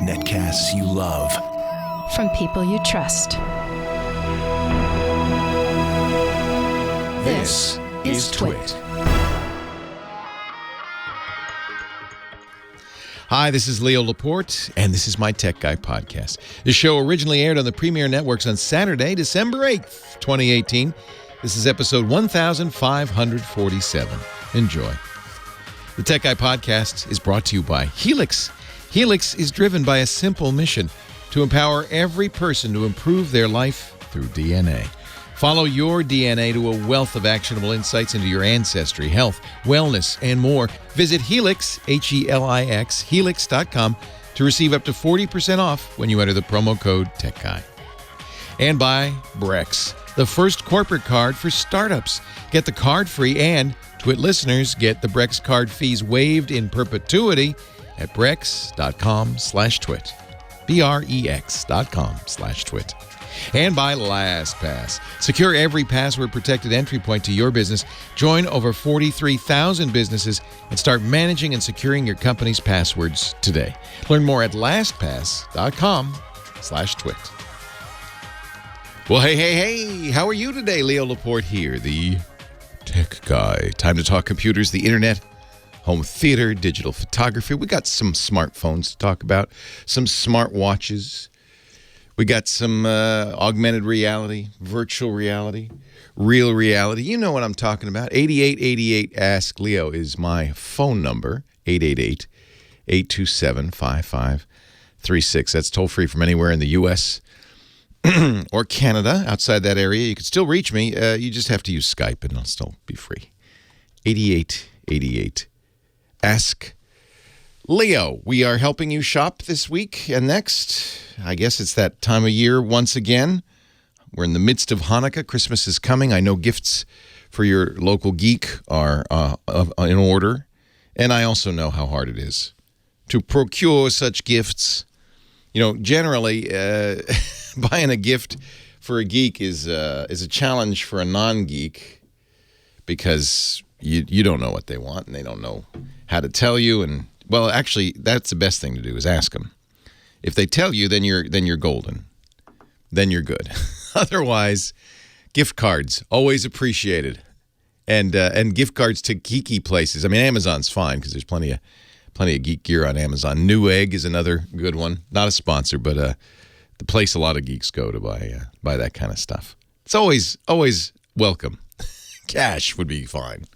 Netcasts you love. From people you trust. This is Twit. Hi, this is Leo Laporte, and this is my Tech Guy podcast. This show originally aired on the Premier Networks on Saturday, December 8th, 2018. This is episode 1547. Enjoy. The Tech Guy podcast is brought to you by Helix. Helix is driven by a simple mission to empower every person to improve their life through DNA. Follow your DNA to a wealth of actionable insights into your ancestry, health, wellness, and more. Visit Helix, Helix, helix.com to receive up to 40% off when you enter the promo code TechGuy. And by Brex, the first corporate card for startups. Get the card free, and Twit listeners get the Brex card fees waived in perpetuity at brex.com/twit. brex.com/twit. And by LastPass. Secure every password-protected entry point to your business. Join over 43,000 businesses and start managing and securing your company's passwords today. Learn more at lastpass.com/twit. Well, hey, how are you today? Leo Laporte here, the Tech Guy. Time to talk computers, the internet, home theater, digital photography. We got some smartphones to talk about, some smart watches. We got some augmented reality, virtual reality, real reality. You know what I'm talking about. 8888 Ask Leo is my phone number, 888-827-5536. That's toll free from anywhere in the U.S. or Canada. Outside that area, you can still reach me. You just have to use Skype, and I'll still be free. 8888 Ask Leo. We are helping you shop this week and next. I guess it's that time of year once again. We're in the midst of Hanukkah. Christmas is coming. I know gifts for your local geek are in order. And I also know how hard it is to procure such gifts. You know, generally, buying a gift for a geek is a challenge for a non-geek because you don't know what they want and they don't know how to tell you. And well, actually, that's the best thing to do is ask them. If they tell you, then you're golden. Then you're good. Otherwise, gift cards always appreciated, and gift cards to geeky places. I mean, Amazon's fine because there's plenty of geek gear on Amazon. Newegg is another good one. Not a sponsor, but the place a lot of geeks go to buy that kind of stuff. It's always welcome. Cash would be fine.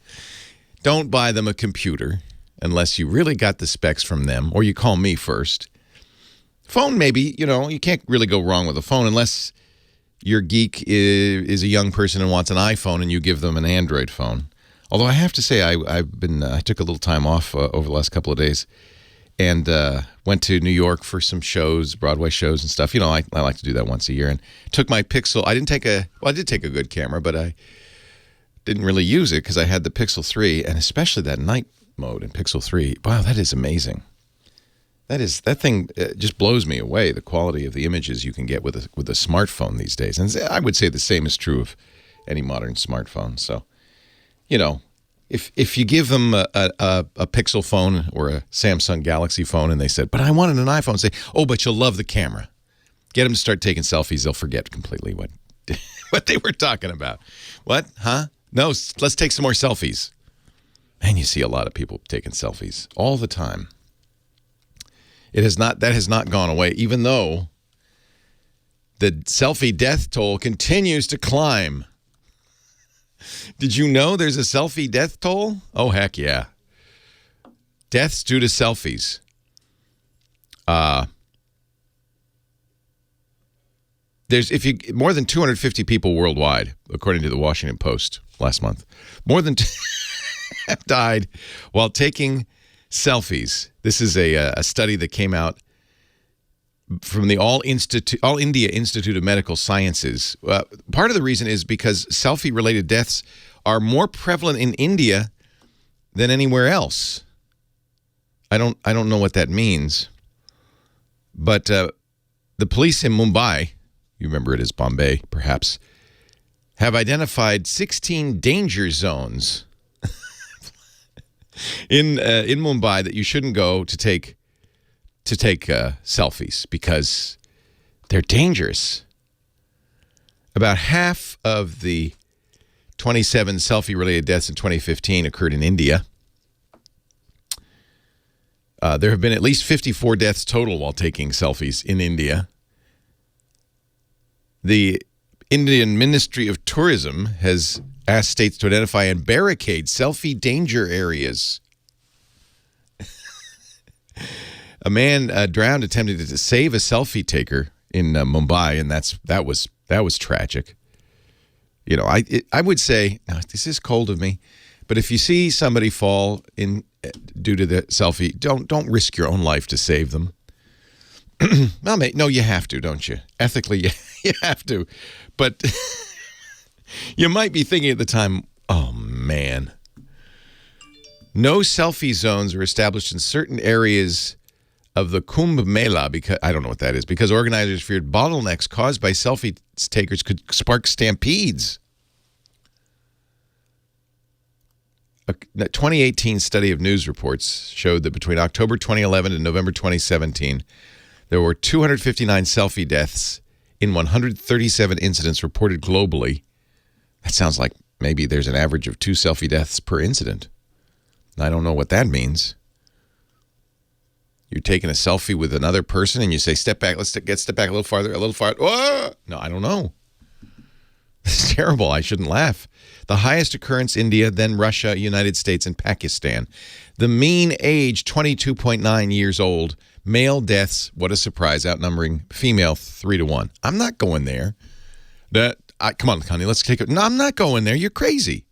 Don't buy them a computer unless you really got the specs from them, or you call me first. Phone, maybe, you can't really go wrong with a phone unless your geek is a young person and wants an iPhone and you give them an Android phone. Although I have to say, I took a little time off over the last couple of days and went to New York for some shows, Broadway shows and stuff. I like to do that once a year, and took my Pixel. I did take a good camera, but I didn't really use it because I had the Pixel 3, and especially that night mode in Pixel 3. Wow, that is amazing. That thing just blows me away, the quality of the images you can get with a smartphone these days. And I would say the same is true of any modern smartphone. So, if you give them a Pixel phone or a Samsung Galaxy phone and they said, but I wanted an iPhone, say, oh, but you'll love the camera. Get them to start taking selfies. They'll forget completely what they were talking about. What? Huh? No, let's take some more selfies. Man, you see a lot of people taking selfies all the time. That has not gone away, even though the selfie death toll continues to climb. Did you know there's a selfie death toll? Oh, heck yeah. Deaths due to selfies. There's more than 250 people worldwide, according to the Washington Post last month. More than have died while taking selfies. This is a study that came out from the All India Institute of Medical Sciences. Part of the reason is because selfie-related deaths are more prevalent in India than anywhere else. I don't know what that means, but the police in Mumbai, you remember it as Bombay, perhaps, have identified 16 danger zones in Mumbai that you shouldn't go to take selfies because they're dangerous. About half of the 27 selfie-related deaths in 2015 occurred in India. There have been at least 54 deaths total while taking selfies in India. The Indian Ministry of Tourism has asked states to identify and barricade selfie danger areas. A man drowned attempting to save a selfie taker in Mumbai, and that was tragic. You know, I would say, now, this is cold of me, but if you see somebody fall in due to the selfie, don't risk your own life to save them. Well, mate, no, you have to, don't you? Ethically, you have to. But you might be thinking at the time, oh, man. No selfie zones are established in certain areas of the Kumbh Mela, because I don't know what that is, because organizers feared bottlenecks caused by selfie takers could spark stampedes. A 2018 study of news reports showed that between October 2011 and November 2017, there were 259 selfie deaths in 137 incidents reported globally. That sounds like maybe there's an average of 2 selfie deaths per incident. I don't know what that means. You're taking a selfie with another person and you say, step back, let's step back a little farther. Whoa! No, I don't know. It's terrible. I shouldn't laugh. The highest occurrence, India, then Russia, United States, and Pakistan. The mean age, 22.9 years old. Male deaths, what a surprise, outnumbering female 3-1. I'm not going there. Come on, Connie, let's take it. No, I'm not going there. You're crazy.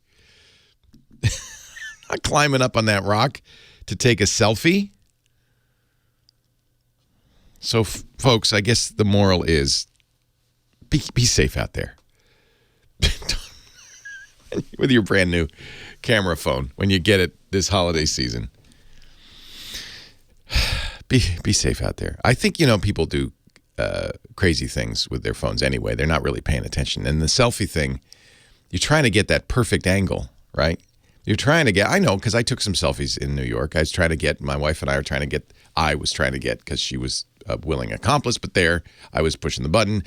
Not climbing up on that rock to take a selfie. So, folks, I guess the moral is be safe out there. With your brand new camera phone when you get it this holiday season. Be safe out there. I think, people do crazy things with their phones anyway. They're not really paying attention. And the selfie thing, you're trying to get that perfect angle, right? You're trying to get, I know, because I took some selfies in New York. My wife and I was trying to get, because she was a willing accomplice, but there, I was pushing the button,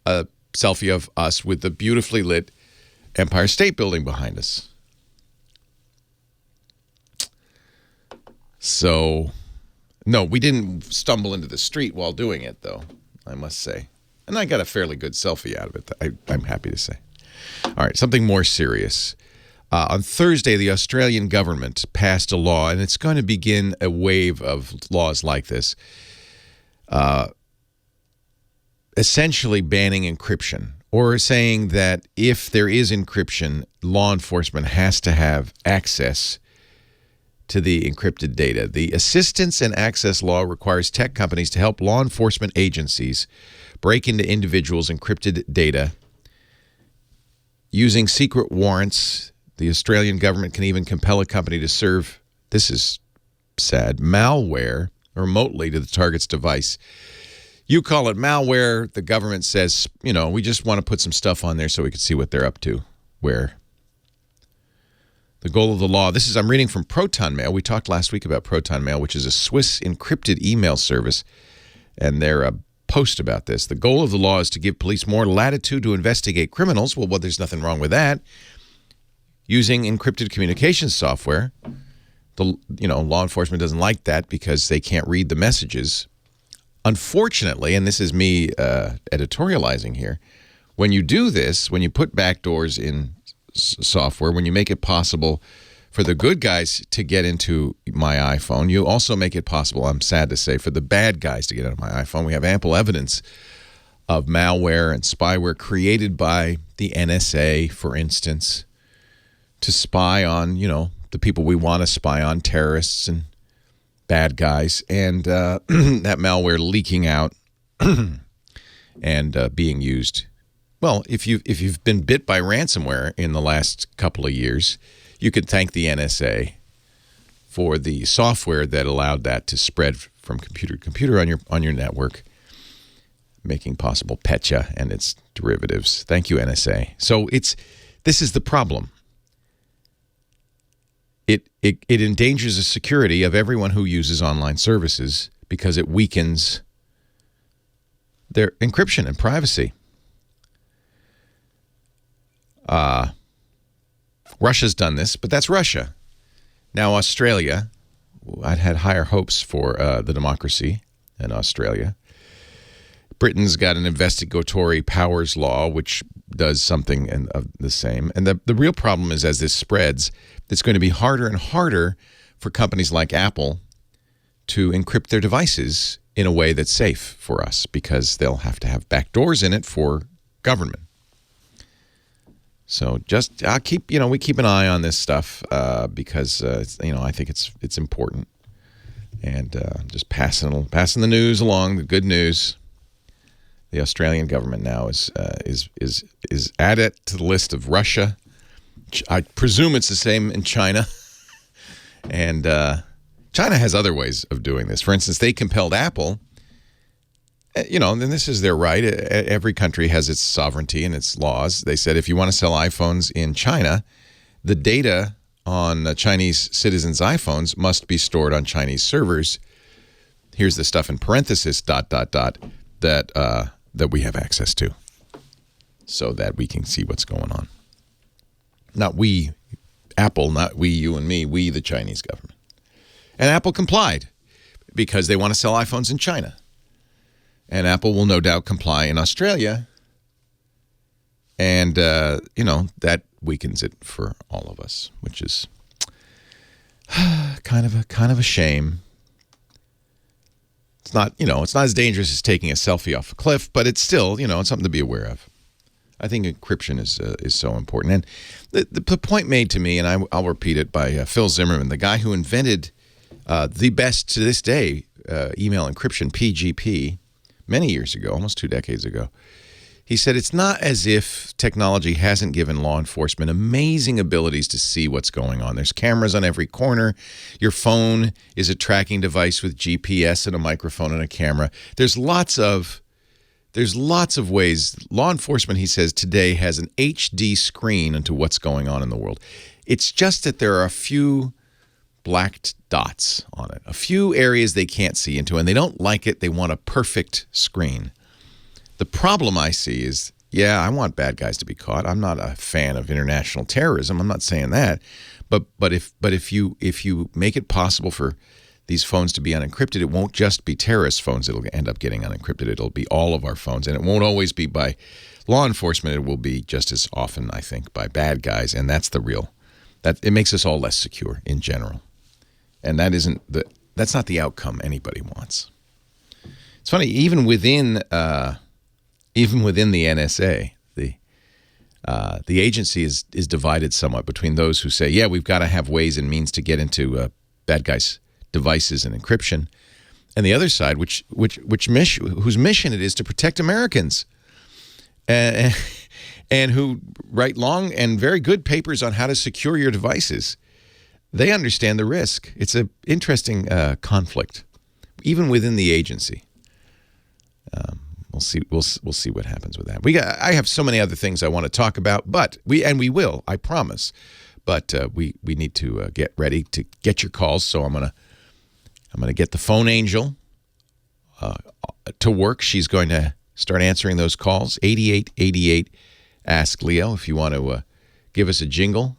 a selfie of us with the beautifully lit Empire State Building behind us. So, no, we didn't stumble into the street while doing it, though, I must say. And I got a fairly good selfie out of it, I'm happy to say. All right, something more serious. On Thursday, the Australian government passed a law, and it's going to begin a wave of laws like this, essentially banning encryption, or saying that if there is encryption, law enforcement has to have access to the encrypted data. The Assistance and Access Law requires tech companies to help law enforcement agencies break into individuals' encrypted data using secret warrants. The Australian government can even compel a company to serve, this is sad, malware remotely to the target's device. You call it malware. The government says, we just want to put some stuff on there so we can see what they're up to. Where the goal of the law, I'm reading from Proton Mail. We talked last week about Proton Mail, which is a Swiss encrypted email service, and their post about this. The goal of the law is to give police more latitude to investigate criminals. Well, there's nothing wrong with that. Using encrypted communications software, law enforcement doesn't like that because they can't read the messages. Unfortunately, and this is me editorializing here, when you do this, when you put backdoors in software, when you make it possible for the good guys to get into my iPhone, you also make it possible, I'm sad to say, for the bad guys to get into my iPhone. We have ample evidence of malware and spyware created by the NSA, for instance, to spy on, the people we want to spy on, terrorists and bad guys, and that malware leaking out and being used. Well, if you've been bit by ransomware in the last couple of years, you could thank the NSA for the software that allowed that to spread from computer to computer on your network, making possible Petya and its derivatives. Thank you, NSA. So this is the problem. it endangers the security of everyone who uses online services because it weakens their encryption and privacy. Russia's done this, but that's Russia. Now Australia, I'd had higher hopes for the democracy in Australia. Britain's got an investigatory powers law, which does something of the same. And the real problem is, as this spreads, it's going to be harder and harder for companies like Apple to encrypt their devices in a way that's safe for us, because they'll have to have backdoors in it for government. So we keep an eye on this stuff because I think it's important, and just passing the news along, the good news. The Australian government now is added to the list of Russia. I presume it's the same in China, and China has other ways of doing this. For instance, they compelled Apple. And this is their right. Every country has its sovereignty and its laws. They said if you want to sell iPhones in China, the data on Chinese citizens' iPhones must be stored on Chinese servers. Here's the stuff in parentheses, ... that we have access to, so that we can see what's going on. Not we, Apple, not we, you and me, we, the Chinese government. And Apple complied because they want to sell iPhones in China. And Apple will no doubt comply in Australia. And, that weakens it for all of us, which is kind of a shame. It's not as dangerous as taking a selfie off a cliff, but it's still, it's something to be aware of. I think encryption is so important. And the point made to me, and I'll repeat it, by Phil Zimmerman, the guy who invented the best to this day email encryption, PGP, many years ago, almost 2 decades ago. He said it's not as if technology hasn't given law enforcement amazing abilities to see what's going on. There's cameras on every corner. Your phone is a tracking device with GPS and a microphone and a camera. There's lots of ways. Law enforcement, he says, today has an HD screen into what's going on in the world. It's just that there are a few black dots on it, a few areas they can't see into, and they don't like it. They want a perfect screen. The problem I see is, I want bad guys to be caught. I'm not a fan of international terrorism. I'm not saying that, but if you make it possible for these phones to be unencrypted, it won't just be terrorist phones that'll end up getting unencrypted. It'll be all of our phones, and it won't always be by law enforcement. It will be just as often, I think, by bad guys, and that's it makes us all less secure in general. And that's not the outcome anybody wants. It's funny, even within the NSA, the agency is divided somewhat between those who say, we've got to have ways and means to get into bad guys' devices and encryption, and the other side, whose mission it is to protect Americans, and who write long and very good papers on how to secure your devices. They understand the risk. It's an interesting conflict, even within the agency. We'll see. We'll see what happens with that. I have so many other things I want to talk about, but we will. I promise. But we need to get ready to get your calls. So I'm gonna get the phone angel to work. She's going to start answering those calls. 8888 Ask Leo. If you want to give us a jingle,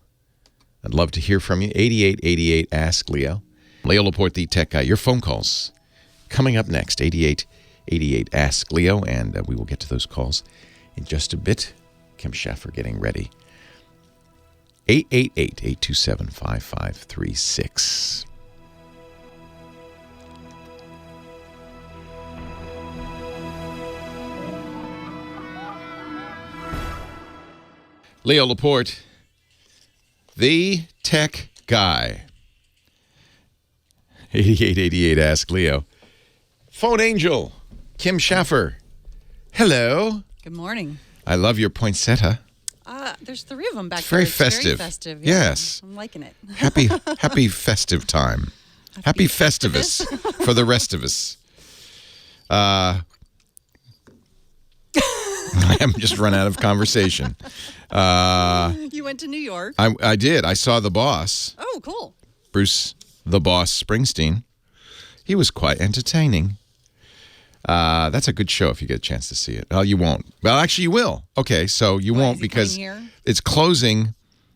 I'd love to hear from you. 8888 Ask Leo. Leo Laporte, the tech guy. Your phone calls coming up next. 8888 Ask Leo, and we will get to those calls in just a bit. Kim Schaffer getting ready. 888-827-5536. Leo Laporte, the tech guy. 8888 Ask Leo. Phone angel, Kim Schaffer. Hello. Good morning. I love your poinsettia. There's 3 of them back It's there. very It's festive. very festive. Yeah. Yes. I'm liking it. Happy festive time. Happy Festivus for the rest of us. I am just run out of conversation. You went to New York. I did. I saw the boss. Oh, cool. Bruce the Boss Springsteen. He was quite entertaining. That's a good show if you get a chance to see it. Well, you won't. Well, actually, you will. Okay, so you won't because it's closing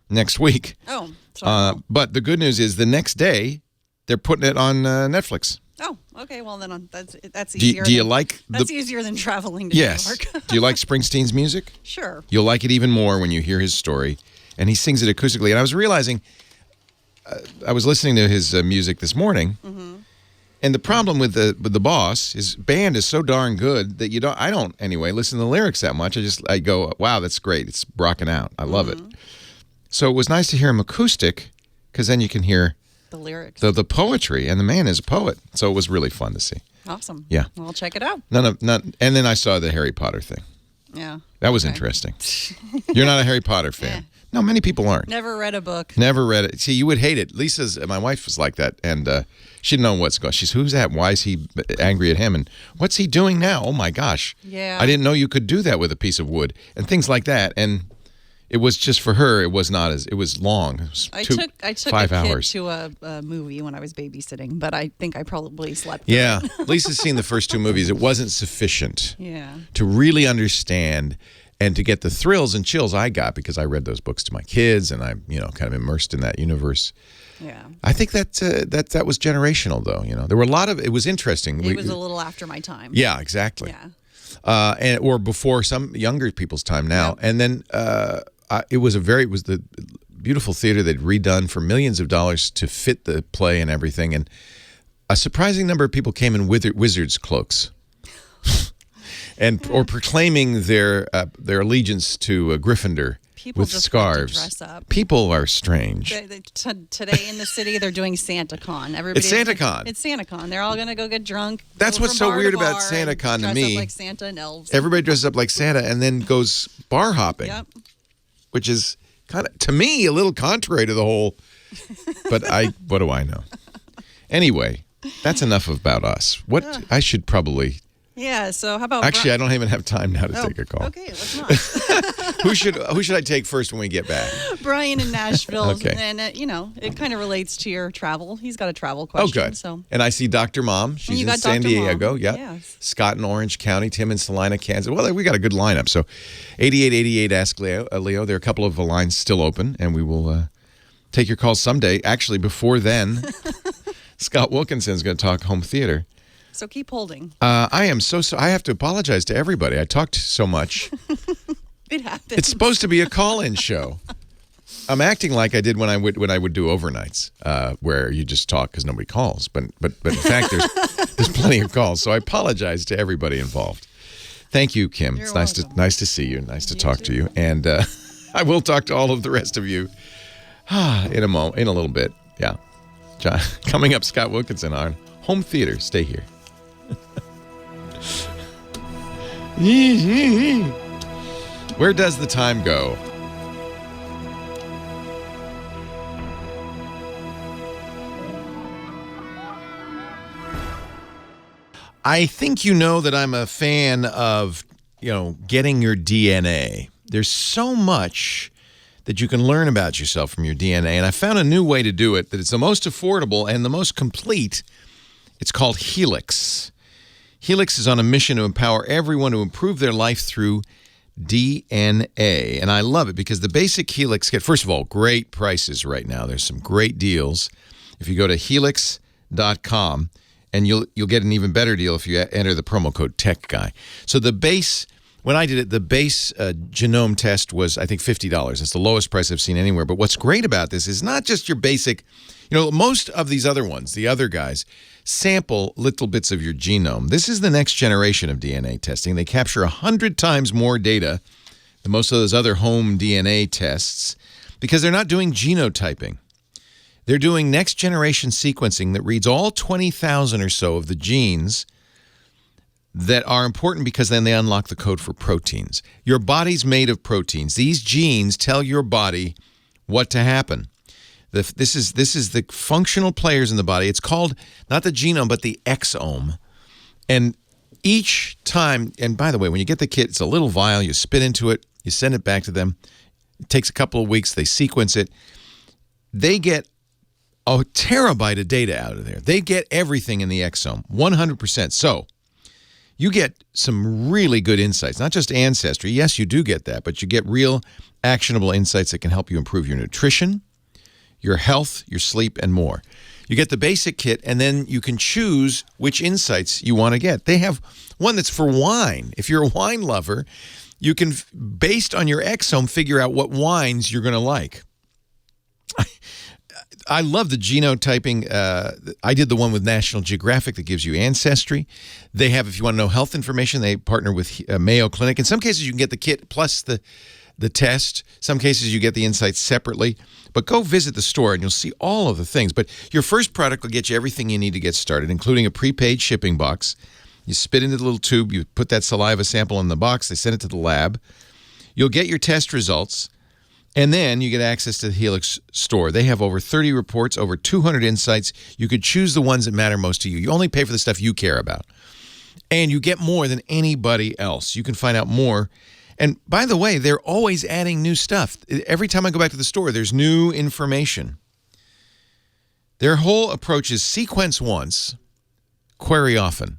next week. Oh, sorry. But the good news is the next day they're putting it on Netflix. Oh, okay. Well, then that's easier. Do you like that's easier than traveling to New York. Do you like Springsteen's music? Sure. You'll like it even more when you hear his story, and he sings it acoustically. And I was realizing, I was listening to his music this morning. Mm-hmm. And the problem with the Boss, his band is so darn good that I don't anyway listen to the lyrics that much. I go, wow, that's great. It's rocking out. I love it. So it was nice to hear him acoustic because then you can hear the lyrics, the poetry, and the man is a poet. So it was really fun to see. Awesome. Yeah. Well, I'll check it out. And then I saw the Harry Potter thing. Yeah. That was interesting. You're not a Harry Potter fan. No, many people aren't. Never read a book. Never read it. See, you would hate it. My wife was like that, and she didn't know what's going on. She's, who's that? Why is he angry at him? And what's he doing now? Oh, my gosh. Yeah. I didn't know you could do that with a piece of wood, and things like that. And it was just for her, it was not it was long. It was I took 5 a kid hours. to a movie when I was babysitting, but I think I probably slept. Yeah. Lisa's seen the first 2 movies. It wasn't sufficient to really understand and to get the thrills and chills I got because I read those books to my kids and I'm, kind of immersed in that universe. Yeah. I think that was generational though, There were a lot of, it was interesting. It was a little after my time. Yeah, exactly. Yeah. Or before some younger people's time now. Yep. And then it was the beautiful theater they'd redone for millions of dollars to fit the play and everything. And a surprising number of people came in wizards' cloaks. Or proclaiming their allegiance to Gryffindor with scarves. Dress up. People are strange. Today in the city, they're doing SantaCon. It's SantaCon. It's SantaCon. They're all going to go get drunk. That's what's so weird about SantaCon to me. Dress up like Santa and elves. Everybody dresses up like Santa and then goes bar hopping. Yep. Which is kind of, to me, a little contrary to the whole. But what do I know? Anyway, that's enough about us. I should probably. Yeah, so how about... Actually, I don't even have time now to take a call. Okay, let's not. Who should I take first when we get back? Brian in Nashville. Okay. And, it kind of relates to your travel. He's got a travel question. Oh, good. So. And I see Dr. Mom. She's in San Diego. Yeah. Yes. Scott in Orange County. Tim in Salina, Kansas. Well, we got a good lineup. So 8888 Ask Leo. There are a couple of lines still open, and we will take your calls someday. Actually, before then, Scott Wilkinson is going to talk home theater. So keep holding. I am so I have to apologize to everybody. I talked so much. It happens. It's supposed to be a call-in show. I'm acting like I did when I would do overnights, where you just talk because nobody calls. But in fact, there's plenty of calls. So I apologize to everybody involved. Thank you, Kim. You're it's welcome. nice to see you. Nice to talk to you. And I will talk to all of the rest of you in a little bit. Yeah. John, coming up, Scott Wilkinson on home theater. Stay here. Where does the time go? I think you know that I'm a fan of, getting your DNA. There's so much that you can learn about yourself from your DNA, and I found a new way to do it that it's the most affordable and the most complete. It's called Helix. Helix is on a mission to empower everyone to improve their life through DNA. And I love it because the basic Helix first of all, great prices right now. There's some great deals. If you go to helix.com, and you'll get an even better deal if you enter the promo code TechGuy. So when I did it, the base genome test was, I think, $50. It's the lowest price I've seen anywhere. But what's great about this is not just your basic, most of these other ones, the other guys, sample little bits of your genome. This is the next generation of DNA testing. They capture 100 times more data than most of those other home DNA tests because they're not doing genotyping. They're doing next generation sequencing that reads all 20,000 or so of the genes that are important because then they unlock the code for proteins. Your body's made of proteins. These genes tell your body what to happen. This is the functional players in the body. It's called not the genome, but the exome. And each time, and by the way, when you get the kit, it's a little vial. You spit into it. You send it back to them. It takes a couple of weeks. They sequence it. They get a terabyte of data out of there. They get everything in the exome, 100%. So you get some really good insights, not just ancestry. Yes, you do get that, but you get real actionable insights that can help you improve your nutrition, your health, your sleep, and more. You get the basic kit, and then you can choose which insights you want to get. They have one that's for wine. If you're a wine lover, you can, based on your exome, figure out what wines you're going to like. I love the genotyping. I did the one with National Geographic that gives you ancestry. They have, if you want to know health information, they partner with Mayo Clinic. In some cases, you can get the kit plus the test. Some cases, you get the insights separately. But go visit the store, and you'll see all of the things. But your first product will get you everything you need to get started, including a prepaid shipping box. You spit into the little tube. You put that saliva sample in the box. They send it to the lab. You'll get your test results. And then you get access to the Helix store. They have over 30 reports, over 200 insights. You could choose the ones that matter most to you. You only pay for the stuff you care about. And you get more than anybody else. You can find out more. And by the way, they're always adding new stuff. Every time I go back to the store, there's new information. Their whole approach is sequence once, query often.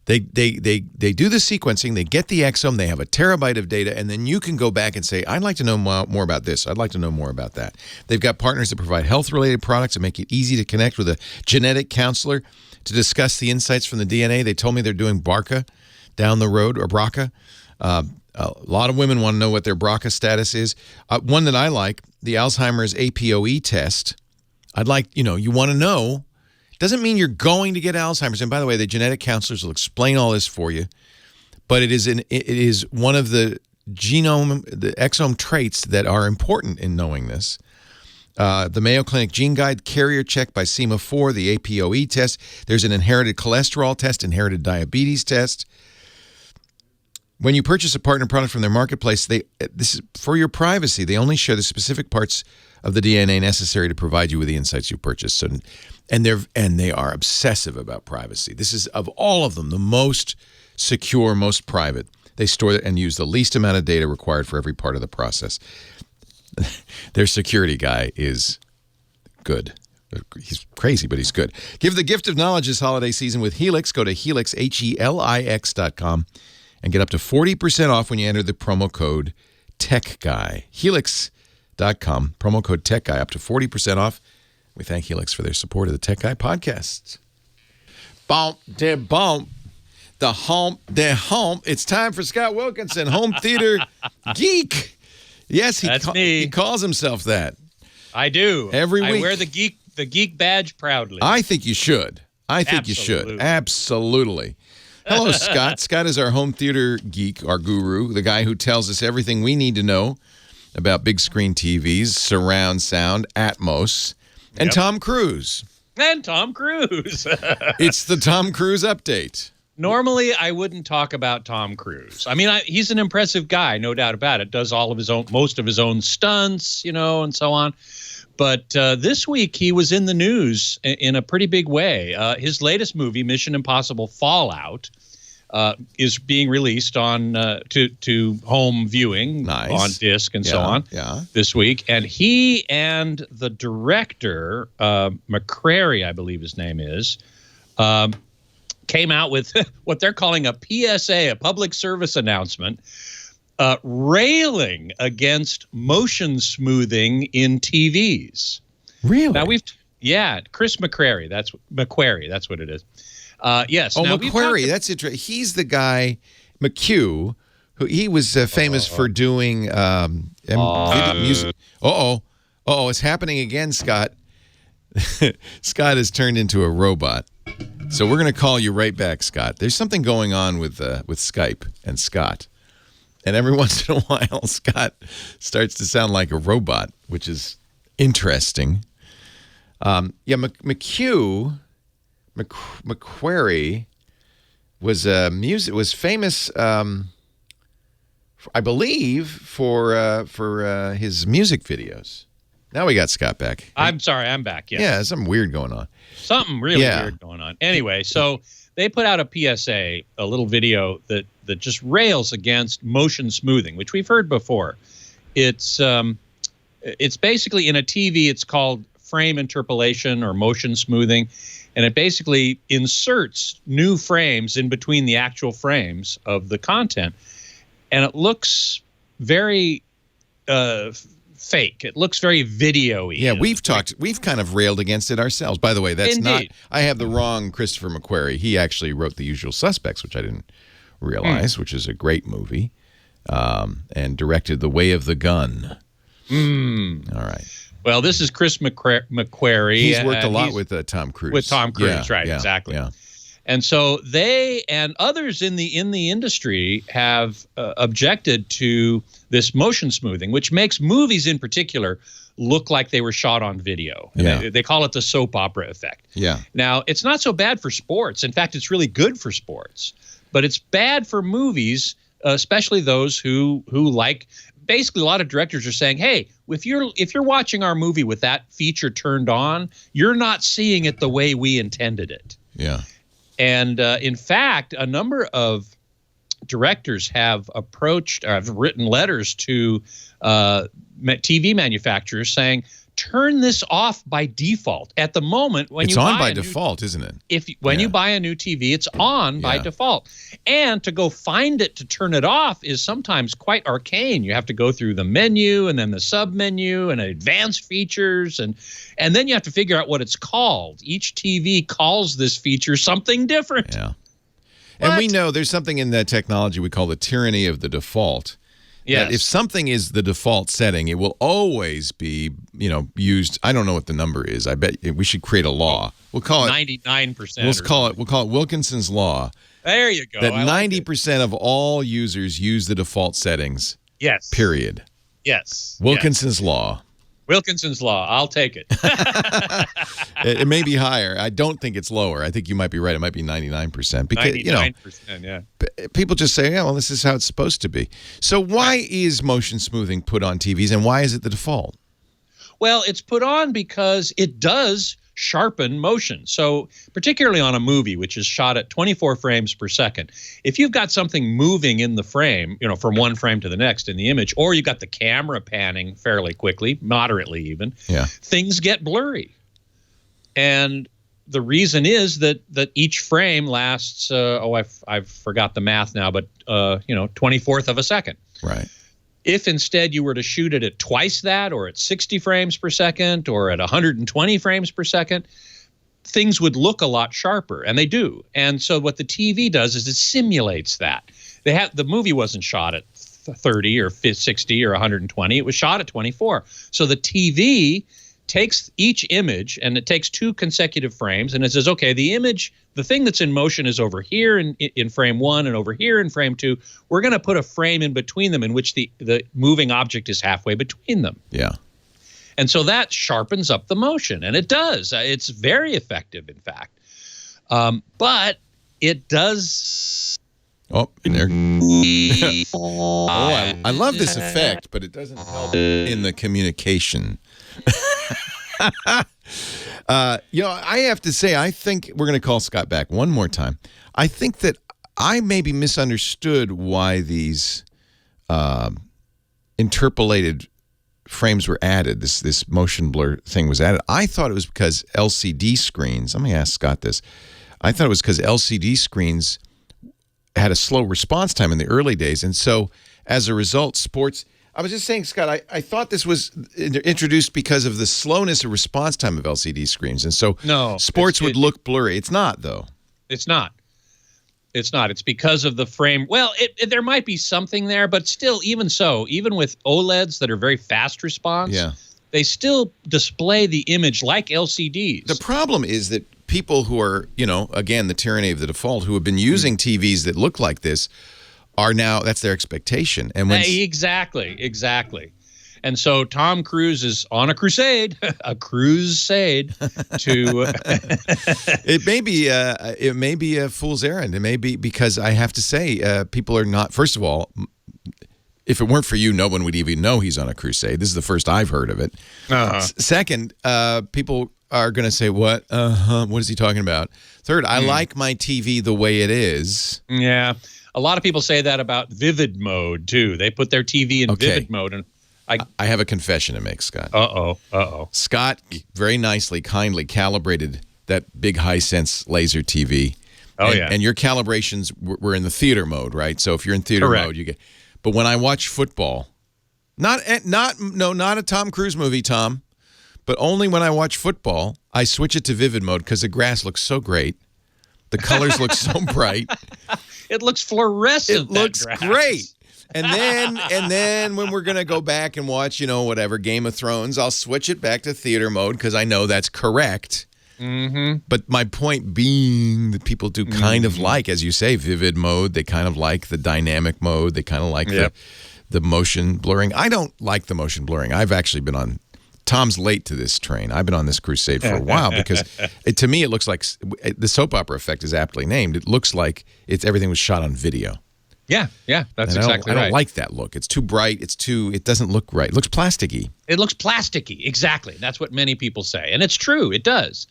They do the sequencing, they get the exome, they have a terabyte of data, and then you can go back and say, I'd like to know more about this. I'd like to know more about that. They've got partners that provide health-related products and make it easy to connect with a genetic counselor to discuss the insights from the DNA. They told me they're doing BRCA down the road, or BRCA. A lot of women want to know what their BRCA status is. One that I like, the Alzheimer's APOE test. I'd like, you want to know. Doesn't mean you're going to get Alzheimer's. And by the way, the genetic counselors will explain all this for you. But it is one of the exome traits that are important in knowing this. The Mayo Clinic Gene Guide, Carrier Check by SEMA4, the APOE test. There's an inherited cholesterol test, inherited diabetes test. When you purchase a partner product from their marketplace, this is for your privacy. They only share the specific parts of the DNA necessary to provide you with the insights you purchased. So, and they are obsessive about privacy. This is, of all of them, the most secure, most private. They store and use the least amount of data required for every part of the process. Their security guy is good. He's crazy, but he's good. Give the gift of knowledge this holiday season with Helix. Go to Helix, HELIX.com, and get up to 40% off when you enter the promo code TechGuy. Helix.com, promo code TechGuy, up to 40% off. We thank Helix for their support of the Tech Guy podcast. Bump, de bump, the hump, de hump. It's time for Scott Wilkinson, home theater geek. Yes, he calls himself that. I do. Every week. I wear the geek badge proudly. I think you should. You should. Absolutely. Hello, Scott. Scott is our home theater geek, our guru, the guy who tells us everything we need to know about big screen TVs, surround sound, Atmos, and Tom Cruise. And Tom Cruise. It's the Tom Cruise update. Normally, I wouldn't talk about Tom Cruise. I mean, he's an impressive guy, no doubt about it. Does most of his own stunts, and so on. But this week, he was in the news in a pretty big way. His latest movie, Mission Impossible Fallout, is being released on to home viewing on disc and so on this week. And he and the director, McCrary, I believe his name is, came out with what they're calling a PSA, a public service announcement, railing against motion smoothing in TVs. Really? Now Chris McQuarrie. That's what it is. Yes. Oh, McQuarrie. That's interesting. He's the guy, McHugh, who he was famous for doing music. It's happening again, Scott. Scott has turned into a robot. So we're going to call you right back, Scott. There's something going on with Skype and Scott. And every once in a while, Scott starts to sound like a robot, which is interesting. McHugh, McQuarrie was famous, I believe, for his music videos. Now we got Scott back. I'm sorry, I'm back. Yes. Yeah, something weird going on. Something really weird going on. Anyway, so they put out a PSA, a little video that just rails against motion smoothing, which we've heard before. It's basically in a TV. It's called frame interpolation or motion smoothing, and it basically inserts new frames in between the actual frames of the content, and it looks very fake. It looks very video-y. Yeah, we've kind of railed against it ourselves. By the way, that's not. Indeed. I have the wrong Christopher McQuarrie. He actually wrote The Usual Suspects, which I didn't realize, which is a great movie, and directed The Way of the Gun. All right. Well, this is Chris McQuarrie. He's worked a lot with Tom Cruise. With Tom Cruise, right? Exactly. Yeah. And so they and others in the industry have objected to this motion smoothing, which makes movies in particular look like they were shot on video. Yeah. They call it the soap opera effect. Yeah. Now, it's not so bad for sports. In fact, it's really good for sports. But it's bad for movies, especially those who like. Basically, a lot of directors are saying, "Hey, if you're watching our movie with that feature turned on, you're not seeing it the way we intended it." Yeah. And in fact, a number of directors have approached or have written letters to TV manufacturers saying, turn this off by default. At the moment, when it's you on buy by a new, default, isn't it? When you buy a new TV, it's on by default. And to go find it to turn it off is sometimes quite arcane. You have to go through the menu and then the sub menu and advanced features, and then you have to figure out what it's called. Each TV calls this feature something different. Yeah. And we know there's something in that technology we call the tyranny of the default. Yes. That if something is the default setting, it will always be, used. I don't know what the number is. I bet we should create a law. We'll call it 99%. We'll call it Wilkinson's law. There you go. That 90% of all users use the default settings. Yes. Period. Yes. Wilkinson's law. Wilkinson's law. I'll take it. It may be higher. I don't think it's lower. I think you might be right. It might be 99%. Because 99%, yeah. People just say, yeah, well, this is how it's supposed to be. So why is motion smoothing put on TVs, and why is it the default? Well, it's put on because it does sharpen motion. So particularly on a movie, which is shot at 24 frames per second, if you've got something moving in the frame, from one frame to the next in the image, or you've got the camera panning fairly quickly, moderately even, things get blurry. And the reason is that each frame lasts, I forgot the math now, but 24th of a second. Right. If instead you were to shoot it at twice that, or at 60 frames per second, or at 120 frames per second, things would look a lot sharper, and they do. And so what the TV does is it simulates that. The movie wasn't shot at 30 or 60 or 120. It was shot at 24. So the TV takes each image, and it takes two consecutive frames, and it says, okay, the thing that's in motion is over here in frame one and over here in frame two. We're going to put a frame in between them in which the moving object is halfway between them. Yeah. And so that sharpens up the motion, and it does. It's very effective, in fact. But it does... Oh, there. I love this effect, but it doesn't help in the communication. I have to say, I think we're going to call Scott back one more time. I think that I maybe misunderstood why these interpolated frames were added. This motion blur thing was added. I thought it was because LCD screens. Let me ask Scott this. I thought it was because LCD screens had a slow response time in the early days, and so as a result, sports. I was just saying, Scott, I thought this was introduced because of the slowness of response time of LCD screens, and so sports would look blurry. It's not, though. It's not. It's because of the frame. Well, there might be something there, but still, even so, even with OLEDs that are very fast response, they still display the image like LCDs. The problem is that people who are, again, the tyranny of the default, who have been using TVs that look like this, are now, that's their expectation. And when exactly. And so Tom Cruise is on a crusade, to it may be a fool's errand. It may be because I have to say, people are not, first of all, if it weren't for you, no one would even know he's on a crusade. This is the first I've heard of it. Second, people are going to say, what is he talking about? Third, I like my TV the way it is. Yeah. A lot of people say that about vivid mode, too. They put their TV in vivid mode. And I have a confession to make, Scott. Uh-oh. Scott very nicely, kindly calibrated that big Hisense laser TV. Oh, yeah. And your calibrations were in the theater mode, right? So if you're in theater Correct. mode, you get. But when I watch football, not a Tom Cruise movie, Tom, but only when I watch football, I switch it to vivid mode because the grass looks so great. The colors look so bright. It looks fluorescent. It looks great. And then when we're going to go back and watch, whatever, Game of Thrones, I'll switch it back to theater mode because I know that's correct. Mm-hmm. But my point being that people do kind of like, as you say, vivid mode. They kind of like the dynamic mode. They kind of like the motion blurring. I don't like the motion blurring. I've actually been on Tom's late to this train. I've been on this crusade for a while because to me it looks like the soap opera effect is aptly named. It looks like everything was shot on video. Yeah, that's exactly right. I don't like that look. It's too bright. It doesn't look right. It looks plasticky. It looks plasticky. Exactly. That's what many people say. And it's true. It does.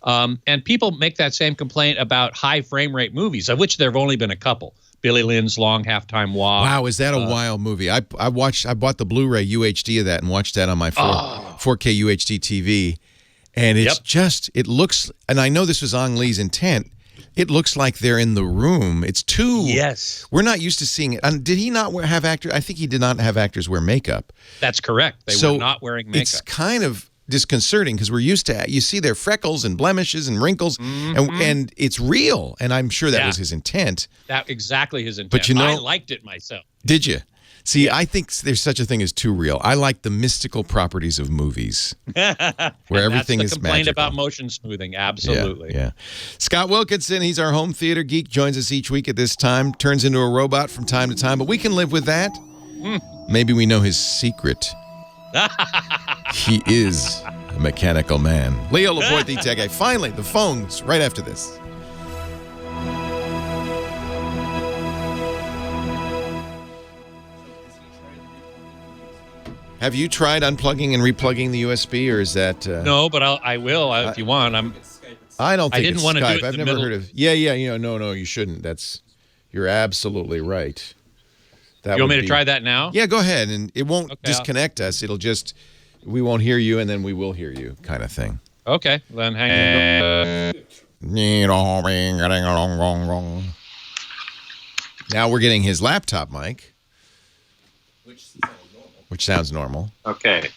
And people make that same complaint about high frame rate movies, of which there have only been a couple. Billy Lynn's Long Halftime Walk. Wow, is that a wild movie? I bought the Blu-ray UHD of that and watched that on my 4K UHD TV. And it's it looks, and I know this was Ang Lee's intent, it looks like they're in the room. It's too. Yes. We're not used to seeing it. And did he not have actors? I think he did not have actors wear makeup. That's correct. They were not wearing makeup. It's kind of disconcerting because we're used to, you see their freckles and blemishes and wrinkles, and it's real. And I'm sure that was his intent. That exactly his intent. But I liked it myself. Did you? See, I think there's such a thing as too real. I like the mystical properties of movies where everything is magical. Complaint about motion smoothing. Absolutely. Yeah. Scott Wilkinson, he's our home theater geek, joins us each week at this time, turns into a robot from time to time, but we can live with that. Maybe we know his secret. He is a mechanical man. Leo Laporte, the tech guy. Finally, the phones right after this. Have you tried unplugging and replugging the USB, or is that? No, but I will if you want. I don't think I didn't it's want to Skype. do it in I've the never middle. heard of. Yeah. No, you shouldn't. You're absolutely right. You want me to try that now? Yeah, go ahead, and it won't disconnect us. It'll just, we won't hear you, and then we will hear you, kind of thing. Okay, then hang on. Now we're getting his laptop mic, which sounds normal. Okay.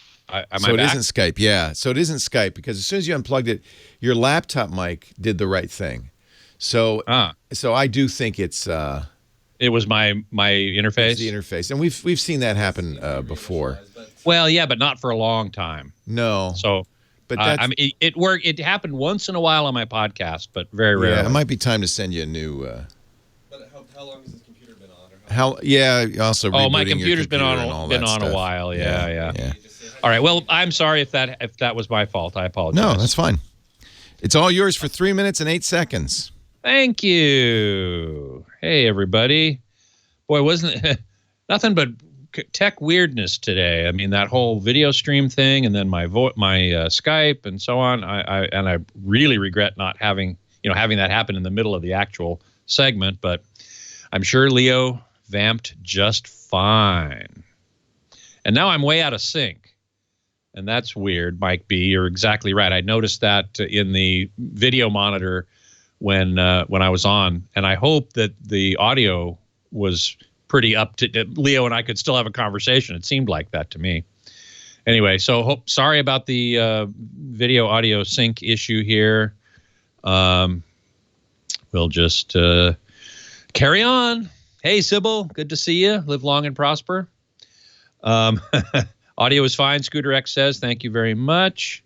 So it isn't Skype, yeah. So it isn't Skype because as soon as you unplugged it, your laptop mic did the right thing. So I do think it's. It was my interface. It's the interface, and we've seen that happen before. Well, yeah, but not for a long time. No. So, but it worked. It happened once in a while on my podcast, but very rarely. Yeah, it might be time to send you a new. But how long has this computer been on? How? Yeah. Also. My computer's been on a while. Yeah. All right. Well, I'm sorry if that was my fault. I apologize. No, that's fine. It's all yours for 3 minutes and 8 seconds. Thank you. Hey, everybody. Boy, wasn't it nothing but tech weirdness today. I mean, that whole video stream thing, and then my Skype and so on. I really regret not having that happen in the middle of the actual segment, but I'm sure Leo vamped just fine. And now I'm way out of sync. And that's weird, Mike B. You're exactly right. I noticed that in the video monitor when I was on, and I hope that the audio was pretty up to Leo and I could still have a conversation. It seemed like that to me. Anyway, so sorry about the video audio sync issue here. We'll just carry on. Hey, Sybil, good to see you. Live long and prosper. Audio is fine, Scooter X says. Thank you very much.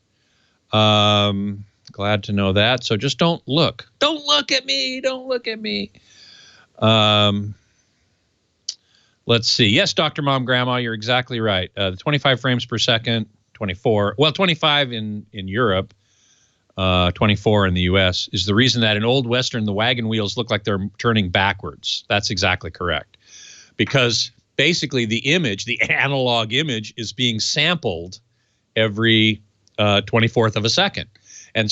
Glad to know that. So just don't look. Don't look at me. Don't look at me. Let's see. Yes, Dr. Mom Grandma, you're exactly right. The 25 frames per second, 24. Well, 25 in Europe, 24 in the U.S. is the reason that in Old Western, the wagon wheels look like they're turning backwards. That's exactly correct. Because basically the image, the analog image, is being sampled every 24th of a second. And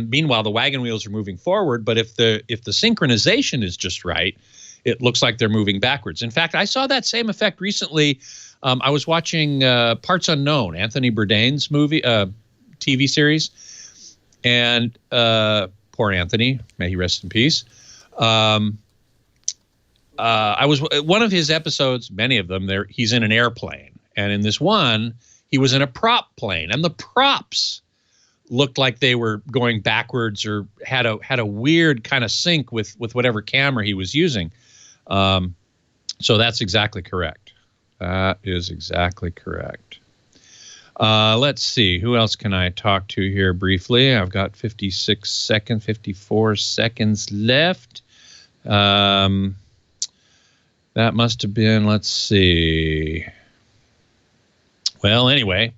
meanwhile the wagon wheels are moving forward, but if the synchronization is just right, it looks like they're moving backwards. In fact, I saw that same effect recently. I was watching Parts Unknown, Anthony Bourdain's movie, TV series, and poor Anthony, may he rest in peace. I was one of his episodes, many of them. He's in an airplane, and in this one, he was in a prop plane, and the props looked like they were going backwards or had a weird kind of sync with whatever camera he was using. So that's exactly correct. That is exactly correct. Let's see. Who else can I talk to here briefly? I've got 54 seconds left. That must have been, let's see. Well, anyway,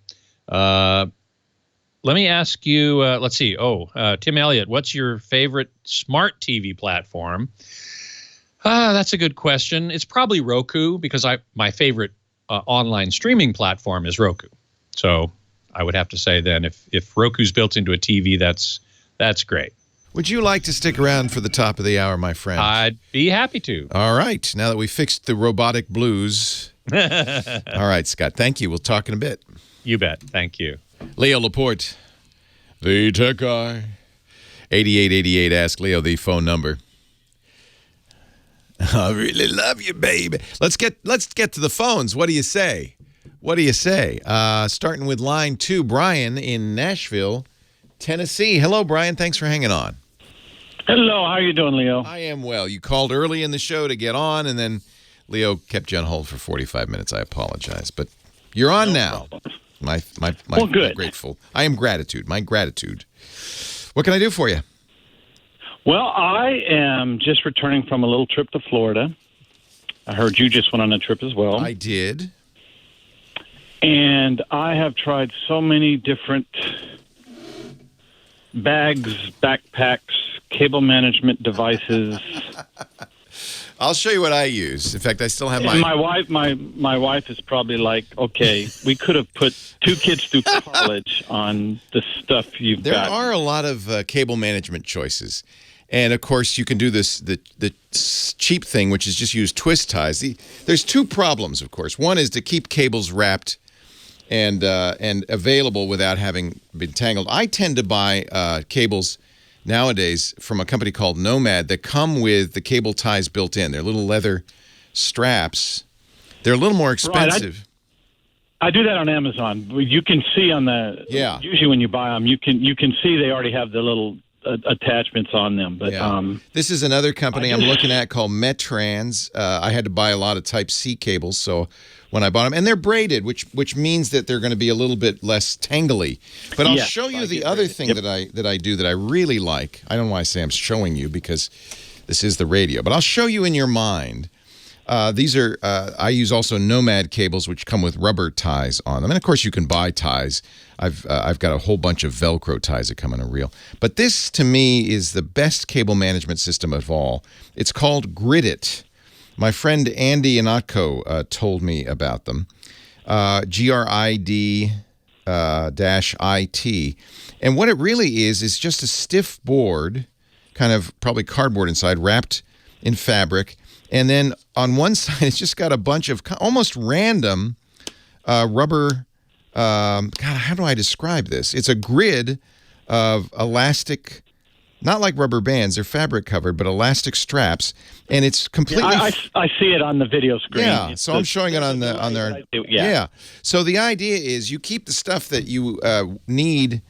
let me ask you, let's see. Tim Elliott, what's your favorite smart TV platform? That's a good question. It's probably Roku, because my favorite online streaming platform is Roku. So I would have to say then if Roku's built into a TV, that's great. Would you like to stick around for the top of the hour, my friend? I'd be happy to. All right. Now that we fixed the robotic blues. All right, Scott. Thank you. We'll talk in a bit. You bet. Thank you. Leo Laporte, the tech guy. 8888, ask Leo the phone number. I really love you, baby. Let's get to the phones. What do you say? Starting with line 2, Brian in Nashville, Tennessee. Hello, Brian. Thanks for hanging on. Hello. How are you doing, Leo? I am well. You called early in the show to get on, and then Leo kept you on hold for 45 minutes. I apologize, but you're on now. Well, My good. grateful. I am gratitude. My gratitude. What can I do for you? Well, I am just returning from a little trip to Florida. I heard you just went on a trip as well. I did. And I have tried so many different bags, backpacks, cable management devices. I'll show you what I use. In fact, I still have And my wife is probably like, okay, we could have put 2 kids through college on the stuff you've got. There are a lot of cable management choices. And, of course, you can do this the cheap thing, which is just use twist ties. There's 2 problems, of course. One is to keep cables wrapped and available without having been tangled. I tend to buy cables nowadays from a company called Nomad that come with the cable ties built in. They're little leather straps. They're a little more expensive. Right, I do that on Amazon. You can see on the usually when you buy them, you can see they already have the little attachments on them. But this is another company I'm looking at called Metrans. I had to buy a lot of Type C cables, so when I bought them, and they're braided, which means that they're going to be a little bit less tangly. But I'll show you the other thing that I do that I really like. I don't know why I say I'm showing you, because this is the radio, but I'll show you in your mind. These are I use also Nomad cables, which come with rubber ties on them, and of course you can buy ties. I've got a whole bunch of Velcro ties that come in a reel. But this, to me, is the best cable management system of all. It's called Gridit. My friend Andy Inotko told me about them. GRID -IT. And what it really is just a stiff board, kind of probably cardboard inside, wrapped in fabric. And then on one side, it's just got a bunch of almost random rubber. God, how do I describe this? It's a grid of elastic, not like rubber bands, they're fabric covered, but elastic straps, and it's completely. I see it on the video screen. Yeah, so I'm showing it on their. Yeah. So the idea is you keep the stuff that you need,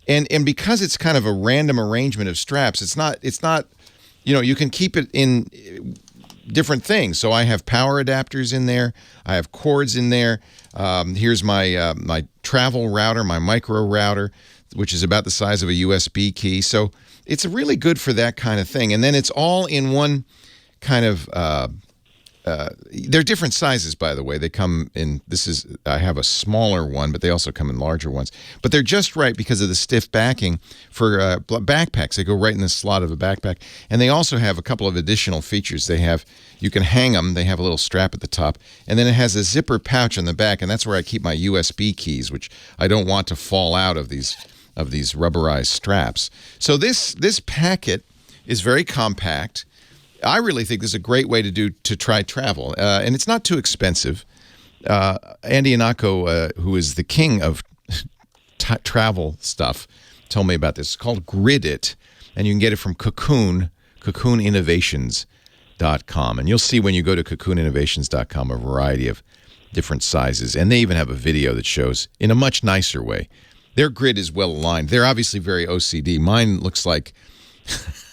and because it's kind of a random arrangement of straps, it's not. You can keep it in different things. So I have power adapters in there. I have cords in there. Here's my my travel router, my micro router, which is about the size of a USB key. So it's really good for that kind of thing. And then it's all in one kind of. They're different sizes, by the way. They come in. I have a smaller one, but they also come in larger ones. But they're just right because of the stiff backing for backpacks. They go right in the slot of a backpack, and they also have a couple of additional features. You can hang them. They have a little strap at the top, and then it has a zipper pouch on the back, and that's where I keep my USB keys, which I don't want to fall out of these rubberized straps. So this packet is very compact. I really think this is a great way to try travel, and it's not too expensive. Andy Anako, who is the king of travel stuff, told me about this. It's called Gridit, and you can get it from cocooninnovations.com. And you'll see when you go to cocooninnovations.com a variety of different sizes. And they even have a video that shows in a much nicer way. Their grid is well aligned. They're obviously very OCD. Mine looks like,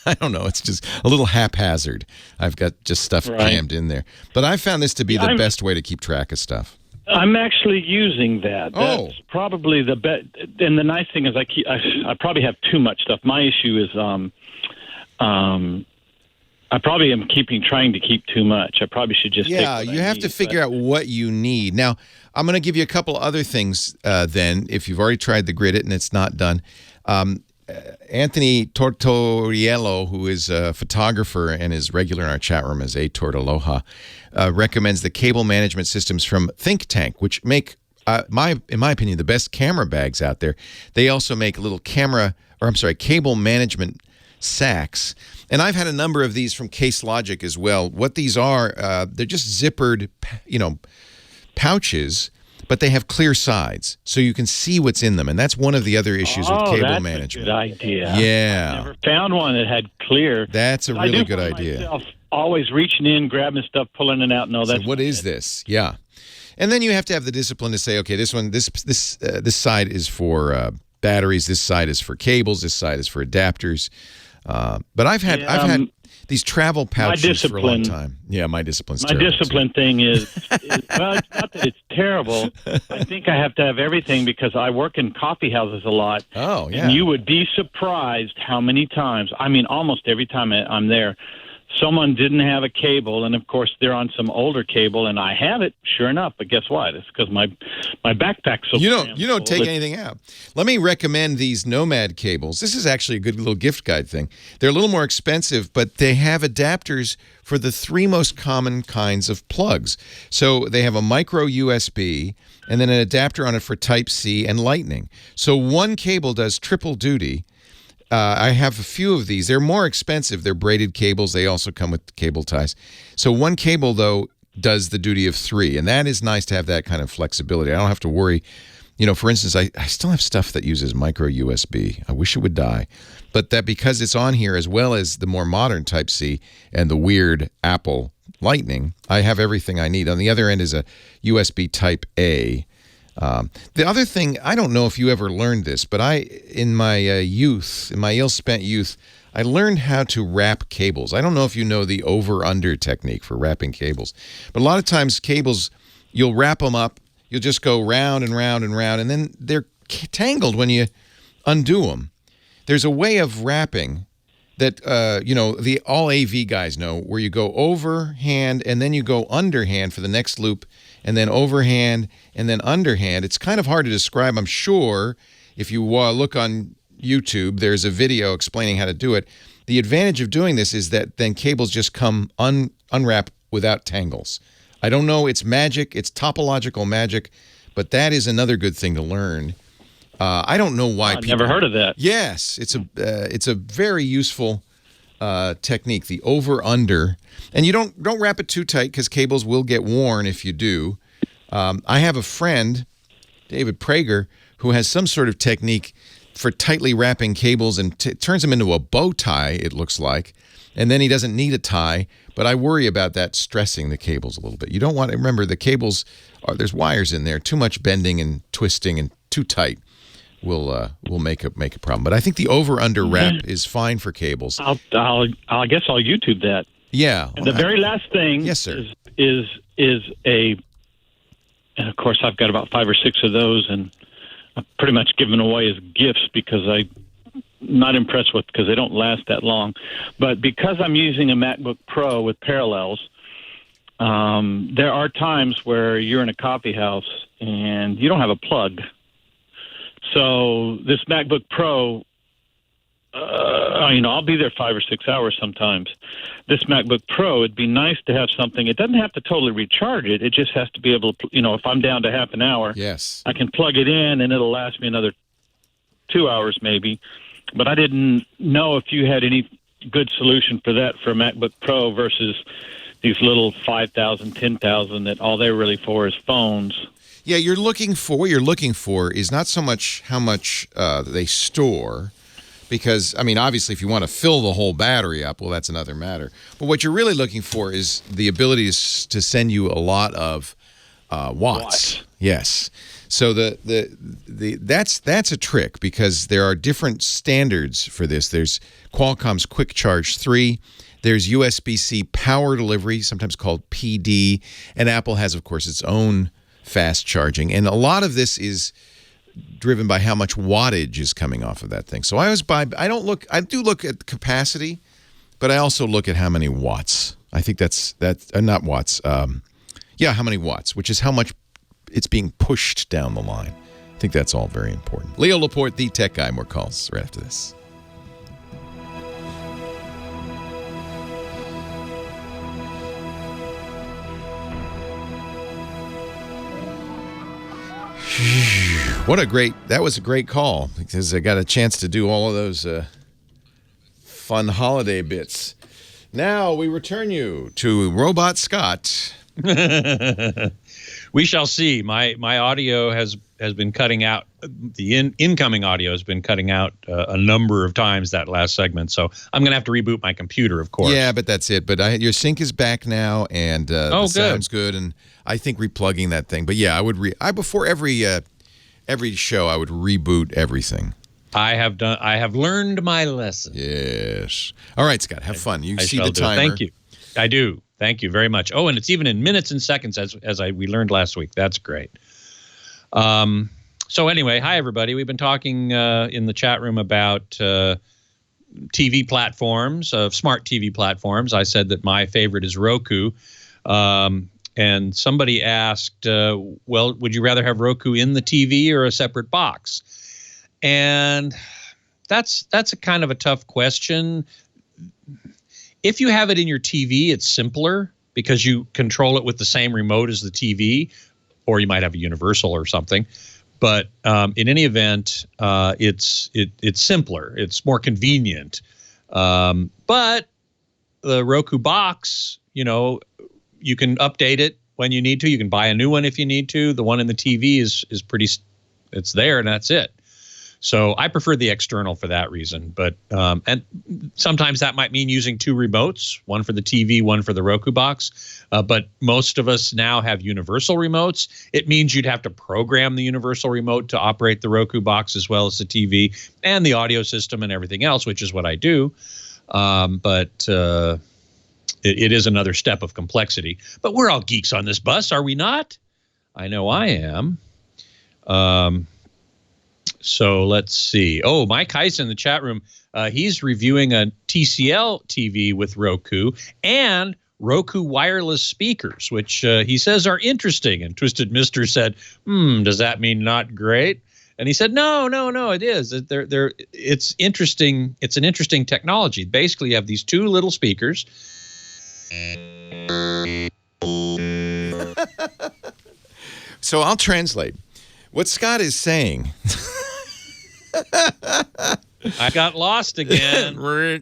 I don't know, it's just a little haphazard. I've got just stuff crammed in there. But I found this to be the best way to keep track of stuff. I'm actually using that. That's probably the best. And the nice thing is I probably have too much stuff. My issue is I probably am trying to keep too much. I probably should just you have to figure out what you need. Now, I'm going to give you a couple other things then, if you've already tried the Gridit and it's not done. Anthony Tortoriello, who is a photographer and is regular in our chat room as A Tortoloha, recommends the cable management systems from Think Tank, which make, in my opinion, the best camera bags out there. They also make little cable management sacks. And I've had a number of these from Case Logic as well. What these are, they're just zippered, pouches, but they have clear sides, so you can see what's in them. And that's one of the other issues with cable management. That's a good idea. Yeah. I never found one that had clear. That's a really good idea. Myself always reaching in, grabbing stuff, pulling it out. No, that's what is this? Yeah. And then you have to have the discipline to say, okay, this side is for batteries, this side is for cables, this side is for adapters. But I've had these travel pouches for a long time. Yeah, my discipline's terrible. My discipline thing is well, it's not that it's terrible. I think I have to have everything because I work in coffee houses a lot. Oh, yeah. And you would be surprised how many times, I mean, almost every time I'm there, someone didn't have a cable, and of course they're on some older cable, and I have it, sure enough. But guess what? It's because my backpack's so you don't take anything out. Let me recommend these Nomad cables. This is actually a good little gift guide thing. They're a little more expensive, but they have adapters for the three most common kinds of plugs. So they have a micro USB and then an adapter on it for Type-C and Lightning. So one cable does triple duty. I have a few of these. They're more expensive. They're braided cables. They also come with cable ties. So one cable, though, does the duty of three, and that is nice to have that kind of flexibility. I don't have to worry. For instance, I still have stuff that uses micro USB. I wish it would die. But that because it's on here as well as the more modern Type-C and the weird Apple Lightning, I have everything I need. On the other end is a USB Type-A. The other thing, I don't know if you ever learned this, but in my ill-spent youth, I learned how to wrap cables. I don't know if you know the over-under technique for wrapping cables, but a lot of times cables, you'll wrap them up, you'll just go round and round and round, and then they're tangled when you undo them. There's a way of wrapping that, the all AV guys know, where you go overhand and then you go underhand for the next loop, and then overhand and then underhand. It's kind of hard to describe. I'm sure if you look on YouTube, there's a video explaining how to do it. The advantage of doing this is that then cables just come unwrap without tangles. I don't know. It's magic. It's topological magic, but that is another good thing to learn. I don't know why people... I've never heard of that. Yes, it's a very useful technique, the over-under. And you don't wrap it too tight because cables will get worn if you do. I have a friend, David Prager, who has some sort of technique for tightly wrapping cables and turns them into a bow tie, it looks like. And then he doesn't need a tie, but I worry about that stressing the cables a little bit. You don't want to... Remember, the cables, there's wires in there. Too much bending and twisting and too tight will make a problem. But I think the over-under wrap is fine for cables. I guess I'll YouTube that. Yeah. And the very last thing, yes, sir, is and of course I've got about 5 or 6 of those, and I've pretty much given away as gifts because I'm not impressed with because they don't last that long. But because I'm using a MacBook Pro with parallels, there are times where you're in a coffee house and you don't have a plug. So this MacBook Pro, I'll be there 5 or 6 hours sometimes. This MacBook Pro, it'd be nice to have something. It doesn't have to totally recharge it. It just has to be able to, if I'm down to half an hour, yes, I can plug it in and it'll last me another 2 hours maybe. But I didn't know if you had any good solution for that for a MacBook Pro versus these little 5,000, 10,000 that all they're really for is phones. Yeah, what you're looking for is not so much how much they store, because, I mean, obviously, if you want to fill the whole battery up, well, that's another matter. But what you're really looking for is the ability to send you a lot of watts. Yes. So that's a trick, because there are different standards for this. There's Qualcomm's Quick Charge 3. There's USB-C power delivery, sometimes called PD. And Apple has, of course, its own fast charging. And a lot of this is driven by how much wattage is coming off of that thing. So I do look at capacity, but I also look at how many watts. I think that's not watts. How many watts, which is how much it's being pushed down the line. I think that's all very important. Leo Laporte, the tech guy. More calls right after this. That was a great call, because I got a chance to do all of those fun holiday bits. Now we return you to Robot Scott. We shall see. My audio has been cutting out. The incoming audio has been cutting out a number of times that last segment. So I'm going to have to reboot my computer, of course. Yeah, but that's it. But your sync is back now, and the sound's good. And I think replugging that thing. But yeah, before every show, I would reboot everything. I have learned my lesson. Yes. All right, Scott. Have fun. You see the timer. Thank you. I do. Thank you very much. Oh, and it's even in minutes and seconds, as we learned last week. That's great. So anyway, hi everybody. We've been talking in the chat room about TV platforms, smart TV platforms. I said that my favorite is Roku, and somebody asked, "Well, would you rather have Roku in the TV or a separate box?" And that's a kind of a tough question. If you have it in your TV, it's simpler because you control it with the same remote as the TV, or you might have a universal or something. But in any event, it's simpler. It's more convenient. But the Roku box, you can update it when you need to. You can buy a new one if you need to. The one in the TV is pretty. It's there and that's it. So I prefer the external for that reason. But and sometimes that might mean using two remotes, one for the TV, one for the Roku box. But most of us now have universal remotes. It means you'd have to program the universal remote to operate the Roku box as well as the TV and the audio system and everything else, which is what I do. But it is another step of complexity. But we're all geeks on this bus, are we not? I know I am. So let's see. Oh, Mike Heiss in the chat room. He's reviewing a TCL TV with Roku and Roku wireless speakers, which he says are interesting. And Twisted Mister said, does that mean not great? And he said, no, it is. It's interesting. It's an interesting technology. Basically, you have these two little speakers. So I'll translate. What Scott is saying... I got lost again. Sorry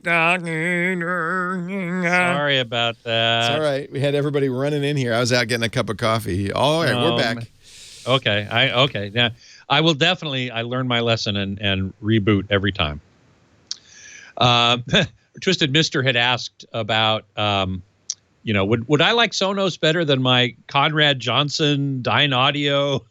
about that. It's all right. We had everybody running in here. I was out getting a cup of coffee. All right, we're back. Okay. Now, I will definitely. I learned my lesson and reboot every time. Twisted Mister had asked about, would I like Sonos better than my Conrad Johnson Dyne Audio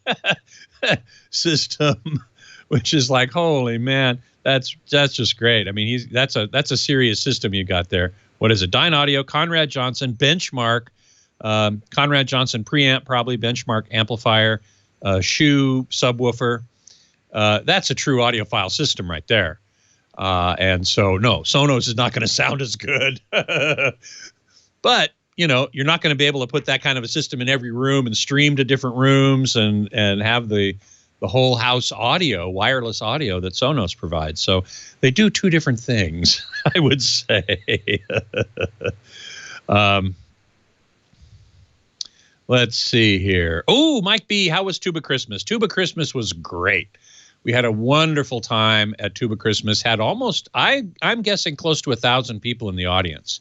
system? Which is like, holy man, that's just great. I mean, that's a serious system you got there. What is it? Dyne Audio, Conrad Johnson, Benchmark, Conrad Johnson preamp, probably Benchmark amplifier, Shoe subwoofer. That's a true audiophile system right there. And so, no, Sonos is not going to sound as good. But you're not going to be able to put that kind of a system in every room and stream to different rooms and have the whole house audio, wireless audio that Sonos provides. So they do two different things, I would say. Let's see here. Oh, Mike B., how was Tuba Christmas? Tuba Christmas was great. We had a wonderful time at Tuba Christmas. Had almost, I'm guessing, close to 1,000 people in the audience,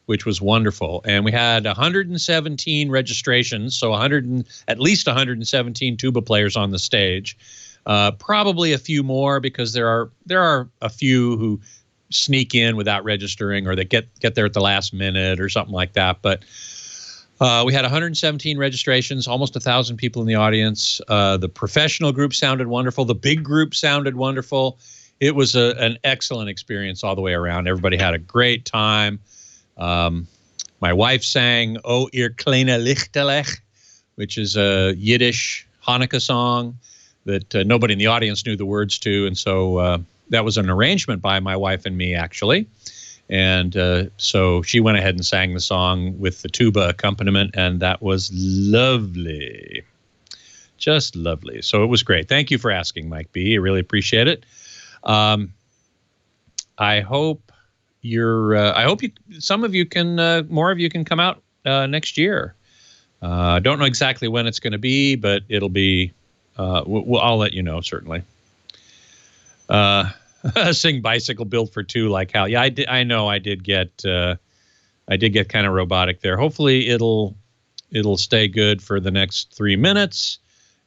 which was wonderful. And we had 117 registrations, so at least 117 tuba players on the stage. Probably a few more because there are a few who sneak in without registering, or they get there at the last minute or something like that. But we had 117 registrations, almost 1,000 people in the audience. The professional group sounded wonderful. The big group sounded wonderful. It was an excellent experience all the way around. Everybody had a great time. My wife sang "O ihr kleine Lichterlech," which is a Yiddish Hanukkah song that nobody in the audience knew the words to. And so that was an arrangement by my wife and me, actually. And so she went ahead and sang the song with the tuba accompaniment, and that was lovely. Just lovely. So it was great. Thank you for asking, Mike B. I really appreciate it. I hope some of you can, more of you can come out next year. I don't know exactly when it's going to be, but it'll be, I'll let you know, certainly. Sing "Bicycle Built for Two" like Hal. Yeah, I know I did get kind of robotic there. Hopefully it'll stay good for the next 3 minutes,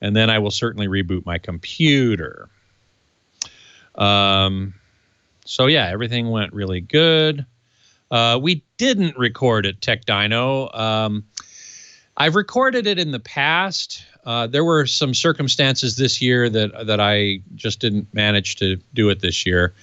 and then I will certainly reboot my computer. So yeah, everything went really good. We didn't record at Tech Dino. I've recorded it in the past. There were some circumstances this year that I just didn't manage to do it this year.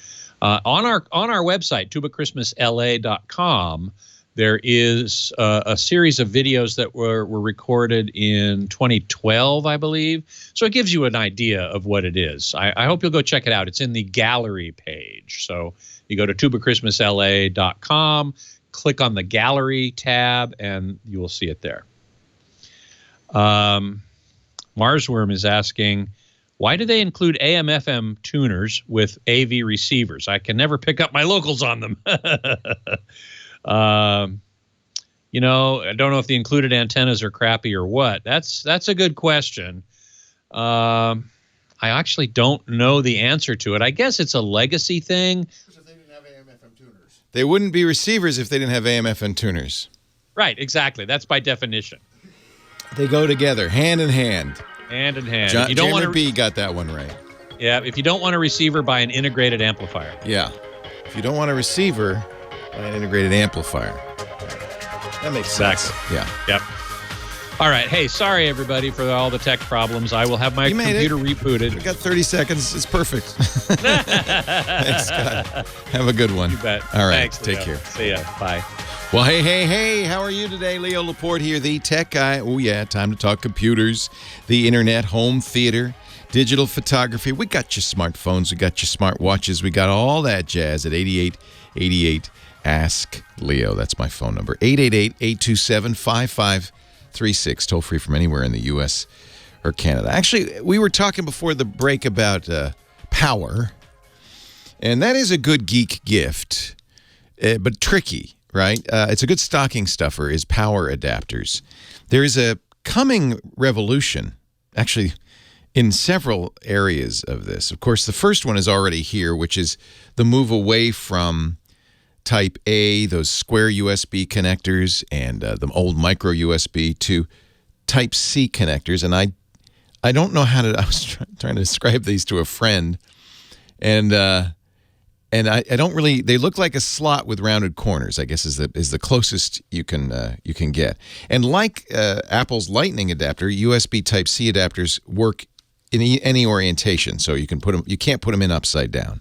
On our website, tubachristmasla.com, there is a series of videos that were recorded in 2012, I believe. So it gives you an idea of what it is. I hope you'll go check it out. It's in the gallery page. So you go to tubachristmasla.com, click on the gallery tab, and you will see it there. Marsworm is asking, why do they include AM/FM tuners with AV receivers? I can never pick up my locals on them. I don't know if the included antennas are crappy or what. That's a good question. I actually don't know the answer to it. I guess it's a legacy thing. If they didn't have AM/FM tuners. They wouldn't be receivers if they didn't have AM/FM tuners. Right, exactly. That's by definition. They go together, hand in hand. Hand in hand. John, you don't want to B got that one right. Yeah, if you don't want a receiver, buy an integrated amplifier. Yeah. If you don't want a receiver, buy an integrated amplifier. That makes sense. Yeah. Yep. All right. Hey, sorry, everybody, for all the tech problems. I will have my computer rebooted. We got 30 seconds. It's perfect. Thanks, Scott. Have a good one. You bet. All right. Thanks, Take Leo. care. See ya. Bye. Well, hey, how are you today? Leo Laporte here, the tech guy. Oh, yeah, time to talk computers, the internet, home theater, digital photography. We got your smartphones, we got your smartwatches, we got all that jazz at 8888 Ask Leo. That's my phone number, 888-827-5536, toll free from anywhere in the U.S. or Canada. Actually, we were talking before the break about power, and that is a good geek gift, but tricky. Right? It's a good stocking stuffer is power adapters. There is a coming revolution, actually, in several areas of this. Of course, the first one is already here, which is the move away from Type A, those square USB connectors, and the old micro USB to Type C connectors. And I don't know how to, I was trying to describe these to a friend, and I don't really. They look like a slot with rounded corners, I guess, is the closest you can get. And like Apple's Lightning adapter, USB Type C adapters work in any orientation, so you can't put them in upside down,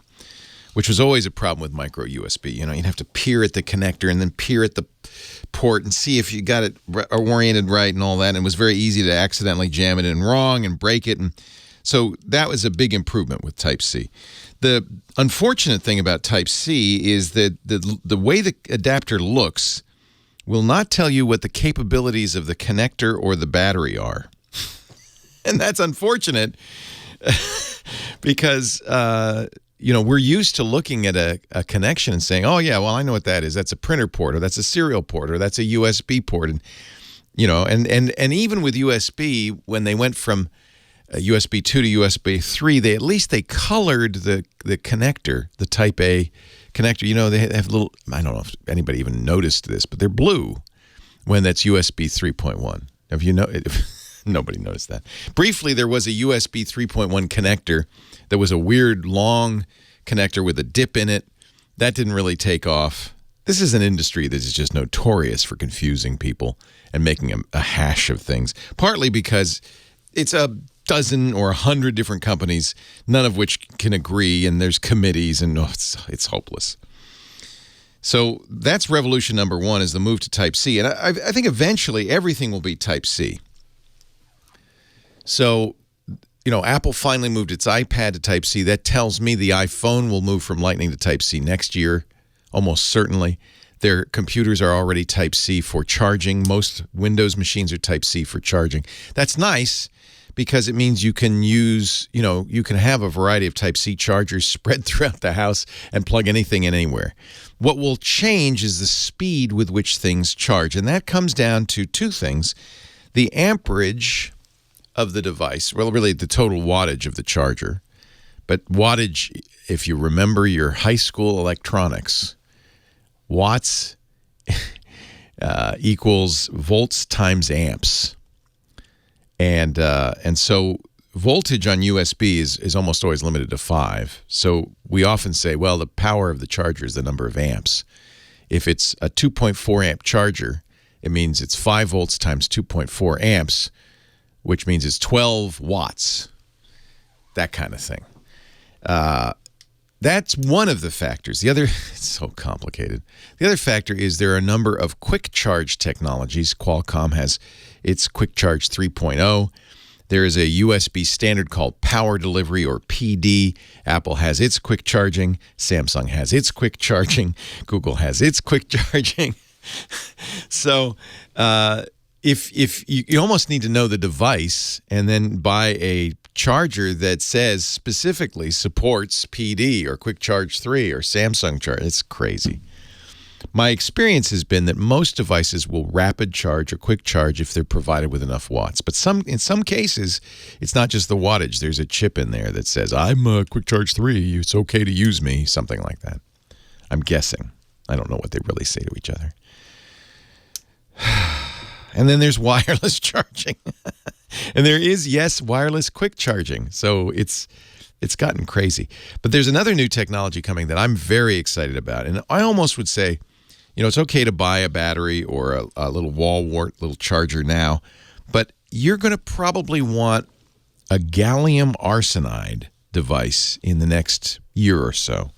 which was always a problem with micro USB. You'd have to peer at the connector and then peer at the port and see if you got it oriented right and all that. And it was very easy to accidentally jam it in wrong and break it. And so that was a big improvement with Type C. The unfortunate thing about Type C is that the way the adapter looks will not tell you what the capabilities of the connector or the battery are. And that's unfortunate because, we're used to looking at a connection and saying, oh, yeah, well, I know what that is. That's a printer port, or that's a serial port, or that's a USB port. And, and even with USB, when they went from USB 2 to USB 3, they colored the connector, the Type A connector. You know, they have little, I don't know if anybody even noticed this, but they're blue when that's USB 3.1. Have you know? Nobody noticed that. Briefly, there was a USB 3.1 connector that was a weird long connector with a dip in it. That didn't really take off. This is an industry that is just notorious for confusing people and making a hash of things, partly because it's a dozen or 100 different companies, none of which can agree, and there's committees, and it's hopeless. So that's revolution number one, is the move to Type-C. And I think eventually everything will be Type-C. So, you know, Apple finally moved its iPad to Type-C. That tells me the iPhone will move from Lightning to Type-C next year, almost certainly. Their computers are already Type-C for charging. Most Windows machines are Type-C for charging. That's nice because it means you can use, you know, you can have a variety of Type-C chargers spread throughout the house and plug anything in anywhere. What will change is the speed with which things charge, and that comes down to two things. The amperage of the device, well, really the total wattage of the charger, but wattage, if you remember your high school electronics, watts equals volts times amps. And so voltage on USB is almost always limited to 5. So we often say, well, the power of the charger is the number of amps. If it's a 2.4 amp charger, it means it's 5 volts times 2.4 amps, which means it's 12 watts. That kind of thing. That's one of the factors. The other, it's so complicated. The other factor is there are a number of quick charge technologies. Qualcomm has its Quick Charge 3.0. There is a USB standard called Power Delivery, or PD. Apple has its quick charging. Samsung has its quick charging. Google has its quick charging. So if you almost need to know the device and then buy a charger that says specifically supports PD or Quick Charge 3 or Samsung Charge. It's crazy. My experience has been that most devices will rapid charge or quick charge if they're provided with enough watts. But in some cases, it's not just the wattage. There's a chip in there that says, I'm a Quick Charge 3. It's okay to use me. Something like that. I'm guessing. I don't know what they really say to each other. And then there's wireless charging. And there is, yes, wireless quick charging. So it's gotten crazy. But there's another new technology coming that I'm very excited about. And I almost would say, you know, it's okay to buy a battery or a little wall wart, little charger now. But you're going to probably want a gallium arsenide device in the next year or so.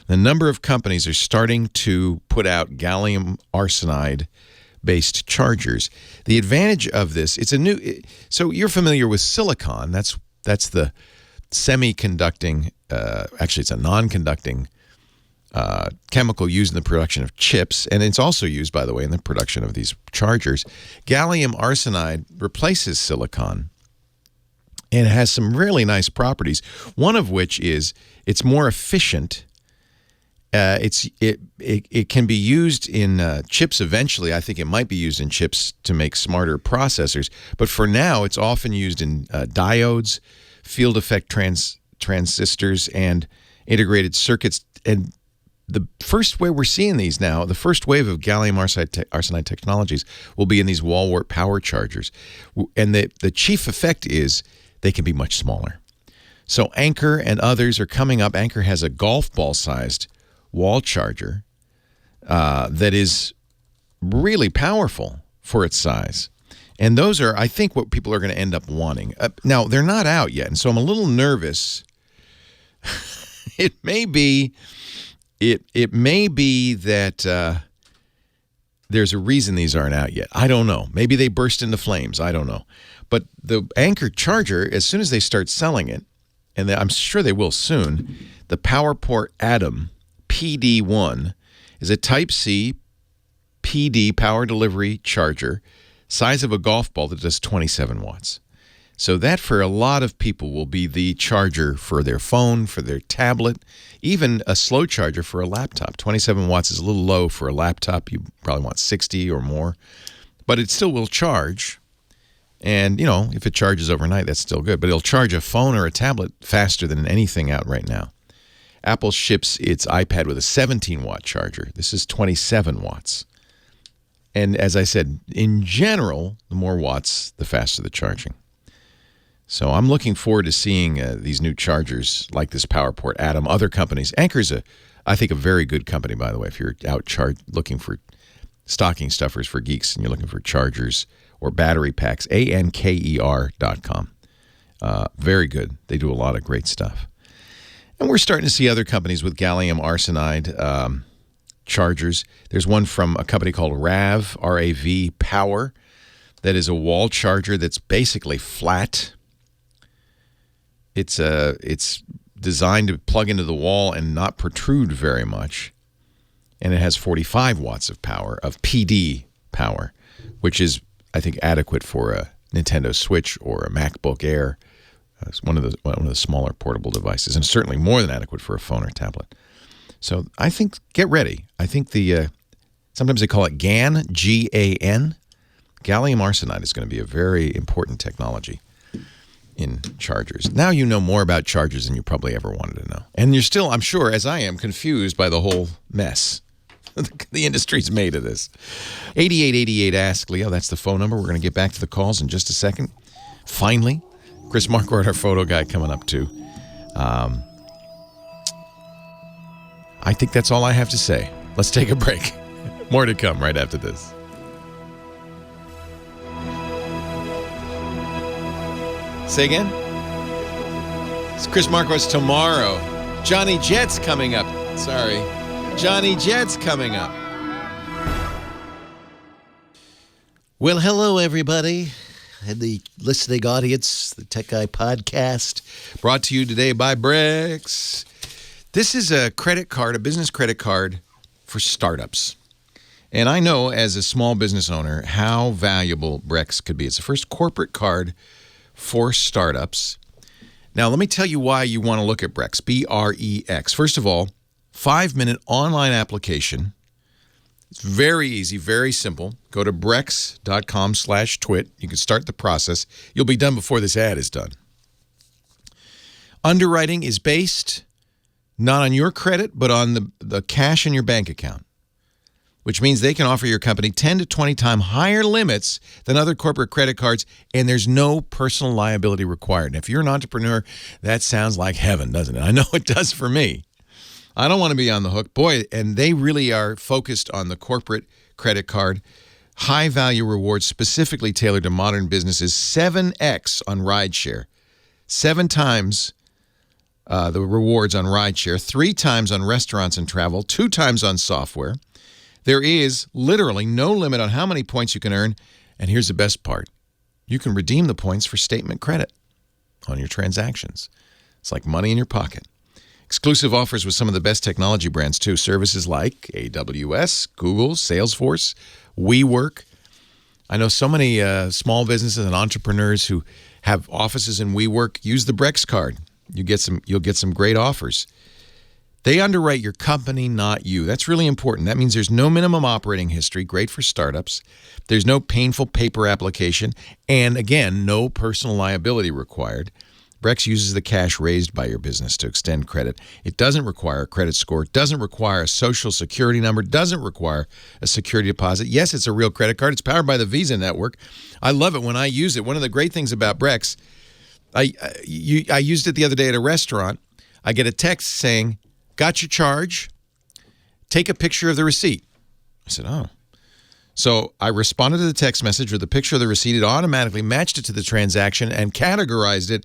The number of companies are starting to put out gallium arsenide-based chargers. The advantage of this, it's a new. So you're familiar with silicon. That's the semiconducting. Actually, it's a non-conducting chemical used in the production of chips, and it's also used, by the way, in the production of these chargers. Gallium arsenide replaces silicon and has some really nice properties. One of which is it's more efficient. It can be used in chips eventually. I think it might be used in chips to make smarter processors. But for now, it's often used in diodes, field effect transistors, and integrated circuits. And the first way we're seeing these now, the first wave of gallium arsenide technologies will be in these wall wart power chargers. And the chief effect is they can be much smaller. So Anker and others are coming up. Anker has a golf ball-sized wall charger that is really powerful for its size. And those are, I think, what people are going to end up wanting. Now, they're not out yet, and so I'm a little nervous. It may be that there's a reason these aren't out yet. I don't know. Maybe they burst into flames. I don't know. But the Anker charger, as soon as they start selling it, and I'm sure they will soon, the PowerPort Atom PD1 is a Type-C PD power delivery charger, size of a golf ball, that does 27 watts. So that, for a lot of people, will be the charger for their phone, for their tablet, even a slow charger for a laptop. 27 watts is a little low for a laptop. You probably want 60 or more. But it still will charge. And, if it charges overnight, that's still good. But it'll charge a phone or a tablet faster than anything out right now. Apple ships its iPad with a 17-watt charger. This is 27 watts. And as I said, in general, the more watts, the faster the charging. So I'm looking forward to seeing these new chargers like this PowerPort Atom, other companies. Anker's, I think, a very good company, by the way, if you're out looking for stocking stuffers for geeks and you're looking for chargers or battery packs, anker.com. Very good. They do a lot of great stuff. And we're starting to see other companies with gallium arsenide chargers. There's one from a company called R-A-V Power that is a wall charger that's basically flat. It's designed to plug into the wall and not protrude very much. And it has 45 watts of power, of PD power, which is, I think, adequate for a Nintendo Switch or a MacBook Air. It's one of the smaller portable devices, and certainly more than adequate for a phone or tablet. So I think, get ready. I think sometimes they call it GAN, G-A-N. Gallium arsenide is going to be a very important technology in chargers. Now you know more about chargers than you probably ever wanted to know. And you're still, I'm sure, as I am, confused by the whole mess the industry's made of this. 8888 Ask Leo, that's the phone number. We're going to get back to the calls in just a second. Finally, Chris Marquardt, our photo guy, coming up too. I think that's all I have to say. Let's take a break. More to come right after this. Say again? It's Chris Marquardt tomorrow. Johnny Jett's coming up. Sorry. Johnny Jett's coming up. Well, hello, everybody, and the listening audience, the Tech Guy Podcast. Brought to you today by Brex. This is a credit card, a business credit card for startups. And I know as a small business owner how valuable Brex could be. It's the first corporate card for startups. Now, let me tell you why you want to look at Brex, B-R-E-X. First of all, 5-minute online application. It's very easy, very simple. Go to brex.com/twit. You can start the process. You'll be done before this ad is done. Underwriting is based not on your credit, but on the cash in your bank account, which means they can offer your company 10 to 20 times higher limits than other corporate credit cards, and there's no personal liability required. And if you're an entrepreneur, that sounds like heaven, doesn't it? I know it does for me. I don't want to be on the hook. Boy, and they really are focused on the corporate credit card. High-value rewards specifically tailored to modern businesses. 7x on rideshare. 7 times the rewards on rideshare. 3 times on restaurants and travel. 2 times on software. There is literally no limit on how many points you can earn. And here's the best part. You can redeem the points for statement credit on your transactions. It's like money in your pocket. Exclusive offers with some of the best technology brands, too. Services like AWS, Google, Salesforce, WeWork. I know so many small businesses and entrepreneurs who have offices in WeWork. Use the Brex card. You'll get some great offers. They underwrite your company, not you. That's really important. That means there's no minimum operating history, great for startups. There's no painful paper application. And again, no personal liability required. Brex uses the cash raised by your business to extend credit. It doesn't require a credit score, doesn't require a social security number, doesn't require a security deposit. Yes, it's a real credit card. It's powered by the Visa network. I love it when I use it. One of the great things about Brex, I used it the other day at a restaurant. I get a text saying, got your charge, take a picture of the receipt. I said, oh. So I responded to the text message with a picture of the receipt. It automatically matched it to the transaction and categorized it,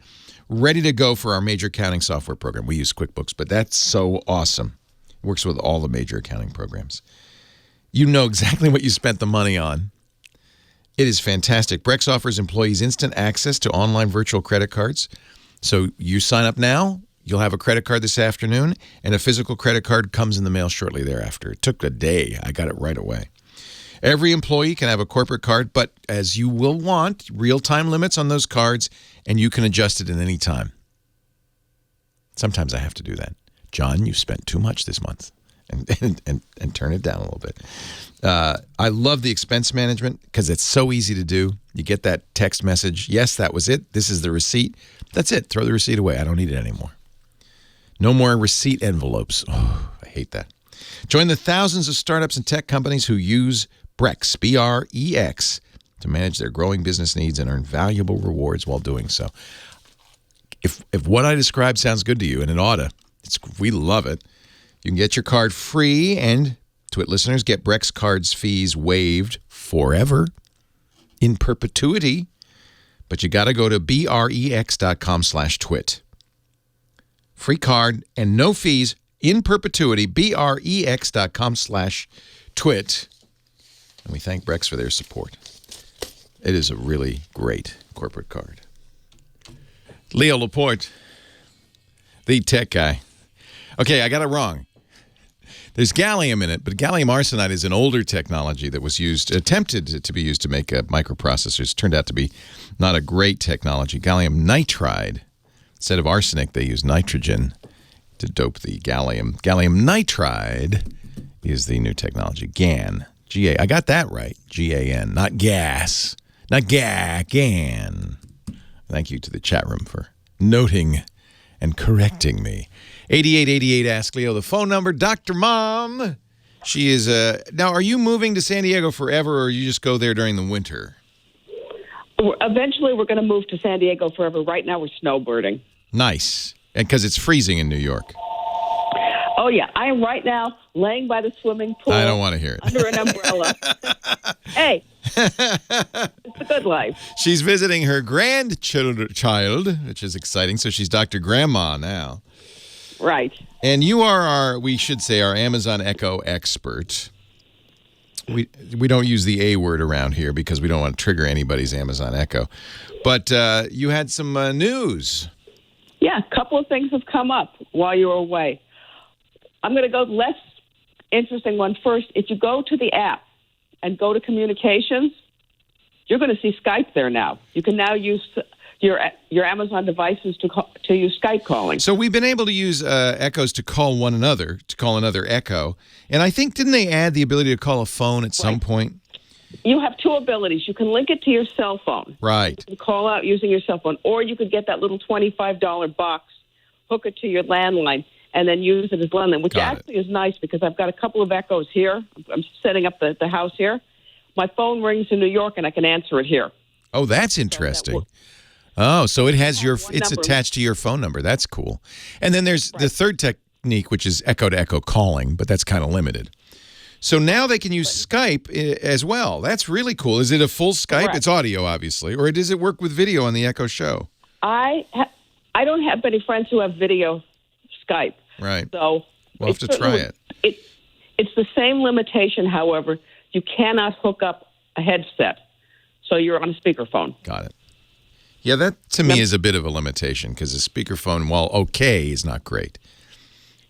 ready to go for our major accounting software program. We use QuickBooks, but that's so awesome. It works with all the major accounting programs. You know exactly what you spent the money on. It is fantastic. Brex offers employees instant access to online virtual credit cards. So you sign up now, you'll have a credit card this afternoon, and a physical credit card comes in the mail shortly thereafter. It took a day. I got it right away. Every employee can have a corporate card, but as you will want, real-time limits on those cards, and you can adjust it at any time. Sometimes I have to do that. John, you spent too much this month. and turn it down a little bit. I love the expense management because it's so easy to do. You get that text message. Yes, that was it. This is the receipt. That's it. Throw the receipt away. I don't need it anymore. No more receipt envelopes. Oh, I hate that. Join the thousands of startups and tech companies who use Brex, B-R-E-X, to manage their growing business needs and earn valuable rewards while doing so. If what I described sounds good to you, and it oughta, we love it, you can get your card free, and Twit listeners get Brex cards fees waived forever, in perpetuity. But you got to go to brex.com/twit. Free card and no fees in perpetuity, brex.com/twit. And we thank Brex for their support. It is a really great corporate card. Leo Laporte, the tech guy. Okay, I got it wrong. There's gallium in it, but gallium arsenide is an older technology that was attempted to be used to make microprocessors. Turned out to be not a great technology. Gallium nitride. Instead of arsenic, they use nitrogen to dope the gallium. Gallium nitride is the new technology. GAN. G-A. I got that right. G-A-N. Not gas. Not GAN. Thank you to the chat room for noting and correcting me. 8888 Ask Leo, the phone number. Dr. Mom. She is, now, are you moving to San Diego forever, or you just go there during the winter? Eventually, we're going to move to San Diego forever. Right now, we're snowbirding. Nice. And because it's freezing in New York. Oh, yeah. I am right now laying by the swimming pool. I don't want to hear it. Under an umbrella. Hey, it's a good life. She's visiting her grandchild, which is exciting. So she's Dr. Grandma now. Right. And you are we should say, our Amazon Echo expert. We don't use the A word around here because we don't want to trigger anybody's Amazon Echo. But you had some news. Yeah, a couple of things have come up while you were away. I'm going to go less interesting one first. If you go to the app and go to communications, you're going to see Skype there now. You can now use your Amazon devices to use Skype calling. So we've been able to use Echoes to call one another, to call another Echo. And I think, didn't they add the ability to call a phone at some point? You have two abilities. You can link it to your cell phone. Right. You can call out using your cell phone, or you could get that little $25 box, hook it to your landline, and then use it as landline, which actually is nice because I've got a couple of Echoes here. I'm setting up the house here. My phone rings in New York, and I can answer it here. Oh, that's interesting. So it has it's attached to your phone number. That's cool. And then there's the third technique, which is echo-to-echo calling, but that's kind of limited. So now they can use Skype as well. That's really cool. Is it a full Skype? Correct. It's audio, obviously. Or does it work with video on the Echo Show? I don't have many friends who have video Skype. Right. So we'll have to try it. It's the same limitation, however. You cannot hook up a headset. So you're on a speakerphone. Got it. Yeah, that to me is a bit of a limitation because a speakerphone, while okay, is not great.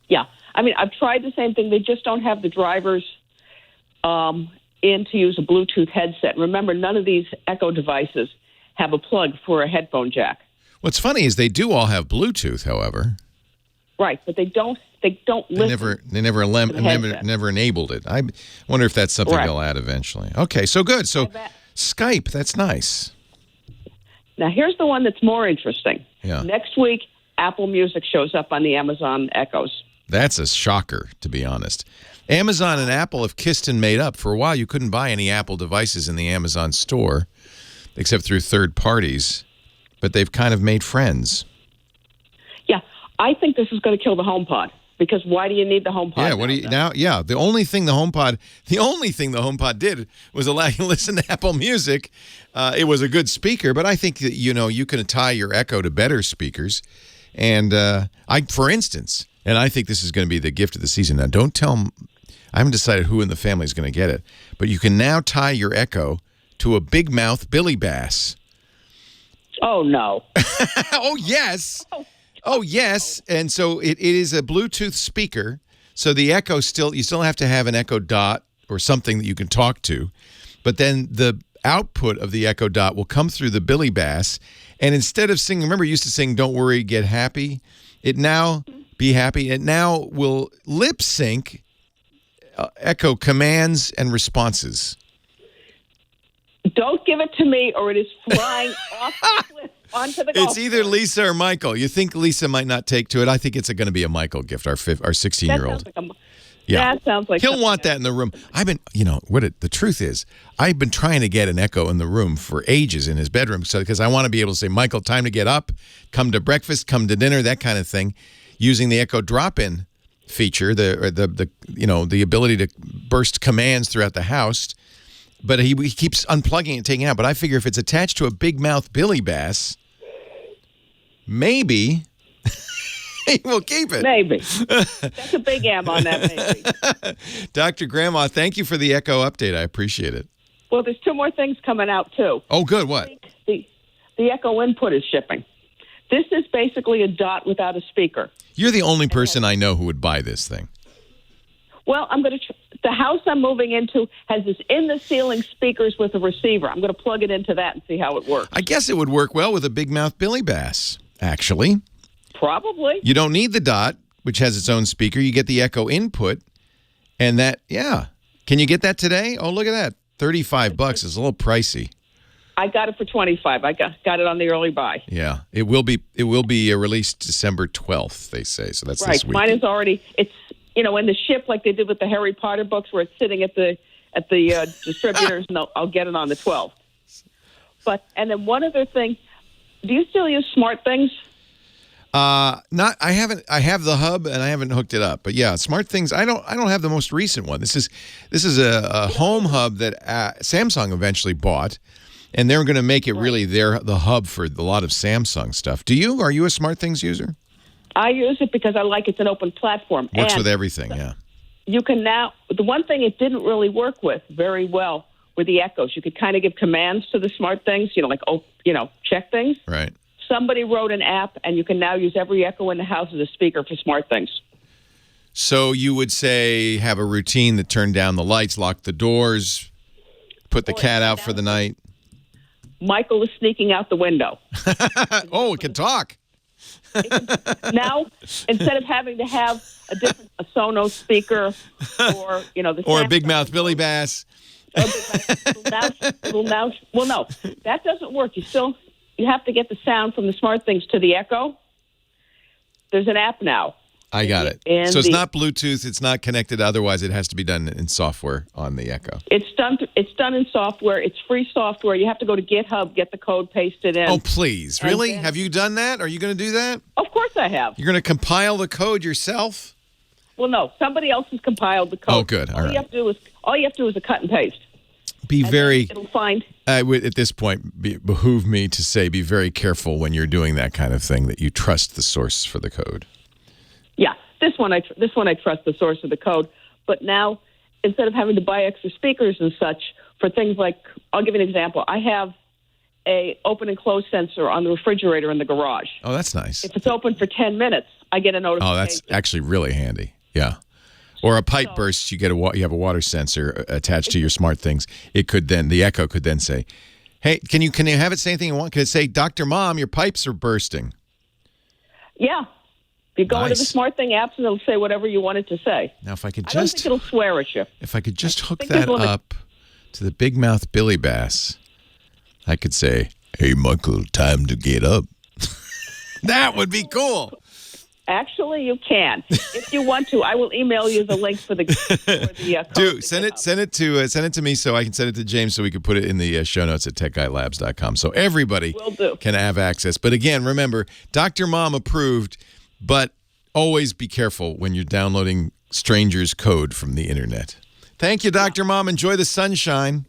Yeah. I mean, I've tried the same thing. They just don't have the drivers in to use a Bluetooth headset. Remember, none of these Echo devices have a plug for a headphone jack. What's funny is they do all have Bluetooth, however. Right, but they don't listen. They never enabled it. I wonder if that's something they'll add eventually. Okay, so good. So Skype, that's nice. Now, here's the one that's more interesting. Yeah. Next week, Apple Music shows up on the Amazon Echoes. That's a shocker, to be honest. Amazon and Apple have kissed and made up. For a while, you couldn't buy any Apple devices in the Amazon store, except through third parties. But they've kind of made friends. Yeah, I think this is going to kill the HomePod. Because why do you need the HomePod? Yeah, what do you now? Yeah, the only thing the HomePod did was allow you to listen to Apple Music. It was a good speaker, but I think that you can tie your Echo to better speakers. And for instance, and I think this is going to be the gift of the season. Now, don't tell them. I haven't decided who in the family is going to get it, but you can now tie your Echo to a big mouth Billy Bass. Oh no! Oh yes. Oh, yes, and so it is a Bluetooth speaker, so the Echo you still have to have an Echo Dot or something that you can talk to, but then the output of the Echo Dot will come through the Billy Bass, and instead of singing, remember you used to sing Don't Worry, Get Happy? It now will lip sync Echo commands and responses. Don't give it to me, or it is flying off the cliff onto the golf It's either course. Lisa or Michael. You think Lisa might not take to it? I think it's going to be a Michael gift. Our 16-year-old. That sounds like He'll something want that in the room. I've been, the truth is, I've been trying to get an Echo in the room for ages in his bedroom, because I want to be able to say, Michael, time to get up, come to breakfast, come to dinner, that kind of thing, using the Echo drop-in feature, the ability to burst commands throughout the house. But he keeps unplugging and taking it out. But I figure if it's attached to a big mouth Billy Bass, maybe we'll keep it. Maybe. That's a big M on that, maybe. Dr. Grandma, thank you for the Echo update. I appreciate it. Well, there's 2 more things coming out, too. Oh, good. What? The Echo Input is shipping. This is basically a dot without a speaker. You're the only person I know who would buy this thing. Well, I'm going to. The house I'm moving into has this in-the-ceiling speakers with a receiver. I'm going to plug it into that and see how it works. I guess it would work well with a big mouth Billy Bass, actually. Probably. You don't need the dot, which has its own speaker. You get the Echo Input, and that, yeah. Can you get that today? Oh, look at that. $35 is a little pricey. I got it for $25. I got it on the early buy. Yeah, it will be released December 12th, they say. So that's right. This week. Mine is already. It's in the ship like they did with the Harry Potter books, where it's sitting at the distributors, and I'll get it on the 12th. And then one other thing, do you still use Smart Things? Not. I haven't. I have the hub and I haven't hooked it up. But yeah, Smart Things. I don't have the most recent one. This is a home hub that Samsung eventually bought, and they're going to make it really the hub for a lot of Samsung stuff. Are you a Smart Things user? I use it because I like it's an open platform. Works with everything. Yeah. You can now. The one thing it didn't really work with very well were the Echoes. You could kind of give commands to the Smart Things. Check things. Right. Somebody wrote an app, and you can now use every Echo in the house as a speaker for Smart Things. So you would say have a routine that turned down the lights, lock the doors, put the cat out for the night. Michael is sneaking out the window. Oh, it can talk. Now, instead of having to have a Sonos speaker or a big mouth Billy Bass. Little mouse. Well, no, that doesn't work. You have to get the sound from the Smart Things to the Echo. There's an app now. I got it. So it's not Bluetooth. It's not connected. Otherwise, it has to be done in software on the Echo. It's done in software. It's free software. You have to go to GitHub, get the code pasted in. Oh, please. Really? Have you done that? Are you going to do that? Of course I have. You're going to compile the code yourself? Well, no. Somebody else has compiled the code. Oh, good. All right. All you have to do is a cut and paste. It'll find. At this point, behoove me to say be very careful when you're doing that kind of thing, that you trust the source for the code. Yeah, this one I trust the source of the code. But now, instead of having to buy extra speakers and such for things like, I'll give you an example. I have a open and close sensor on the refrigerator in the garage. Oh, that's nice. If it's open for 10 minutes, I get a notification. Oh, that's actually really handy. Yeah. Or a pipe bursts, you have a water sensor attached to your Smart Things. The Echo could then say, "Hey, can you have it say anything you want? Can it say, Dr. Mom, your pipes are bursting?" Yeah. You go into the Smart Thing apps and it'll say whatever you want it to say. Now, if I could I don't think it'll swear at you. If I could just hook that up to the big mouth Billy Bass, I could say, "Hey, Michael, time to get up." That would be cool. Actually, you can. If you want to, I will email you the link for the Dude, send it to me so I can send it to James so we can put it in the show notes at techguylabs.com so everybody can have access. But again, remember, Dr. Mom approved, but always be careful when you're downloading strangers' code from the internet. Thank you, Dr. Mom. Enjoy the sunshine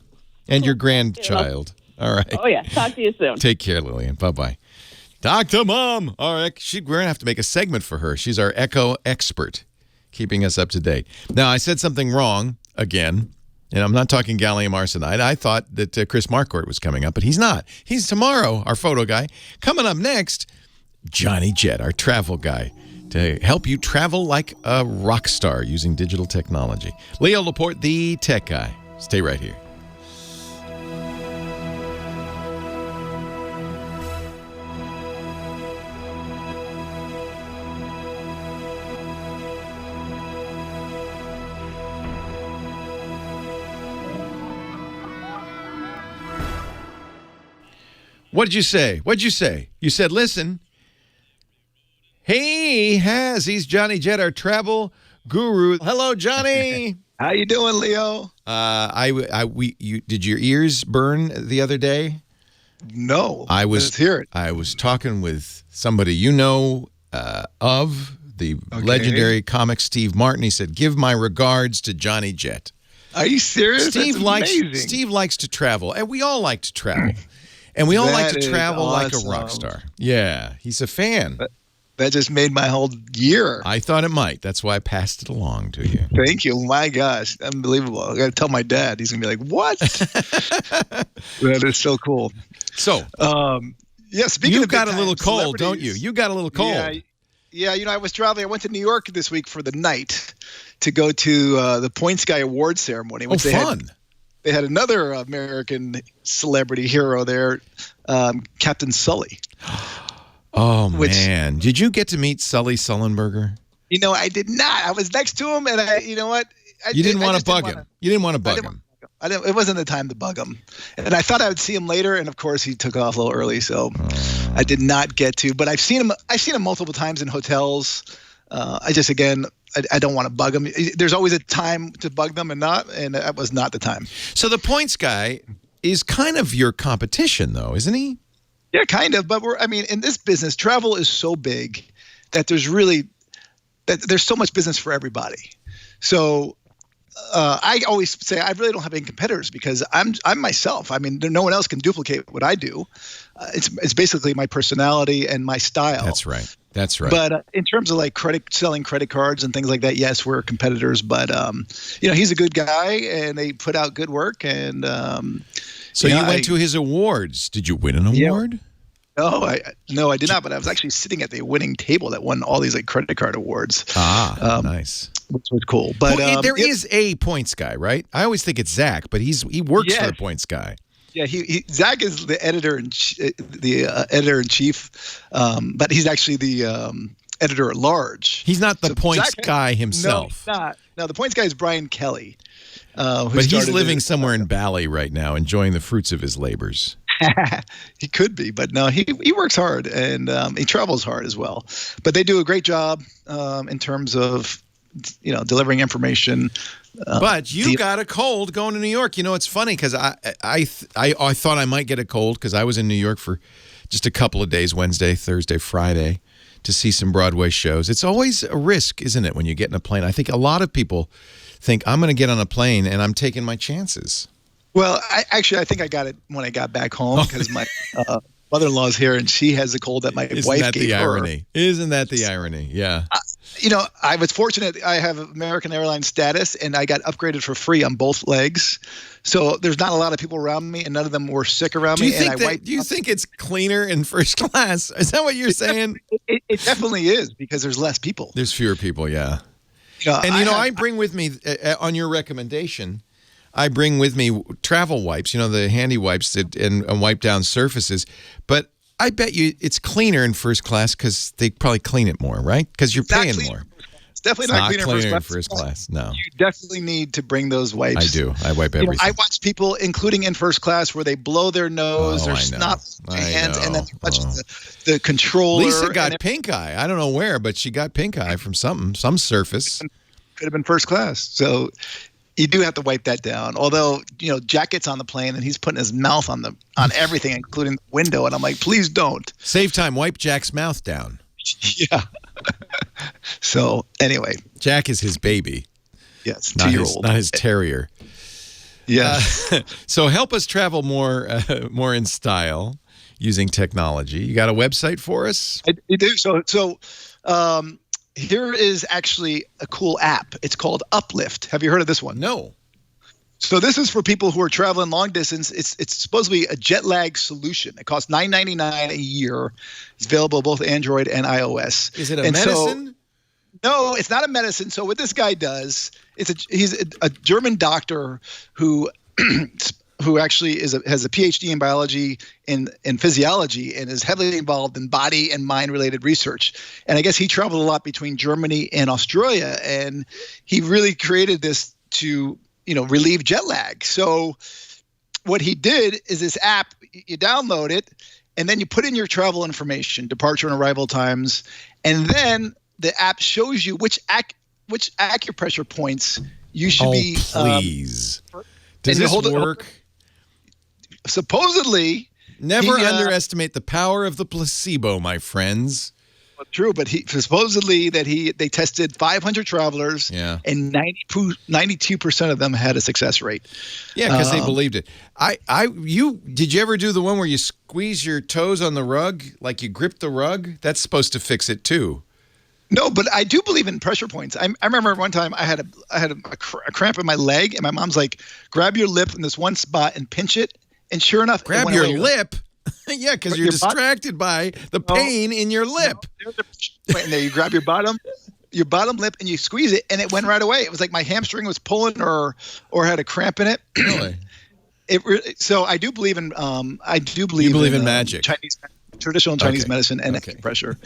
and your grandchild. All right. Oh, yeah. Talk to you soon. Take care, Lillian. Bye-bye. Dr. Mom. All right. We're going to have to make a segment for her. She's our Echo expert, keeping us up to date. Now, I said something wrong again, and I'm not talking gallium arsenide. I thought that Chris Marquardt was coming up, but he's not. He's tomorrow, our photo guy. Coming up next, Johnny Jett, our travel guy, to help you travel like a rock star using digital technology. Leo Laporte, the tech guy. Stay right here. What did you say? What'd you say? You said, listen, he's Johnny Jet, our travel guru. Hello, Johnny. How you doing, Leo? Did your ears burn the other day? No. Let's hear it. I was talking with somebody of the legendary comic Steve Martin. He said, give my regards to Johnny Jet. Are you serious? Steve likes to travel, and we all like to travel. And we all like to travel like a rock star. Yeah, he's a fan. That just made my whole year. I thought it might. That's why I passed it along to you. Thank you. My gosh. Unbelievable. I got to tell my dad. He's going to be like, what? That is so cool. So, speaking you of got a little cold, don't you? You got a little cold. Yeah, I was traveling. I went to New York this week for the night to go to the Point Sky Awards ceremony. Oh, fun. They had another American celebrity hero there, Captain Sully. Oh, man. Did you get to meet Sully Sullenberger? I did not. I was next to him, and you know what? You didn't want to bug him. You didn't want to bug him. It wasn't the time to bug him. And I thought I would see him later, and of course he took off a little early, so I did not get to. But I've seen him multiple times in hotels. I don't want to bug them. There's always a time to bug them and that was not the time. So the Points guy is kind of your competition, though, isn't he? Yeah, kind of. But in this business, travel is so big that there's so much business for everybody. So I always say I really don't have any competitors because I'm myself. No one else can duplicate what I do. It's basically my personality and my style. That's right. But in terms of like selling credit cards and things like that, yes, we're competitors. But he's a good guy, and they put out good work. And so you went to his awards. Did you win an award? No, I did not. But I was actually sitting at the winning table that won all these like credit card awards. Nice. Which was cool. But there is a Points guy, right? I always think it's Zach, but he works for the Points guy. Yeah, Zach is the editor in chief, but he's actually the editor at large. He's not the Points guy himself. No, he's not. No, the Points guy is Brian Kelly. But he's living somewhere in Bali right now, enjoying the fruits of his labors. He could be, but no, he works hard and he travels hard as well. But they do a great job in terms of delivering information. But you got a cold going to New York. It's funny because I thought I might get a cold because I was in New York for just a couple of days, Wednesday, Thursday, Friday, to see some Broadway shows. It's always a risk, isn't it, when you get in a plane? I think a lot of people think I'm going to get on a plane and I'm taking my chances. Well, I think I got it when I got back home because my mother-in-law's here and she has a cold that my wife gave her. Isn't that the irony? Yeah. I was fortunate. I have American Airlines status, and I got upgraded for free on both legs. So there's not a lot of people around me, and none of them were sick around me. Do you think it's cleaner in first class? Is that what you're saying? It definitely is because there's less people. There's fewer people, yeah. I bring with me, on your recommendation, I bring with me travel wipes, the handy wipes and wipe down surfaces. But I bet you it's cleaner in first class because they probably clean it more, right? Because you're paying more. It's definitely not cleaner in first class. No. You definitely need to bring those wipes. I do. I wipe everything. I watch people, including in first class, where they blow their nose or snot their hands, and then touch the controller. Lisa got pink eye. I don't know where, but she got pink eye from some surface. Could have been first class. So you do have to wipe that down. Although, Jack gets on the plane and he's putting his mouth on everything, including the window. And I'm like, please don't. Save time. Wipe Jack's mouth down. Yeah. So anyway. Jack is his baby. Yes. 2-year-old. Not his terrier. Yeah. So help us travel more in style using technology. You got a website for us? I do. So here is actually a cool app. It's called Uplift. Have you heard of this one? No. So this is for people who are traveling long distance. It's supposed to be a jet lag solution. It costs $9.99 a year. It's available both Android and iOS. Is it a medicine? No, it's not a medicine. So what this guy does, he's a German doctor who actually has a PhD in biology and physiology and is heavily involved in body and mind related research. And I guess he traveled a lot between Germany and Australia, and he really created this to, relieve jet lag. So what he did is this app, you download it and then you put in your travel information, departure and arrival times, and then the app shows you which acupressure points you should be. Please. Does this work? Supposedly. Never underestimate the power of the placebo, my friends. True, but supposedly they tested 500 travelers, and 92% of them had a success rate. Yeah, because they believed it. Did you ever do the one where you squeeze your toes on the rug, like you grip the rug? That's supposed to fix it too. No, but I do believe in pressure points. I remember one time I had a cramp in my leg, and my mom's like, "Grab your lip in this one spot and pinch it." And sure enough, grab your lip. Yeah, because you're distracted by the pain in your lip. And there, you grab your bottom lip, and you squeeze it, and it went right away. It was like my hamstring was pulling, or had a cramp in it. Really? So I do believe in. You believe in magic, traditional Chinese medicine, and acupressure.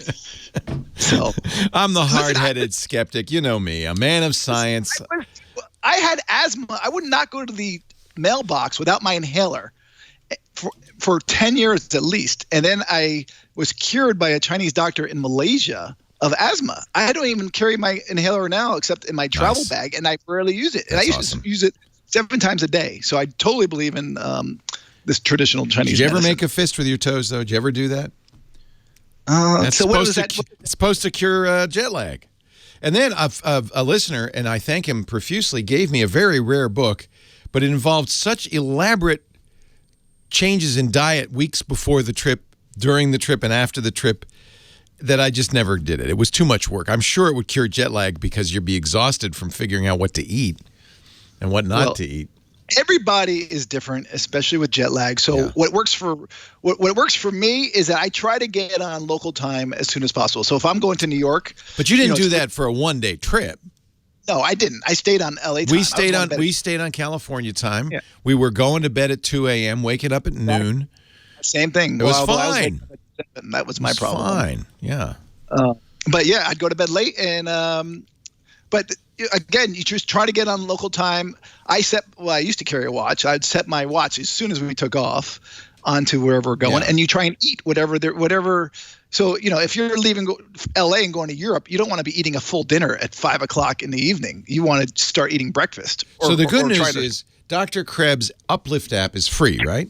So I'm the hard-headed skeptic. You know me, a man of science. I had asthma. I would not go to the mailbox without my inhaler for 10 years at least. And then I was cured by a Chinese doctor in Malaysia of asthma. I don't even carry my inhaler now except in my travel bag, and I rarely use it. And I used to use it 7 times a day. So I totally believe in this traditional Chinese Did you ever medicine. make a fist with your toes, though? Did you ever do that? So what was that? It's supposed to cure jet lag. And then a listener, and I thank him profusely, gave me a very rare book, but it involved such elaborate changes in diet weeks before the trip, during the trip, and after the trip that I just never did it. It was too much work. I'm sure it would cure jet lag because you'd be exhausted from figuring out what to eat and what not to eat. Everybody is different, especially with jet lag. So what works for me is that I try to get on local time as soon as possible. So if I'm going to New York, but you didn't do that for a one-day trip. No, I didn't. I stayed on LA time. We stayed on California time. Yeah. We were going to bed at 2 a.m., waking up at noon. Same thing. It was fine. That was my problem. Fine. Yeah. But yeah, I'd go to bed late, and but again, you just try to get on local time. I used to carry a watch. I'd set my watch as soon as we took off onto wherever we're going, and you try and eat whatever. So, if you're leaving LA and going to Europe, you don't want to be eating a full dinner at 5 o'clock in the evening. You want to start eating breakfast. So the good news is Dr. Krebs' Uplift app is free, right?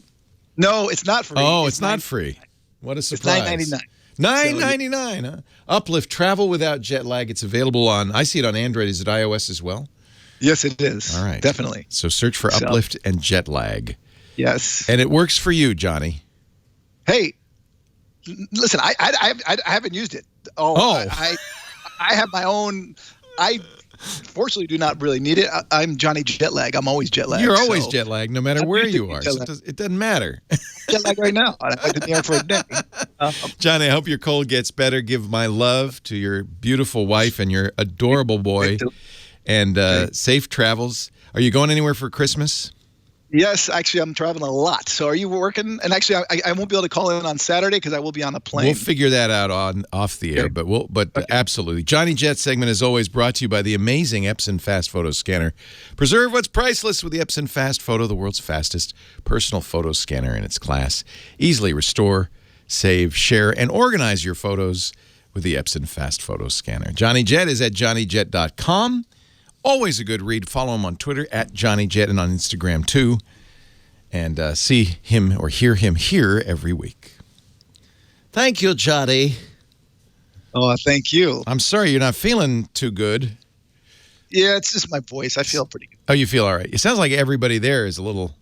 No, it's not free. Oh, it's not free. What a surprise. It's $9.99. $9.99, huh? Uplift, travel without jet lag. It's available I see it on Android. Is it iOS as well? Yes, it is. All right. Definitely. So search for Uplift and jet lag. Yes. And it works for you, Johnny. Hey, listen, I haven't used it. I have my own. I fortunately do not really need it. I'm Johnny jet lag. I'm always jet lagged. You're always jet lagged, no matter where you are. So it doesn't matter. Jet lag right now. I went to New York for a day. Johnny, I hope your cold gets better. Give my love to your beautiful wife and your adorable boy, and safe travels. Are you going anywhere for Christmas? Yes, actually, I'm traveling a lot. So are you working? And actually, I won't be able to call in on Saturday because I will be on a plane. We'll figure that out off the air, but absolutely. Johnny Jet segment is always brought to you by the amazing Epson Fast Photo Scanner. Preserve what's priceless with the Epson Fast Photo, the world's fastest personal photo scanner in its class. Easily restore, save, share, and organize your photos with the Epson Fast Photo Scanner. Johnny Jet is at johnnyjet.com. Always a good read. Follow him on Twitter at JohnnyJet and on Instagram too. And see him or hear him here every week. Thank you, Johnny. Oh, thank you. I'm sorry you're not feeling too good. Yeah, it's just my voice. I feel pretty good. Oh, you feel all right. It sounds like everybody there is a little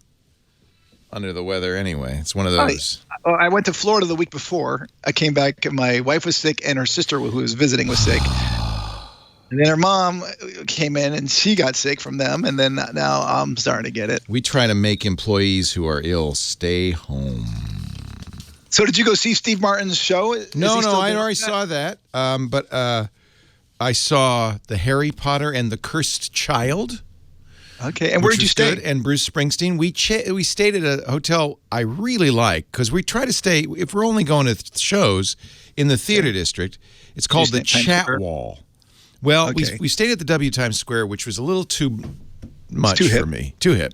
under the weather anyway. It's one of those. I went to Florida the week before. I came back and my wife was sick and her sister who was visiting was sick. And then her mom came in and she got sick from them. And then now I'm starting to get it. We try to make employees who are ill stay home. So did you go see Steve Martin's show? No, I already saw that. But I saw the Harry Potter and the Cursed Child. Okay, and where did you stay? Good. And Bruce Springsteen. We stayed at a hotel I really like because we try to stay, if we're only going to shows in the theater district, it's called the Chat Wall. Well, we stayed at the W Times Square, which was a little too much for me. Too hip.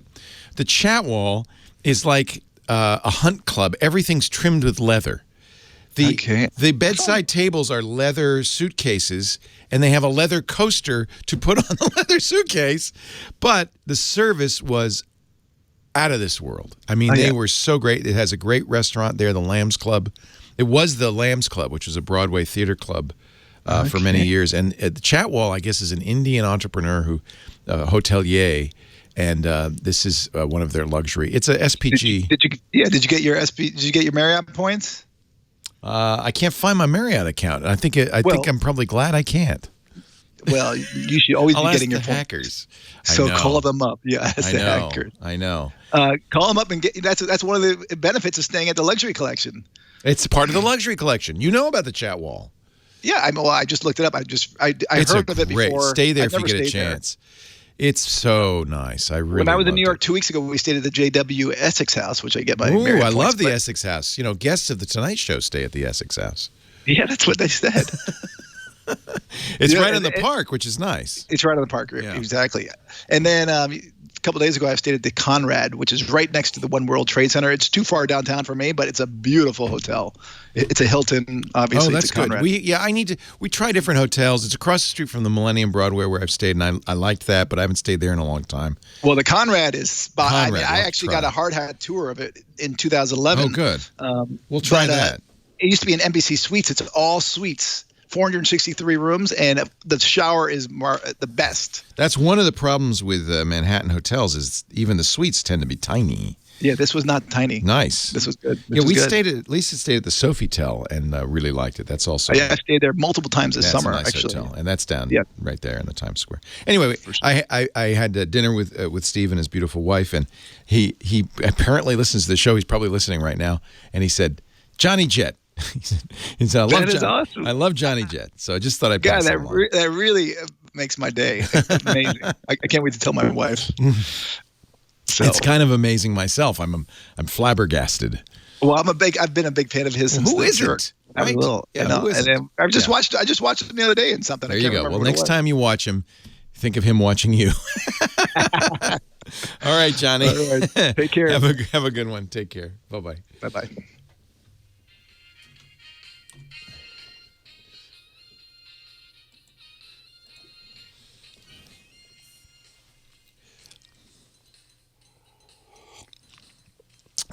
The Chat Wall is like a hunt club. Everything's trimmed with leather. The bedside tables are leather suitcases, and they have a leather coaster to put on the leather suitcase. But the service was out of this world. I mean, they were so great. It has a great restaurant there, the Lambs Club. It was the Lambs Club, which was a Broadway theater club for many years. And the chat wall, I guess, is an Indian entrepreneur who, hotelier, and this is one of their luxury. It's a SPG. Did you get your Did you get your Marriott points? I can't find my Marriott account. I think I'm probably glad I can't. Well, you should always be getting your hackers. So call them up. Yeah, ask the hackers. I know. Call them up and get. That's one of the benefits of staying at the luxury collection. It's part of the luxury collection. You know about the chat wall. Yeah, I just looked it up. I heard of it before. Stay there if you get a chance. It's so nice. When I was in New York 2 weeks ago, we stayed at the JW Essex House, which I get my. I love the Essex House. You know, guests of the Tonight Show stay at the Essex House. Yeah, that's what they said. It's right in the park, which is nice. It's right on the park, exactly. And then a couple of days ago, I stayed at the Conrad, which is right next to the One World Trade Center. It's too far downtown for me, but it's a beautiful hotel. It's a Hilton, obviously. Oh, that's it's a Conrad. good. We try different hotels. It's across the street from the Millennium Broadway where I've stayed, and I liked that, but I haven't stayed there in a long time. Well, the Conrad is I actually got a hard hat tour of it in 2011. Oh, good. We'll try that. It used to be an Embassy Suites. It's all suites. 463 rooms, and the shower is the best. That's one of the problems with Manhattan hotels is even the suites tend to be tiny. Yeah, this was not tiny. Nice. This was good. Lisa stayed at the Sofitel and really liked it. That's also. I stayed there multiple times this summer. That's a nice actually, hotel, and that's down right there in the Times Square. Anyway, I had dinner with Steve and his beautiful wife, and he apparently listens to the show. He's probably listening right now, and he said, "Johnny Jet." He said, awesome. I love Johnny Jet. So I just thought I'd pass that along. That really makes my day. Amazing. I can't wait to tell my wife. So. It's kind of amazing myself. I'm flabbergasted. Well, I've been a big fan of his since who the isn't? Jerk. Right? Who isn't? And I just watched him the other day in something. There you go. Well, next time you watch him, think of him watching you. All right, Johnny. All right. Take care. Have a good one. Take care. Bye-bye. Bye-bye.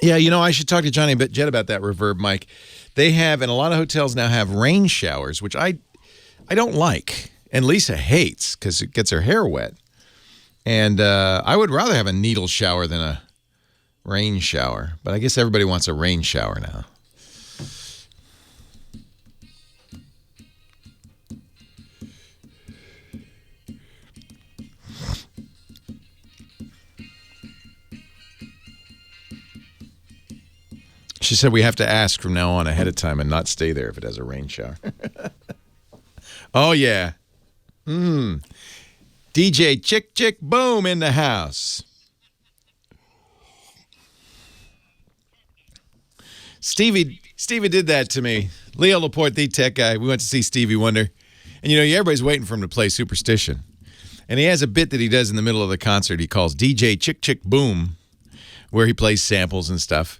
Yeah, I should talk to Johnny Jet about that reverb mic. They have, and a lot of hotels now have rain showers, which I don't like, and Lisa hates because it gets her hair wet. And I would rather have a needle shower than a rain shower, but I guess everybody wants a rain shower now. She said we have to ask from now on ahead of time and not stay there if it has a rain shower. Oh, yeah. DJ Chick Chick Boom in the house. Stevie did that to me. Leo Laporte, the tech guy. We went to see Stevie Wonder. And, everybody's waiting for him to play Superstition. And he has a bit that he does in the middle of the concert. He calls DJ Chick Chick Boom, where he plays samples and stuff.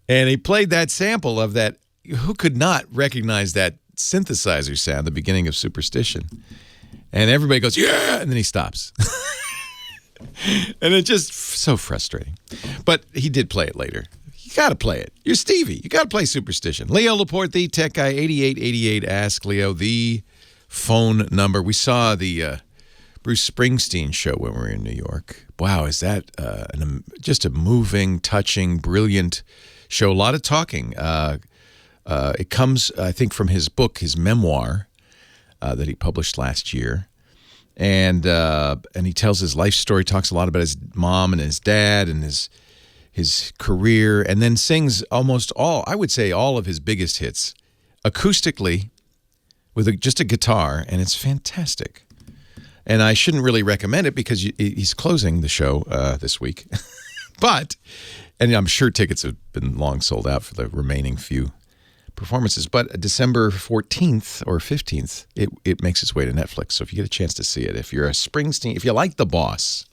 And he played that sample of that. Who could not recognize that synthesizer sound, the beginning of Superstition? And everybody goes, yeah, and then he stops. And it's just so frustrating. But he did play it later. You got to play it. You're Stevie. You got to play Superstition. Leo Laporte, the tech guy, 8888. Ask Leo, the phone number. We saw the Bruce Springsteen show when we were in New York. Wow, is that just a moving, touching, brilliant show? A lot of talking. It comes, I think, from his book, his memoir that he published last year. And he tells his life story, talks a lot about his mom and his dad and his career, and then sings almost all, I would say all of his biggest hits acoustically with just a guitar, and it's fantastic. And I shouldn't really recommend it because he's closing the show this week. And I'm sure tickets have been long sold out for the remaining few performances. But December 14th or 15th, it makes its way to Netflix. So if you get a chance to see it, if you're a Springsteen, if you like The Boss,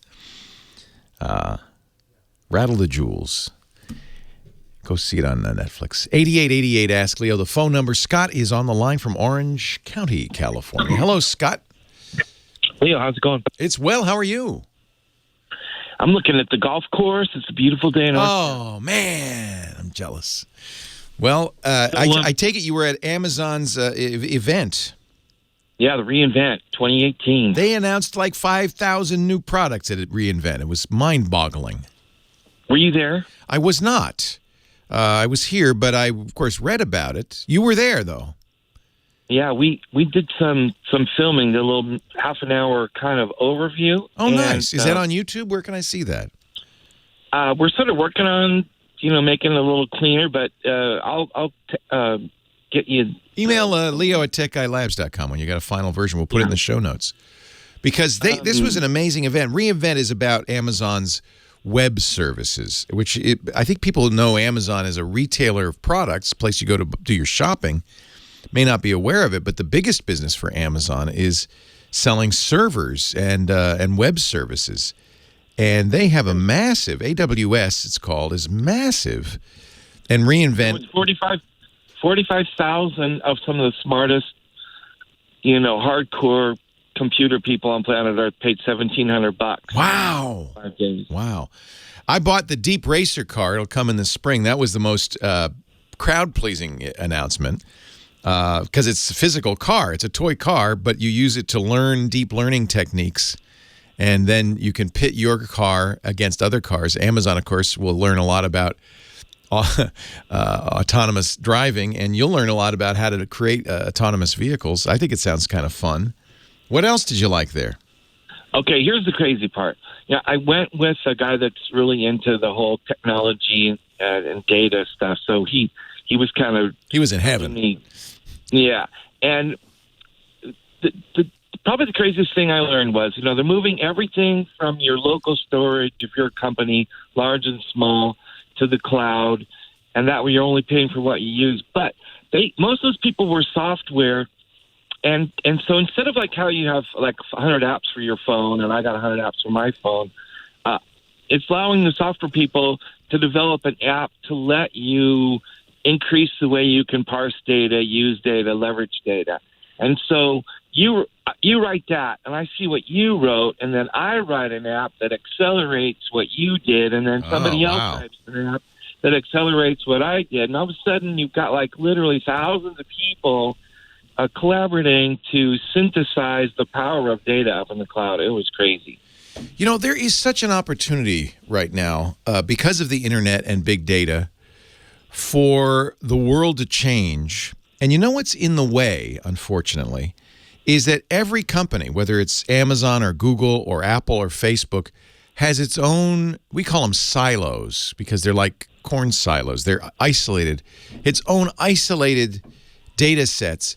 Rattle the Jewels. Go see it on Netflix. 8888 Ask Leo. The phone number. Scott is on the line from Orange County, California. Hello, Scott. Leo, how's it going? It's well. How are you? I'm looking at the golf course. It's a beautiful day in Oh, man. I'm jealous. Well, I take it you were at Amazon's event. Yeah, the reInvent 2018. They announced like 5,000 new products at reInvent. It was mind-boggling. Were you there? I was not. I was here, but I, of course, read about it. You were there, though. Yeah, we did some filming, a little half an hour kind of overview. Oh, nice. Is that on YouTube? Where can I see that? We're sort of working on, making it a little cleaner, but I'll get you. Email Leo at techguylabs.com when you got a final version. We'll put it in the show notes. Because this was an amazing event. reInvent is about Amazon's web services, which I think people know Amazon as a retailer of products, a place you go to do your shopping. May not be aware of it, but the biggest business for Amazon is selling servers and web services. And they have a massive, AWS it's called, is massive. And reInvent... 45,000 of some of the smartest, hardcore computer people on planet Earth paid $1,700. Wow. 5 days. Wow. I bought the Deep Racer car. It'll come in the spring. That was the most crowd-pleasing announcement. Because it's a physical car. It's a toy car, but you use it to learn deep learning techniques, and then you can pit your car against other cars. Amazon, of course, will learn a lot about autonomous driving, and you'll learn a lot about how to create autonomous vehicles. I think it sounds kind of fun. What else did you like there? Okay, here's the crazy part. Yeah, I went with a guy that's really into the whole technology and data stuff, so he was kind of... He was in heaven. Yeah, and probably the craziest thing I learned was, they're moving everything from your local storage of your company, large and small, to the cloud, and that way you're only paying for what you use. But most of those people were software, and so instead of like how you have like 100 apps for your phone, and I got 100 apps for my phone, it's allowing the software people to develop an app to let you increase the way you can parse data, use data, leverage data. And so you write that, and I see what you wrote, and then I write an app that accelerates what you did, and then somebody else writes an app that accelerates what I did. And all of a sudden, you've got like literally thousands of people collaborating to synthesize the power of data up in the cloud. It was crazy. There is such an opportunity right now because of the internet and big data for the world to change. And you know what's in the way, unfortunately, is that every company, whether it's Amazon or Google or Apple or Facebook, has its own, we call them silos because they're like corn silos. They're isolated, its own isolated data sets.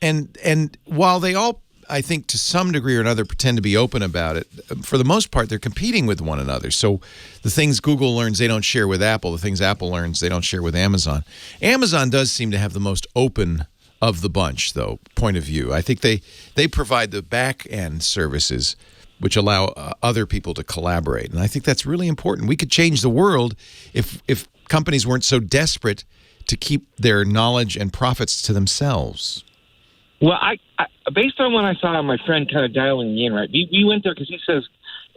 And while they all, I think, to some degree or another, pretend to be open about it, for the most part, they're competing with one another. So the things Google learns, they don't share with Apple. The things Apple learns, they don't share with Amazon. Amazon does seem to have the most open of the bunch, though, point of view. I think they provide the back-end services which allow other people to collaborate. And I think that's really important. We could change the world if companies weren't so desperate to keep their knowledge and profits to themselves. Well, I based on what I saw, my friend kind of dialing me in, right? We went there because he says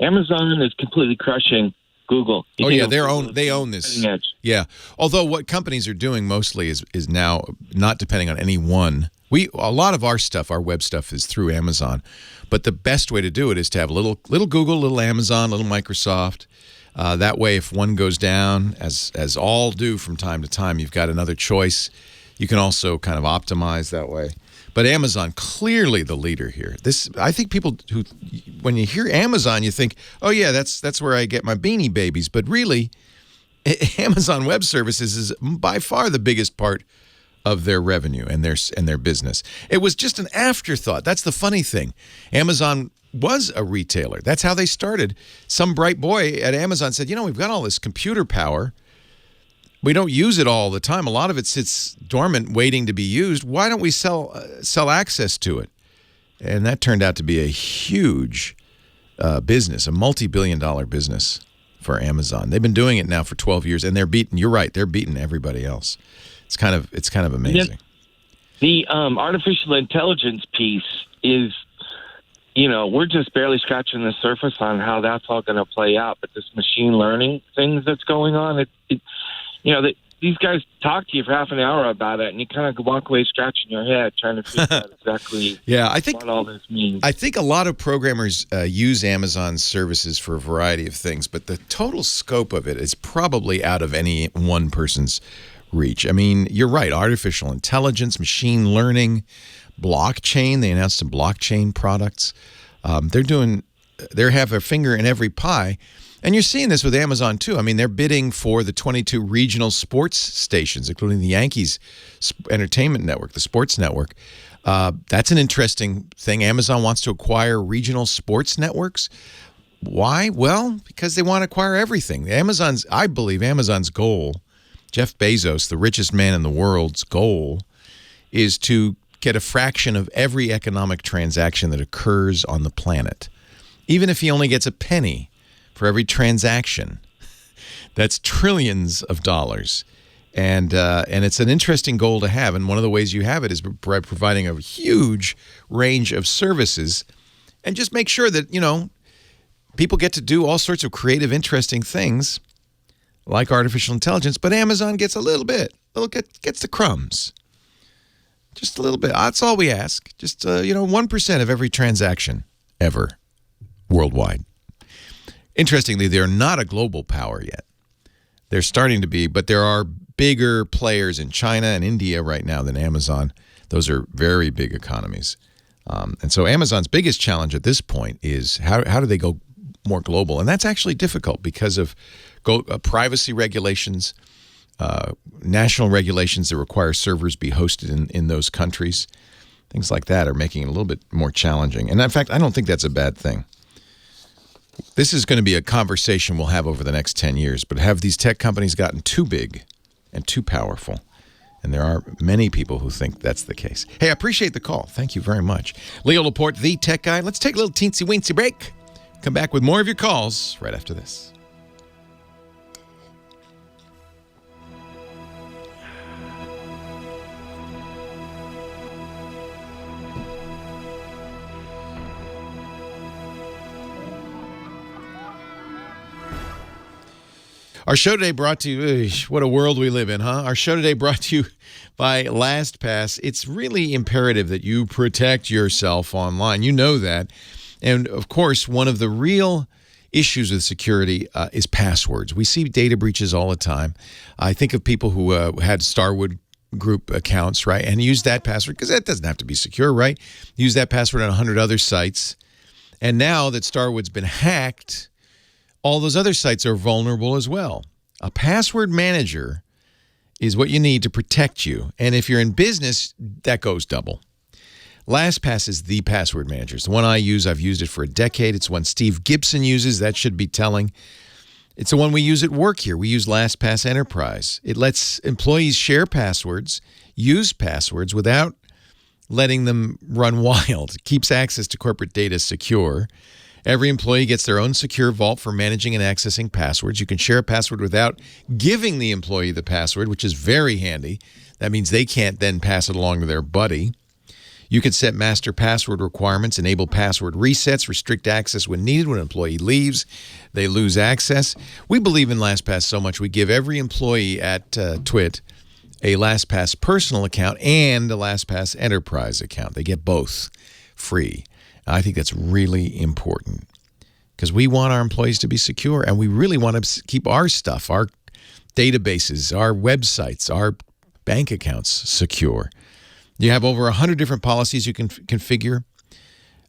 Amazon is completely crushing Google. They own this. Yeah. Although what companies are doing mostly is now not depending on any one. A lot of our stuff, our web stuff, is through Amazon, but the best way to do it is to have little Google, little Amazon, little Microsoft. That way, if one goes down, as all do from time to time, you've got another choice. You can also kind of optimize that way. But Amazon, clearly the leader here. I think people who, when you hear Amazon, you think, oh yeah, that's where I get my Beanie Babies. But really, Amazon Web Services is by far the biggest part of their revenue and their business. It was just an afterthought. That's the funny thing. Amazon was a retailer. That's how they started. Some bright boy at Amazon said, we've got all this computer power. We don't use it all the time. A lot of it sits dormant waiting to be used. Why don't we sell access to it? And that turned out to be a huge business, a multi-billion-dollar business for Amazon. They've been doing it now for 12 years, and they're beating. You're right, they're beating everybody else. It's kind of amazing. The artificial intelligence piece is, we're just barely scratching the surface on how that's all going to play out. But this machine learning things that's going on, these guys talk to you for half an hour about it, and you kind of walk away scratching your head trying to figure out exactly what all this means. I think a lot of programmers use Amazon's services for a variety of things, but the total scope of it is probably out of any one person's reach. I mean, you're right. Artificial intelligence, machine learning, blockchain. They announced some blockchain products. They have their finger in every pie. And you're seeing this with Amazon, too. I mean, they're bidding for the 22 regional sports stations, including the Yankees Entertainment Network, the sports network. That's an interesting thing. Amazon wants to acquire regional sports networks. Why? Well, because they want to acquire everything. I believe Amazon's goal, Jeff Bezos, the richest man in the world's goal, is to get a fraction of every economic transaction that occurs on the planet. Even if he only gets a penny for every transaction, that's trillions of dollars. And it's an interesting goal to have. And one of the ways you have it is by providing a huge range of services and just make sure that, people get to do all sorts of creative, interesting things like artificial intelligence, but Amazon gets a little bit, gets the crumbs. Just a little bit. That's all we ask. Just, 1% of every transaction ever worldwide. Interestingly, they're not a global power yet. They're starting to be, but there are bigger players in China and India right now than Amazon. Those are very big economies. And so Amazon's biggest challenge at this point is how do they go more global? And that's actually difficult because of privacy regulations, national regulations that require servers be hosted in those countries. Things like that are making it a little bit more challenging. And in fact, I don't think that's a bad thing. This is going to be a conversation we'll have over the next 10 years, but have these tech companies gotten too big and too powerful? And there are many people who think that's the case. Hey, I appreciate the call. Thank you very much. Leo Laporte, the tech guy. Let's take a little teensy-weensy break. Come back with more of your calls right after this. Our show today brought to you, what a world we live in, huh? Our show today brought to you by LastPass. It's really imperative that you protect yourself online. You know that. And, of course, one of the real issues with security is passwords. We see data breaches all the time. I think of people who had Starwood Group accounts, right, and use that password, because that doesn't have to be secure, right? Use that password on 100 other sites. And now that Starwood's been hacked, all those other sites are vulnerable as well. A password manager is what you need to protect you. And if you're in business, that goes double. LastPass is the password manager. It's the one I use. I've used it for a decade. It's one Steve Gibson uses. That should be telling. It's the one we use at work here. We use LastPass Enterprise. It lets employees share passwords, use passwords without letting them run wild. It keeps access to corporate data secure. Every employee gets their own secure vault for managing and accessing passwords. You can share a password without giving the employee the password, which is very handy. That means they can't then pass it along to their buddy. You can set master password requirements, enable password resets, restrict access when needed. When an employee leaves, they lose access. We believe in LastPass so much, we give every employee at TWiT a LastPass personal account and a LastPass enterprise account. They get both free. I think that's really important because we want our employees to be secure, and we really want to keep our stuff, our databases, our websites, our bank accounts secure. You have over 100 different policies you can configure.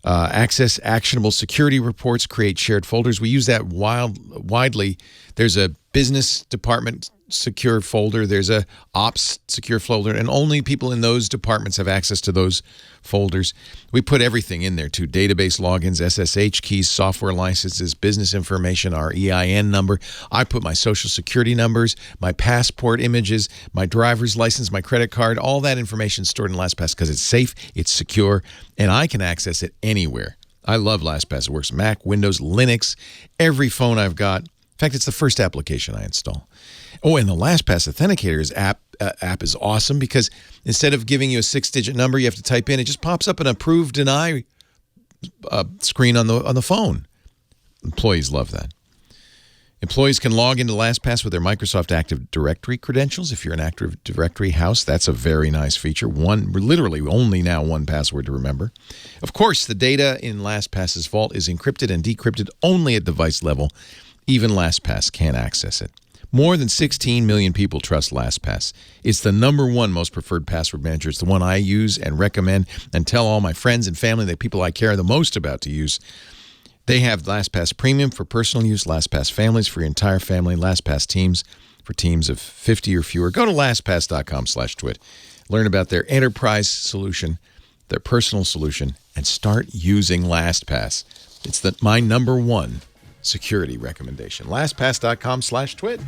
Access actionable security reports, create shared folders. We use that widely. There's a business department secure folder. There's a ops secure folder, and only people in those departments have access to those folders. We put everything in there too: database logins, SSH keys, software licenses, business information, our EIN number. I put my social security numbers, my passport images, my driver's license, my credit card. All that information stored in LastPass because it's safe, it's secure, and I can access it anywhere. I love LastPass. It works Mac, Windows, Linux, every phone I've got. fact, it's the first application I install. Oh, and the LastPass Authenticator's app is awesome because instead of giving you a 6-digit number you have to type in, it just pops up an approve, deny screen on the phone. Employees love that. Employees can log into LastPass with their Microsoft Active Directory credentials. If you're an Active Directory house, that's a very nice feature. Literally only now one password to remember. Of course, the data in LastPass's vault is encrypted and decrypted only at device level. Even LastPass can't access it. More than 16 million people trust LastPass. It's the #1 most preferred password manager. It's the one I use and recommend and tell all my friends and family, the people I care the most about, to use. They have LastPass Premium for personal use, LastPass Families for your entire family, LastPass Teams for teams of 50 or fewer. Go to LastPass.com/twit. Learn about their enterprise solution, their personal solution, and start using LastPass. It's my #1 security recommendation. LastPass.com/twit.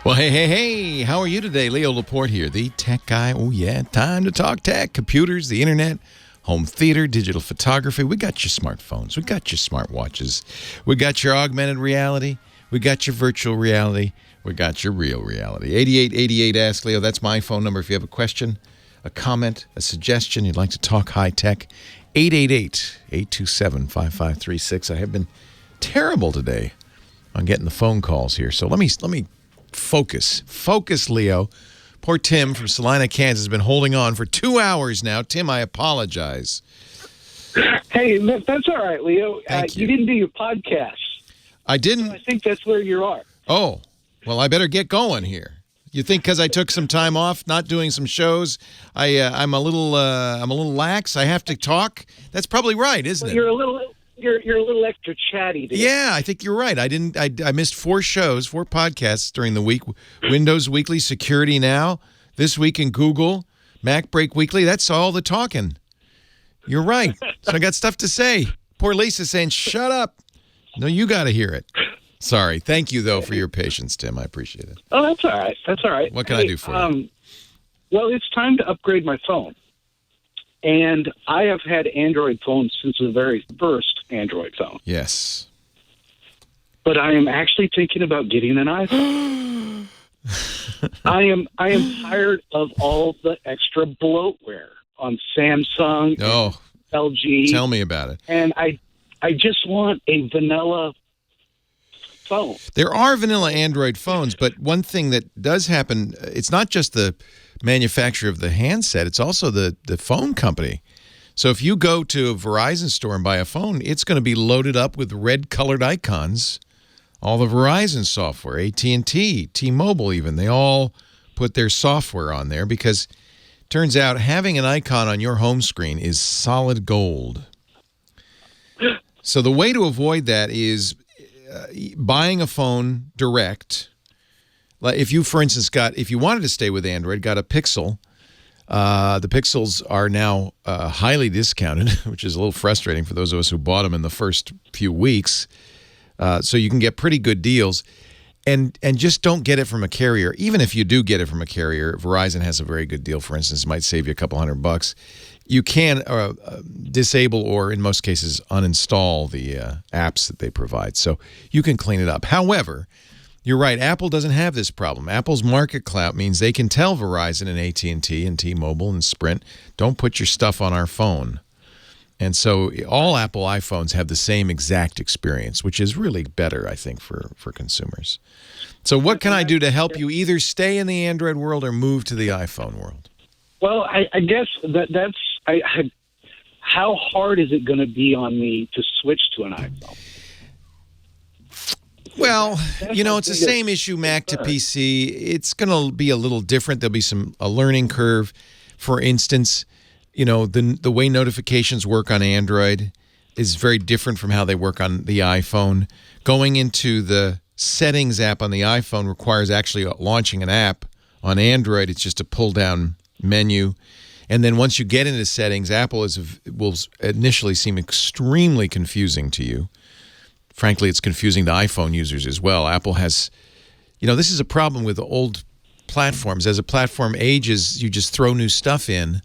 Well, hey, how are you today? Leo Laporte here, the tech guy. Oh, yeah, time to talk tech, computers, the internet, home theater, digital photography. We got your smartphones. We got your smartwatches. We got your augmented reality. We got your virtual reality. We got your real reality. 8888 Ask Leo. That's my phone number if you have a question, a comment, a suggestion, you'd like to talk high tech. 888-827-5536. I have been terrible today on getting the phone calls here. So let me focus. Focus, Leo. Poor Tim from Salina, Kansas, has been holding on for 2 hours now. Tim, I apologize. Hey, that's all right, Leo. Thank you. You didn't do your podcast. I didn't? So I think that's where you are. Oh, well, I better get going here. You think because I took some time off, not doing some shows, I'm a little lax? I have to talk? That's probably right, isn't it? You're a little extra chatty today. Yeah, I think you're right. I missed 4 shows, 4 podcasts during the week. Windows Weekly, Security Now, This Week in Google, Mac Break Weekly. That's all the talking. You're right. So I got stuff to say. Poor Lisa saying, shut up. No, you got to hear it. Sorry. Thank you, though, for your patience, Tim. I appreciate it. Oh, that's all right. That's all right. What can I do for you? Well, it's time to upgrade my phone. And I have had Android phones since the very first Android phone. Yes. But I am actually thinking about getting an iPhone. I am tired of all the extra bloatware on Samsung and LG. Tell me about it. And I just want a vanilla phone. There are vanilla Android phones, but one thing that does happen, it's not just the manufacturer of the handset, it's also the phone company. So if you go to a Verizon store and buy a phone, it's going to be loaded up with red-colored icons. All the Verizon software, AT&T, T-Mobile even, they all put their software on there because it turns out having an icon on your home screen is solid gold. So the way to avoid that is buying a phone direct. Like if you, for instance, if you wanted to stay with Android, got a Pixel, the Pixels are now highly discounted, which is a little frustrating for those of us who bought them in the first few weeks. So you can get pretty good deals. And just don't get it from a carrier. Even if you do get it from a carrier, Verizon has a very good deal, for instance. It might save you a couple $100. You can disable or, in most cases, uninstall the apps that they provide. So you can clean it up. However, you're right. Apple doesn't have this problem. Apple's market clout means they can tell Verizon and AT&T and T-Mobile and Sprint, don't put your stuff on our phone. And so all Apple iPhones have the same exact experience, which is really better, I think, for consumers. So what can I do to help you either stay in the Android world or move to the iPhone world? Well, I guess that's how hard is it going to be on me to switch to an iPhone? Well, it's the same issue Mac to PC. It's going to be a little different. There'll be a learning curve. For instance, the way notifications work on Android is very different from how they work on the iPhone. Going into the Settings app on the iPhone requires actually launching an app. On Android, it's just a pull-down menu. And then once you get into Settings, Apple will initially seem extremely confusing to you. Frankly, it's confusing to iPhone users as well. Apple has, this is a problem with the old platforms. As a platform ages, you just throw new stuff in,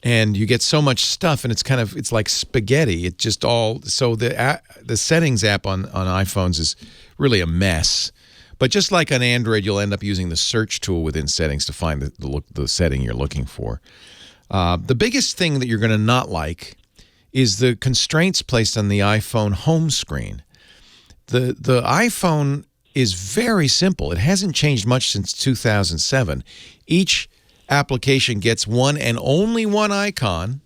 And you get so much stuff, and it's like spaghetti. It just all so the settings app on iPhones is really a mess. But just like on Android, you'll end up using the search tool within settings to find the setting you're looking for. The biggest thing that you're going to not like is the constraints placed on the iPhone home screen. The iPhone is very simple. It hasn't changed much since 2007. Each application gets one and only one icon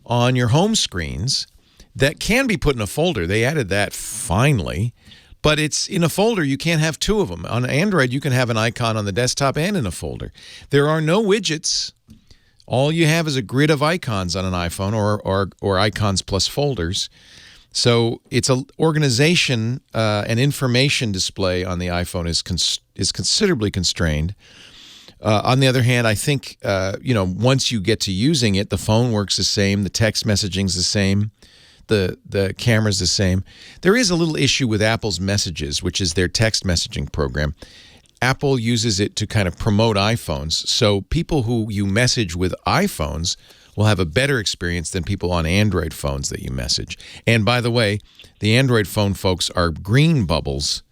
on your home screens that can be put in a folder. They added that finally, but it's in a folder. You can't have two of them. On Android, you can have an icon on the desktop and in a folder. There are no widgets. All you have is a grid of icons on an iPhone or icons plus folders. So it's an organization and information display on the iPhone is considerably constrained. On the other hand, I think, once you get to using it, the phone works the same, the text messaging's the same, the camera's the same. There is a little issue with Apple's Messages, which is their text messaging program. Apple uses it to kind of promote iPhones, so people who you message with iPhones will have a better experience than people on Android phones that you message. And by the way, the Android phone folks are green bubbles.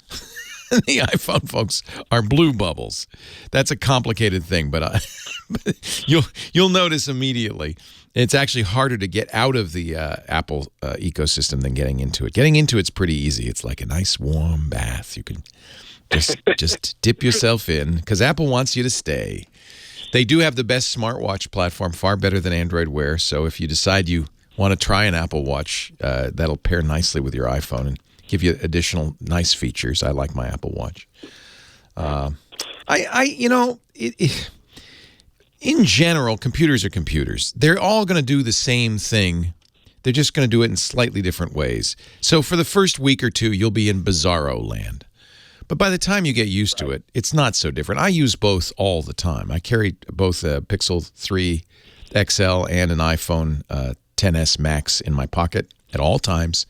The iPhone folks are blue bubbles. That's a complicated thing, but you'll notice immediately. It's actually harder to get out of the Apple ecosystem than getting into it. Getting into it's pretty easy. It's like a nice warm bath. You can just dip yourself in because Apple wants you to stay. They do have the best smartwatch platform, far better than Android Wear. So if you decide you want to try an Apple Watch, that'll pair nicely with your iPhone and give you additional nice features. I like my Apple Watch. In general, computers are computers. They're all going to do the same thing. They're just going to do it in slightly different ways. So for the first week or two, you'll be in bizarro land. But by the time you get used to it, it's not so different. I use both all the time. I carry both a Pixel 3 XL and an iPhone XS Max in my pocket at all times.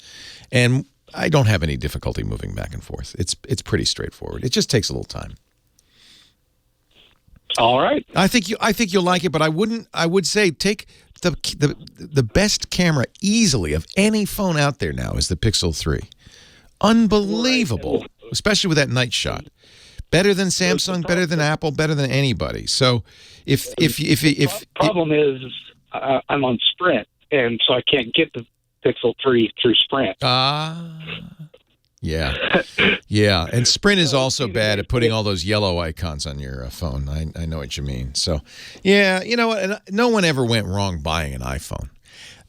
And I don't have any difficulty moving back and forth. It's pretty straightforward. It just takes a little time. All right. I think you'll like it, but I would say take the best camera easily of any phone out there now is the Pixel 3. Unbelievable, especially with that night shot. Better than Samsung, better than Apple, better than anybody. So if problem is I'm on Sprint, and so I can't get the Pixel 3 through Sprint. Yeah. Yeah. And Sprint is also bad at putting all those yellow icons on your phone. I know what you mean. So, yeah, you know what? No one ever went wrong buying an iPhone.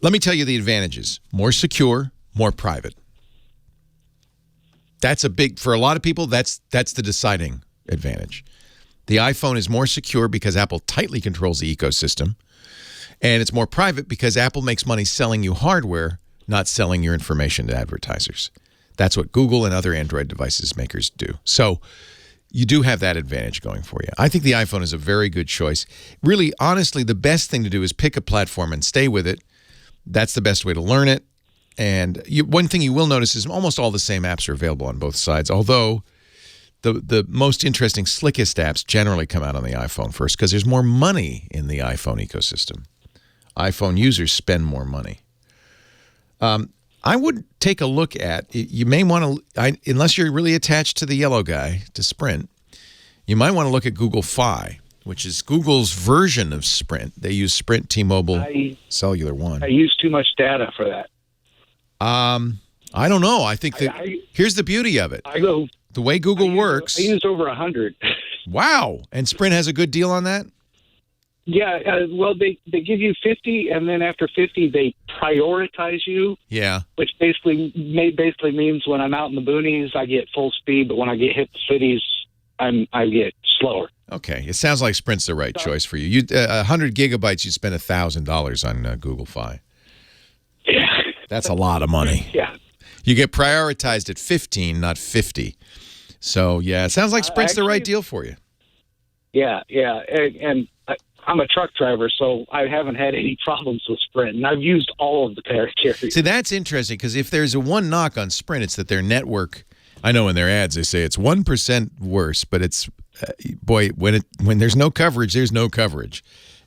Let me tell you the advantages. More secure, more private. That's for a lot of people, that's the deciding advantage. The iPhone is more secure because Apple tightly controls the ecosystem. And it's more private because Apple makes money selling you hardware, not selling your information to advertisers. That's what Google and other Android devices makers do. So you do have that advantage going for you. I think the iPhone is a very good choice. Really, honestly, the best thing to do is pick a platform and stay with it. That's the best way to learn it. And one thing you will notice is almost all the same apps are available on both sides, although the most interesting, slickest apps generally come out on the iPhone first because there's more money in the iPhone ecosystem. iPhone users spend more money. I would take a look at, you may want to, unless you're really attached to the yellow guy, to Sprint, you might want to look at Google Fi, which is Google's version of Sprint. They use Sprint, T-Mobile, Cellular One. I use too much data for that. I don't know. I think that here's the beauty of it. The way Google works. I use over 100. Wow. And Sprint has a good deal on that? Yeah, well, they give you 50, and then after 50, they prioritize you. Yeah. Which basically means when I'm out in the boonies, I get full speed, but when I get hit the cities, I get slower. Okay. It sounds like Sprint's the right choice for you. 100 gigabytes, you'd spend $1,000 on Google Fi. Yeah. That's a lot of money. Yeah. You get prioritized at 15, not 50. So, yeah, it sounds like Sprint's the right deal for you. Yeah, yeah. And I'm a truck driver, so I haven't had any problems with Sprint, and I've used all of the carriers. See, that's interesting, because if there's a one knock on Sprint, it's that their network, I know in their ads they say it's 1% worse, but it's, boy, when there's no coverage, there's no coverage.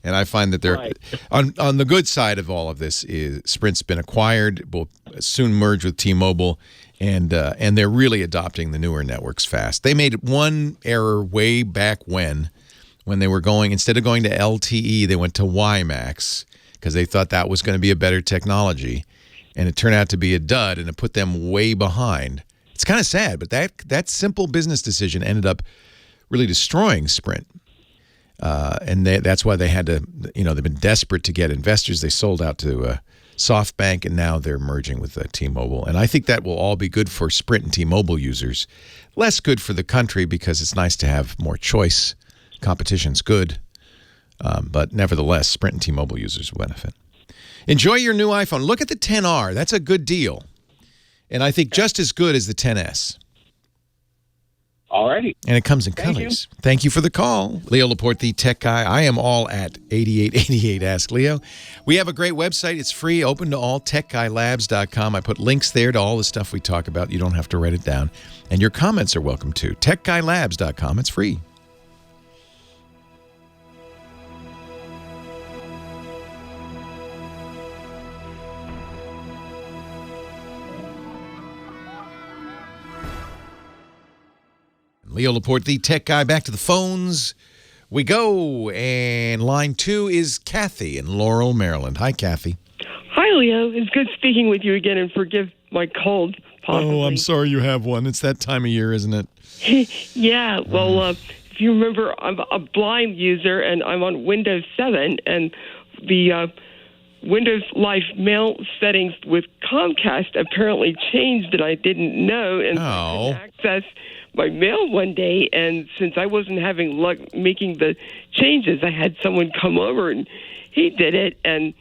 And I find that they're on the good side of all of this is Sprint's been acquired, will soon merge with T-Mobile, and they're really adopting the newer networks fast. They made one error way back when they were going, instead of going to LTE, they went to WiMAX because they thought that was going to be a better technology, and it turned out to be a dud, and it put them way behind. It's kind of sad, but that simple business decision ended up really destroying Sprint. And that's why they had to, they've been desperate to get investors. They sold out to SoftBank, and now they're merging with T-Mobile. And I think that will all be good for Sprint and T-Mobile users. Less good for the country because it's nice to have more choice. Competition's good. But nevertheless, Sprint and T-Mobile users will benefit. Enjoy your new iPhone. Look at the XR. That's a good deal. And I think just as good as the XS. All righty. And it comes in colors. Thank you for the call. Leo Laporte, the tech guy. I am all at 8888 Ask Leo. We have a great website. It's free, open to all, techguylabs.com. I put links there to all the stuff we talk about. You don't have to write it down. And your comments are welcome too. techguylabs.com. It's free. Leo Laporte, the tech guy. Back to the phones we go. And line 2 is Kathy in Laurel, Maryland. Hi, Kathy. Hi, Leo. It's good speaking with you again, and forgive my cold, possibly. Oh, I'm sorry you have one. It's that time of year, isn't it? Yeah. Well, if you remember, I'm a blind user, and I'm on Windows 7, and the Windows Live mail settings with Comcast apparently changed, and I didn't know, and I couldn't access my mail one day, and since I wasn't having luck making the changes, I had someone come over, and he did it, and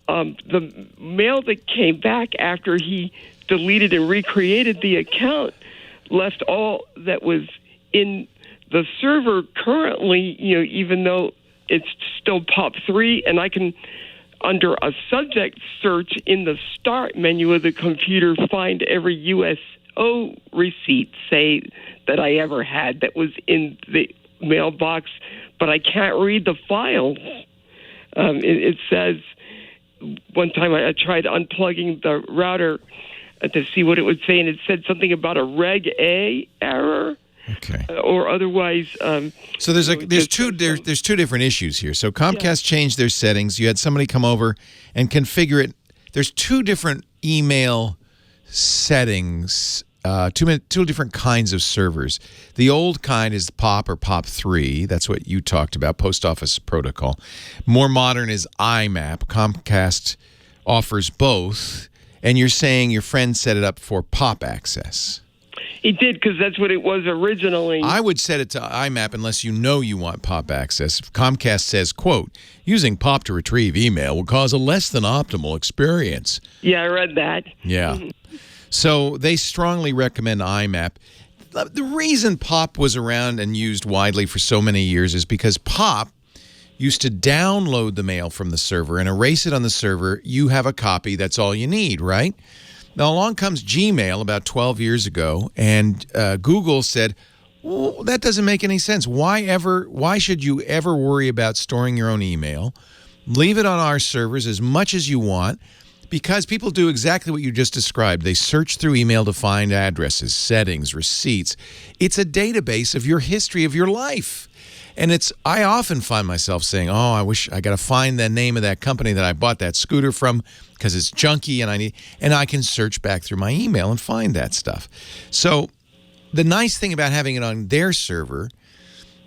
the mail that came back after he deleted and recreated the account left all that was in the server currently, even though it's still POP3, and I can, under a subject search in the start menu of the computer, find every USO receipt, say, that I ever had that was in the mailbox, but I can't read the files. It says, one time I tried unplugging the router to see what it would say, and it said something about a Reg A error. Okay. Or otherwise. So there's two different issues here. So Comcast changed their settings. You had somebody come over and configure it. There's two different email settings. Two different kinds of servers. The old kind is POP or POP3. That's what you talked about, Post Office Protocol. More modern is IMAP. Comcast offers both. And you're saying your friend set it up for POP access. He did, because that's what it was originally. I would set it to IMAP unless you know you want POP access. Comcast says, quote, using POP to retrieve email will cause a less than optimal experience. Yeah, I read that. Yeah. So they strongly recommend IMAP. The reason POP was around and used widely for so many years is because POP used to download the mail from the server and erase it on the server. You have a copy. That's all you need, right? Now, along comes Gmail about 12 years ago, and Google said, well, that doesn't make any sense. Why should you ever worry about storing your own email? Leave it on our servers as much as you want. Because people do exactly what you just described. They search through email to find addresses, settings, receipts. It's a database of your history of your life. And I often find myself saying, oh, I wish I got to find the name of that company that I bought that scooter from because it's junky and I can search back through my email and find that stuff. So the nice thing about having it on their server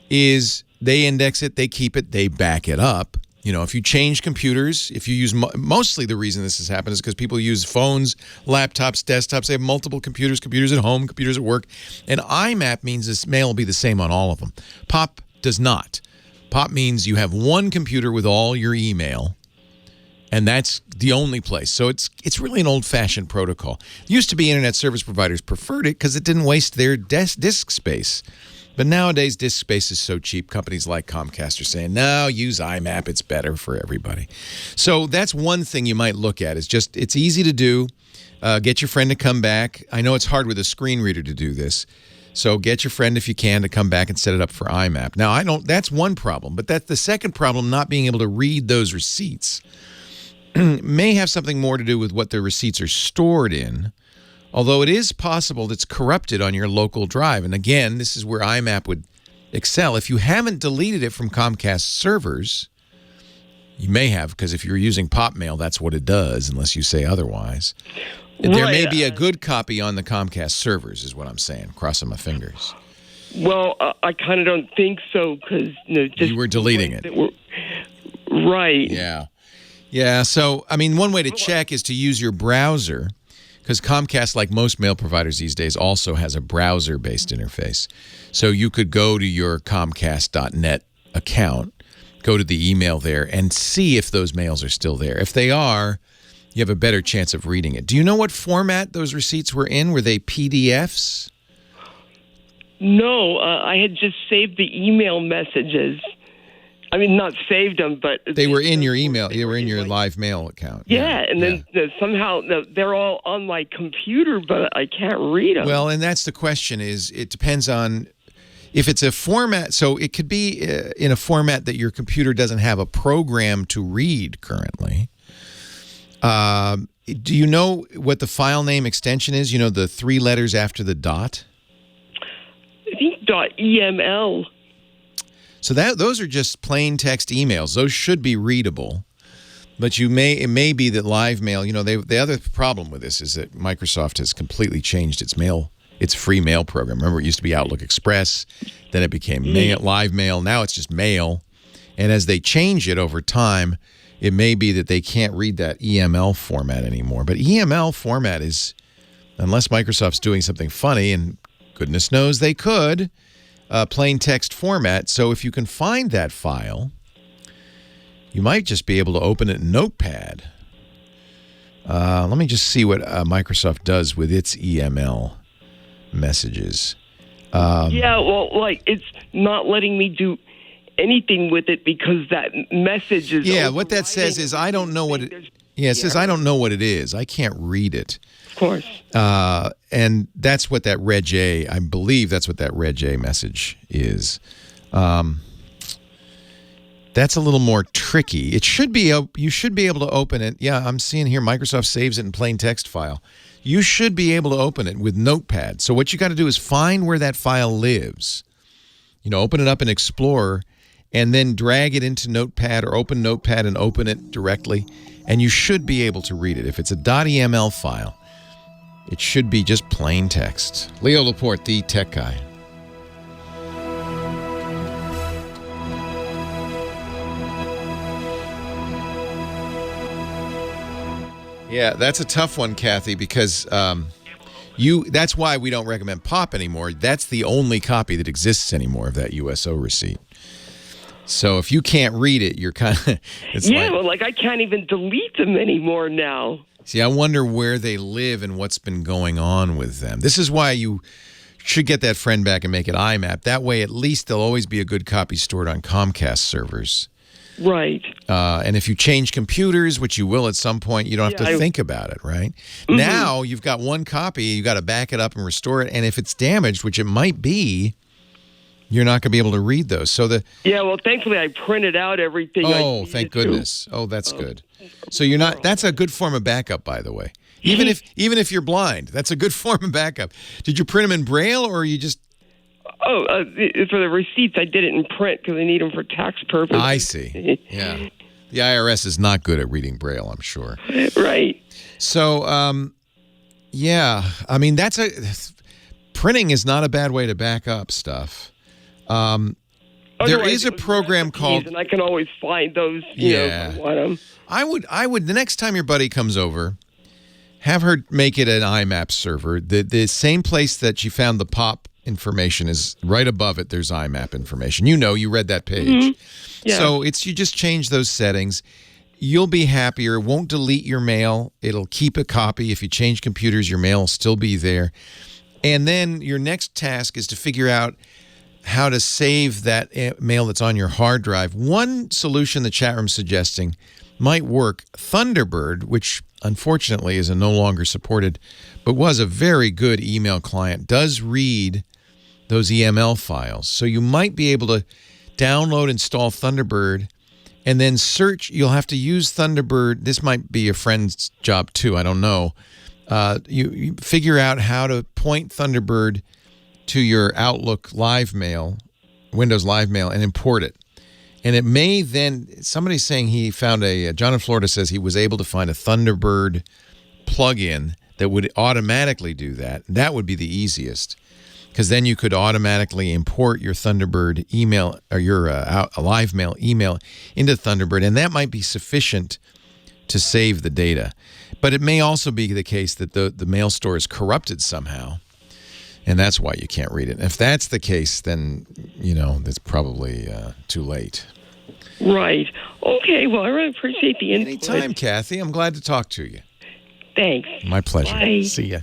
is they index it, they keep it, they back it up. If you change computers, if you use mostly the reason this has happened is because people use phones, laptops, desktops. They have multiple computers at home, computers at work. And IMAP means this mail will be the same on all of them. POP does not. POP means you have one computer with all your email, and that's the only place. So it's really an old-fashioned protocol. It used to be internet service providers preferred it because it didn't waste their disk space. But nowadays, disk space is so cheap, companies like Comcast are saying, no, use IMAP. It's better for everybody. So that's one thing you might look at. It's easy to do. Get your friend to come back. I know it's hard with a screen reader to do this. So get your friend, if you can, to come back and set it up for IMAP. Now, that's one problem, but that's the second problem, not being able to read those receipts. May have something more to do with what the receipts are stored in, although it is possible that's corrupted on your local drive. And again, this is where IMAP would excel. If you haven't deleted it from Comcast servers, you may have, because if you're using pop mail, that's what it does, unless you say otherwise. There may be a good copy on the Comcast servers, is what I'm saying, crossing my fingers. Well, I kind of don't think so, because you were deleting it. Right. Yeah. Yeah, so, I mean, one way to check is to use your browser, because Comcast, like most mail providers these days, also has a browser-based interface. So you could go to your Comcast.net account, go to the email there, and see if those mails are still there. If they are, you have a better chance of reading it. Do you know what format those receipts were in? Were they PDFs? No, I had just saved the email messages. I mean, not saved them, but... They were in your email. They were in your live mail account. Yeah, and then somehow they're all on my computer, but I can't read them. Well, and that's the question is, it depends on... If it's a format, so it could be in a format that your computer doesn't have a program to read currently. Do you know what the file name extension is? You know, the 3 letters after the dot? I think .eml. So those are just plain text emails. Those should be readable. But it may be that live mail, the other problem with this is that Microsoft has completely changed its free mail program. Remember, it used to be Outlook Express, then it became live mail, now it's just mail. And as they change it over time, it may be that they can't read that EML format anymore. But EML format is, unless Microsoft's doing something funny, and goodness knows they could, plain text format. So if you can find that file, you might just be able to open it in Notepad. Let me just see what Microsoft does with its EML messages. It's not letting me do anything with it because that message is... Yeah, what that says is I don't know what it... Yeah, it says I don't know what it is. I can't read it. Of course. And that's what that Reg A, I believe that's what that Reg A message is. That's a little more tricky. It should be, you should be able to open it. Yeah, I'm seeing here Microsoft saves it in plain text file. You should be able to open it with Notepad. So what you got to do is find where that file lives. Open it up in Explorer and then drag it into Notepad or open Notepad and open it directly. And you should be able to read it. If it's a .eml file, it should be just plain text. Leo Laporte, the tech guy. Yeah, that's a tough one, Kathy, because that's why we don't recommend POP anymore. That's the only copy that exists anymore of that USO receipt. So if you can't read it, you're kind of... I can't even delete them anymore now. See, I wonder where they live and what's been going on with them. This is why you should get that friend back and make it IMAP. That way, at least there'll always be a good copy stored on Comcast servers. Right. And if you change computers, which you will at some point, you don't have to think about it, right? Mm-hmm. Now you've got one copy, you got to back it up and restore it. And if it's damaged, which it might be, you're not going to be able to read those. So thankfully I printed out everything. Oh, thank goodness. Oh, that's good. So you're not. That's a good form of backup, by the way. Even if you're blind, that's a good form of backup. Did you print them in Braille or you just? Oh, for the receipts, I did it in print because I need them for tax purposes. I see. Yeah, the IRS is not good at reading Braille, I'm sure. Right. So, I mean, printing is not a bad way to back up stuff. There is a program called, and I can always find those. If I want them. I would. The next time your buddy comes over, have her make it an IMAP server. The same place that she found the POP information is right above it. There's IMAP information. You read that page. Mm-hmm. Yeah. So you just change those settings. You'll be happier. It won't delete your mail. It'll keep a copy. If you change computers, your mail will still be there. And then your next task is to figure out how to save that mail that's on your hard drive. One solution the chat room's suggesting might work. Thunderbird, which unfortunately is no longer supported, but was a very good email client, does read those EML files. So you might be able to download, install Thunderbird, and then search. You'll have to use Thunderbird. This might be a friend's job too. I don't know. You figure out how to point Thunderbird to your Outlook Live Mail, Windows Live Mail, and import it. And it may then, somebody's saying he found John in Florida says he was able to find a Thunderbird plugin that would automatically do that. That would be the easiest, because then you could automatically import your Thunderbird email or your Live Mail email into Thunderbird, and that might be sufficient to save the data. But it may also be the case that the mail store is corrupted somehow, and that's why you can't read it. And if that's the case, then, that's probably too late. Right. Okay, well, I really appreciate the input. Anytime, Kathy. I'm glad to talk to you. Thanks. My pleasure. Bye. See ya.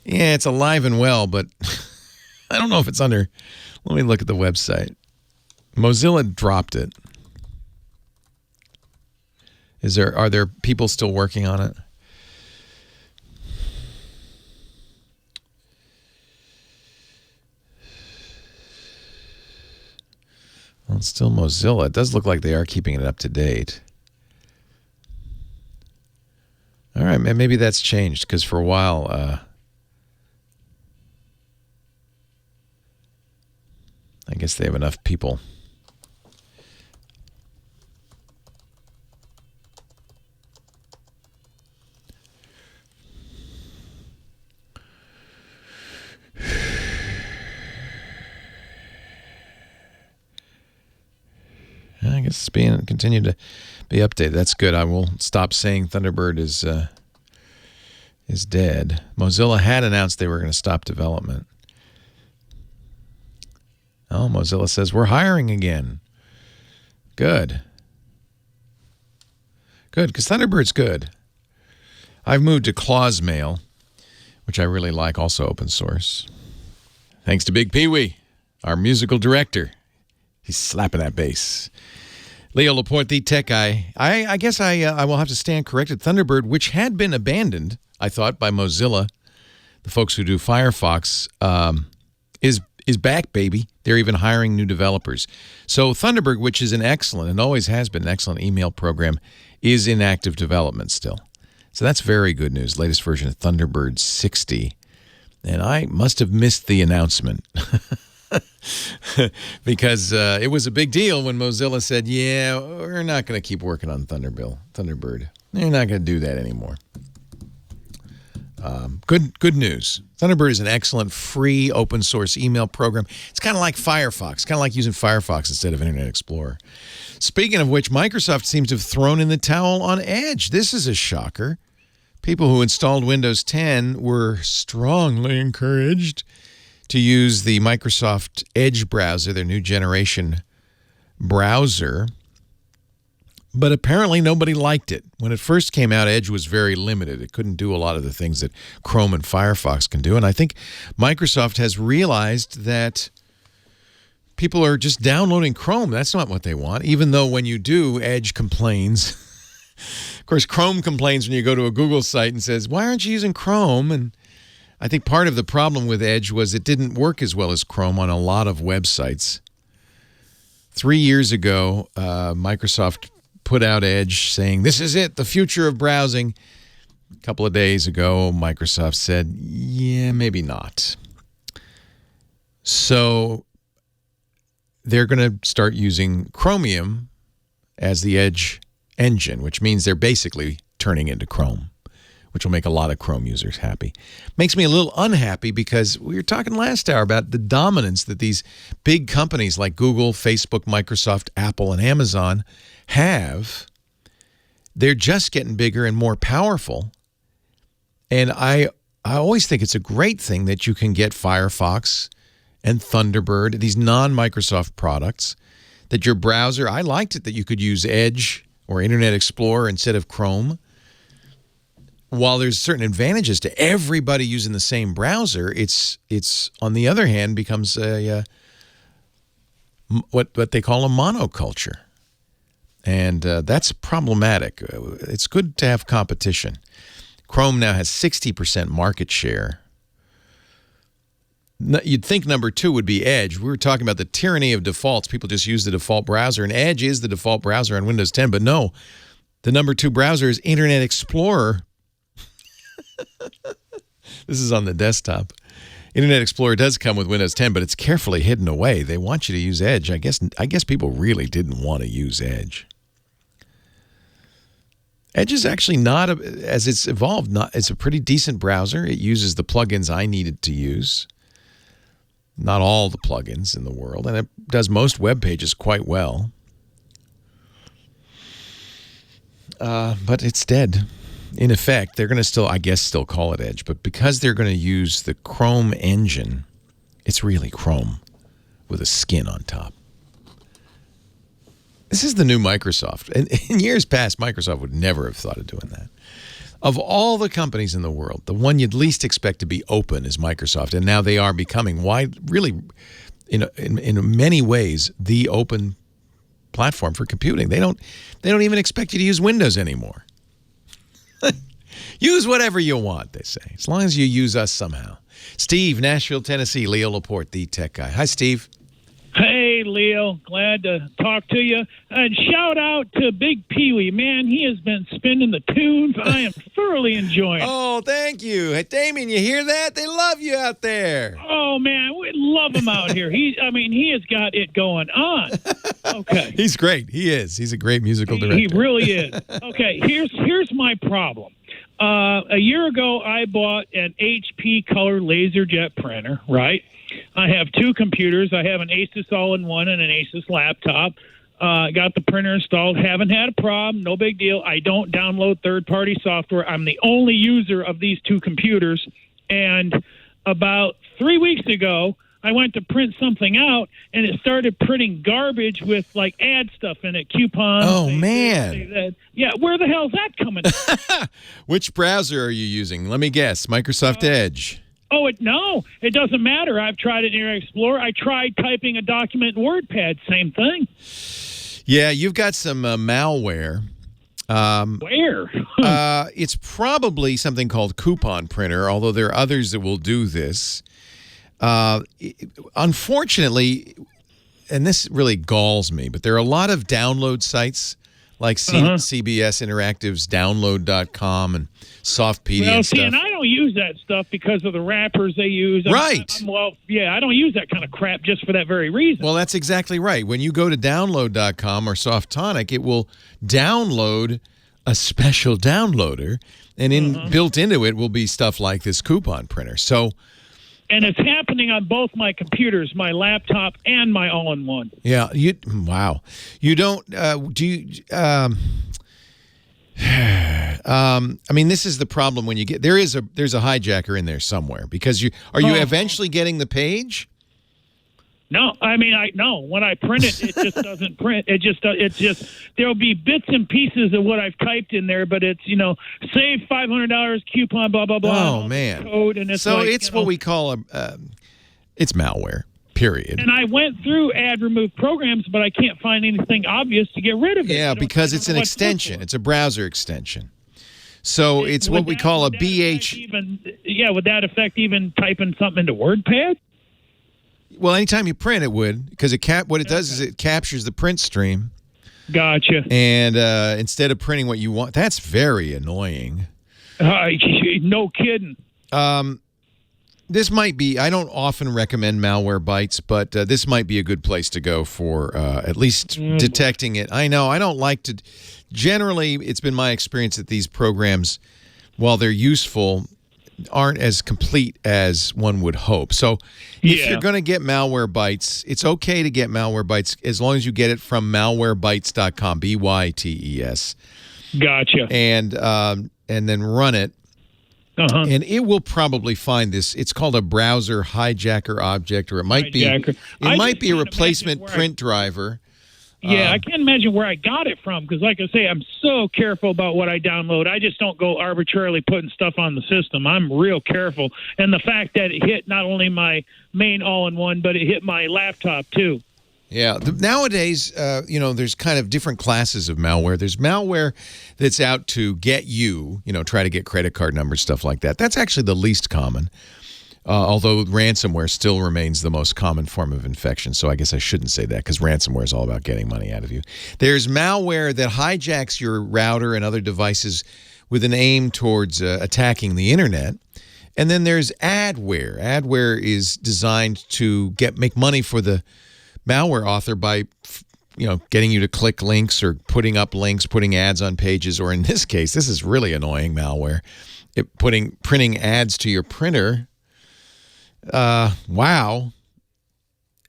Yeah, it's alive and well, but I don't know if it's under... Let me look at the website. Mozilla dropped it. Are there people still working on it? Well, it's still Mozilla. It does look like they are keeping it up to date. All right, maybe that's changed, because for a while, I guess they have enough people. I guess it's being continued to be updated. That's good. I will stop saying Thunderbird is dead. Mozilla had announced they were going to stop development. Oh, Mozilla says we're hiring again. Good. Good, because Thunderbird's good. I've moved to Claus Mail, which I really like, also open source. Thanks to Big Pee-wee, our musical director. He's slapping that bass. Leo Laporte, the tech guy. I guess I will have to stand corrected. Thunderbird, which had been abandoned, I thought, by Mozilla, the folks who do Firefox, is back, baby. They're even hiring new developers. So Thunderbird, which is an excellent and always has been an excellent email program, is in active development still. So that's very good news. Latest version of Thunderbird 60. And I must have missed the announcement. Because it was a big deal when Mozilla said, yeah, we're not going to keep working on Thunderbird. They're not going to do that anymore. Good news. Thunderbird is an excellent free open source email program. It's kind of like Firefox, kind of like using Firefox instead of Internet Explorer. Speaking of which, Microsoft seems to have thrown in the towel on Edge. This is a shocker. People who installed Windows 10 were strongly encouraged to use the Microsoft Edge browser, their new generation browser. But apparently nobody liked it. When it first came out, Edge was very limited. It couldn't do a lot of the things that Chrome and Firefox can do. And I think Microsoft has realized that people are just downloading Chrome. That's not what they want, even though when you do, Edge complains. Of course, Chrome complains when you go to a Google site and says, why aren't you using Chrome? And I think part of the problem with Edge was it didn't work as well as Chrome on a lot of websites. 3 years ago, Microsoft put out Edge saying, this is it, the future of browsing. A couple of days ago, Microsoft said, yeah, maybe not. So they're going to start using Chromium as the Edge engine, which means they're basically turning into Chrome, which will make a lot of Chrome users happy. Makes me a little unhappy because we were talking last hour about the dominance that these big companies like Google, Facebook, Microsoft, Apple, and Amazon have. They're just getting bigger and more powerful. And I always think it's a great thing that you can get Firefox and Thunderbird, these non-Microsoft products, that your browser, I liked it that you could use Edge or Internet Explorer instead of Chrome. While there's certain advantages to everybody using the same browser, it's on the other hand becomes a what they call a monoculture. And that's problematic. It's good to have competition. Chrome now has 60% market share. You'd think number 2 would be Edge. We were talking about the tyranny of defaults. People just use the default browser, and Edge is the default browser on Windows 10. But no, the number 2 browser is Internet Explorer. This is on the desktop. Internet Explorer does come with Windows 10, but it's carefully hidden away. They want you to use Edge. I guess people really didn't want to use Edge. Edge is actually not, as it's evolved, it's a pretty decent browser. It uses the plugins I needed to use. Not all the plugins in the world, and it does most web pages quite well. But it's dead. In effect, they're going to still call it Edge, but because they're going to use the Chrome engine, it's really Chrome with a skin on top. This is the new Microsoft. And in years past, Microsoft would never have thought of doing that. Of all the companies in the world, the one you'd least expect to be open is Microsoft, and now they are becoming really, in many ways, the open platform for computing. They don't even expect you to use Windows anymore. Use whatever you want, they say, as long as you use us somehow. Steve, Nashville, Tennessee, Leo Laporte, the tech guy. Hi, Steve. Hey, Leo. Glad to talk to you. And shout out to Big Pee-wee. Man, he has been spinning the tunes. I am thoroughly enjoying it. Oh, thank you. Hey, Damien, you hear that? They love you out there. Oh, man, we love him out here. He has got it going on. Okay. He's great. He is. He's a great musical director. He really is. Okay, here's my problem. A year ago, I bought an HP Color LaserJet printer, right? I have 2 computers. I have an Asus all-in-one and an Asus laptop. Got the printer installed. Haven't had a problem. No big deal. I don't download third-party software. I'm the only user of these 2 computers. And about 3 weeks ago, I went to print something out, and it started printing garbage with, like, ad stuff in it, coupons. Oh, man. Yeah, where the hell's that coming from? Which browser are you using? Let me guess. Microsoft Edge. Oh, no, it doesn't matter. I've tried it in Internet Explorer. I tried typing a document in WordPad. Same thing. Yeah, you've got some malware. Where? It's probably something called Coupon Printer, although there are others that will do this. Unfortunately, and this really galls me, but there are a lot of download sites like CBS Interactive's download.com and Softpedia and stuff. And I don't use that stuff because of the wrappers they use. Right. I don't use that kind of crap just for that very reason. Well, that's exactly right. When you go to download.com or Softonic, it will download a special downloader, and built into it will be stuff like this coupon printer. So, and it's happening on both my computers, my laptop and my all-in-one. Yeah. Wow. You don't do you? I mean, this is the problem when you get there's a hijacker in there somewhere, because you eventually getting the page. No, I mean, no. When I print it, it just doesn't print. It's just there'll be bits and pieces of what I've typed in there, but it's save $500 coupon, blah blah blah. Oh man, code, and it's what we call it's malware. Period. And I went through ad remove programs, but I can't find anything obvious to get rid of it. Yeah, because it's an extension. It's a browser extension. So it's what we call a BH. Would that affect even typing something into WordPad? Well, anytime you print, it would, because what it does is it captures the print stream. Gotcha. And instead of printing what you want, that's very annoying. No kidding. This might be, I don't often recommend Malwarebytes, but this might be a good place to go for at least detecting it. I know, I don't like to, generally, it's been my experience that these programs, while they're useful, aren't as complete as one would hope. So if you're going to get Malwarebytes, it's okay to get Malwarebytes as long as you get it from malwarebytes.com, BYTES. Gotcha. And then run it. And it will probably find this. It's called a browser hijacker object, or it might be a replacement print driver. Yeah, I can't imagine where I got it from, because like I say, I'm so careful about what I download. I just don't go arbitrarily putting stuff on the system. I'm real careful. And the fact that it hit not only my main all-in-one, but it hit my laptop too. Yeah. Nowadays, there's kind of different classes of malware. There's malware that's out to get you, try to get credit card numbers, stuff like that. That's actually the least common, although ransomware still remains the most common form of infection. So I guess I shouldn't say that because ransomware is all about getting money out of you. There's malware that hijacks your router and other devices with an aim towards attacking the internet. And then there's adware. Adware is designed to make money for the malware author by, getting you to click links or putting up links, putting ads on pages, or in this case, this is really annoying malware, printing ads to your printer. Wow.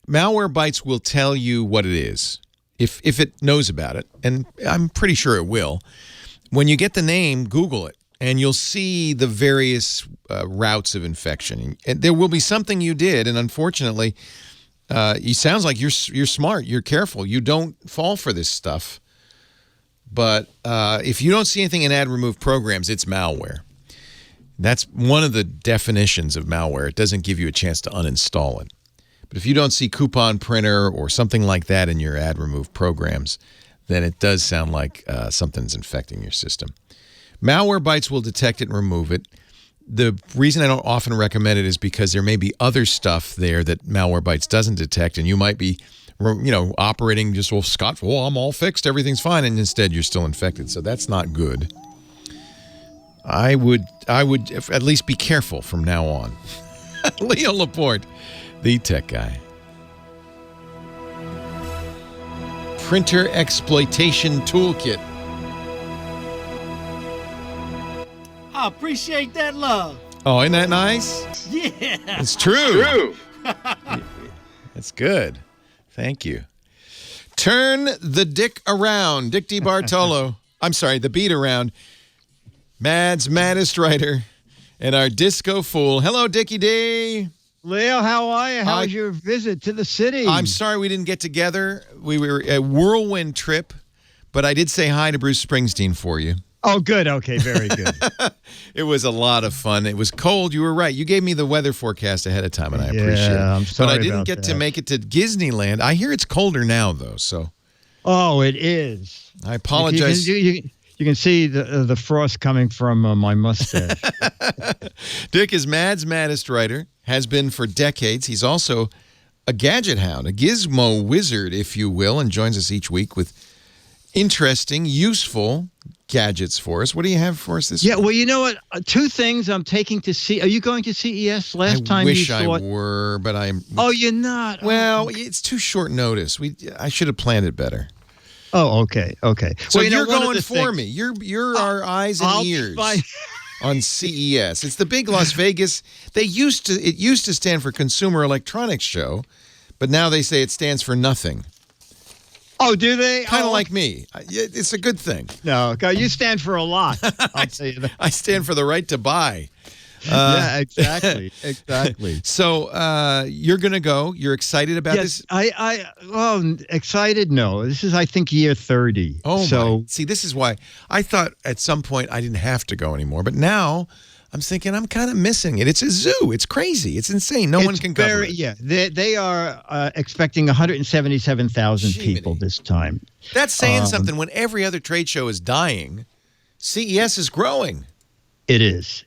Malwarebytes will tell you what it is if it knows about it, and I'm pretty sure it will. When you get the name, Google it, and you'll see the various routes of infection. And there will be something you did, and unfortunately, it sounds like you're smart, you're careful, you don't fall for this stuff. But if you don't see anything in ad remove programs, it's malware. That's one of the definitions of malware. It doesn't give you a chance to uninstall it. But if you don't see coupon printer or something like that in your ad remove programs, then it does sound like something's infecting your system. Malwarebytes will detect it and remove it. The reason I don't often recommend it is because there may be other stuff there that Malwarebytes doesn't detect, and you might be, operating just, I'm all fixed, everything's fine, and instead you're still infected. So that's not good. I would at least be careful from now on. Leo Laporte, the tech guy. Printer Exploitation Toolkit. I appreciate that love. Oh, isn't that nice? Yeah. It's true. That's good. Thank you. Turn the dick around. Dick DeBartolo. I'm sorry, the beat around. Mad's maddest writer and our disco fool. Hello, Dickie D. Leo, how are you? How was your visit to the city? I'm sorry we didn't get together. We were a whirlwind trip, but I did say hi to Bruce Springsteen for you. Oh, good. Okay, very good. It was a lot of fun. It was cold. You were right. You gave me the weather forecast ahead of time, and I appreciate it. I'm sorry but I didn't get to make it to Disneyland. I hear it's colder now, though. So. Oh, it is. I apologize. You can see the frost coming from my mustache. Dick is Mad's maddest writer, has been for decades. He's also a gadget hound, a gizmo wizard, if you will, and joins us each week with interesting, useful gadgets for us. What do you have for us this week? Yeah, well, you know what? Two things I'm taking to see. Are you going to CES? Last time you saw I wish I were, but I'm... Oh, you're not? Well, it's too short notice. I should have planned it better. Oh, okay. So you're going for me. You're our eyes and ears on CES. It's the big Las Vegas. It used to stand for Consumer Electronics Show, but now they say it stands for nothing. Oh, do they? Kind of like me. It's a good thing. No, you stand for a lot. I'll tell you that. I stand for the right to buy. Yeah, exactly. So you're going to go. You're excited about this? Excited? No. This is, I think, year 30. Oh, so see, this is why I thought at some point I didn't have to go anymore. But now I'm thinking I'm kind of missing it. It's a zoo. It's crazy. It's insane. No one can cover it. Yeah, they are expecting 177,000 people this time. That's saying something. When every other trade show is dying, CES is growing. It is.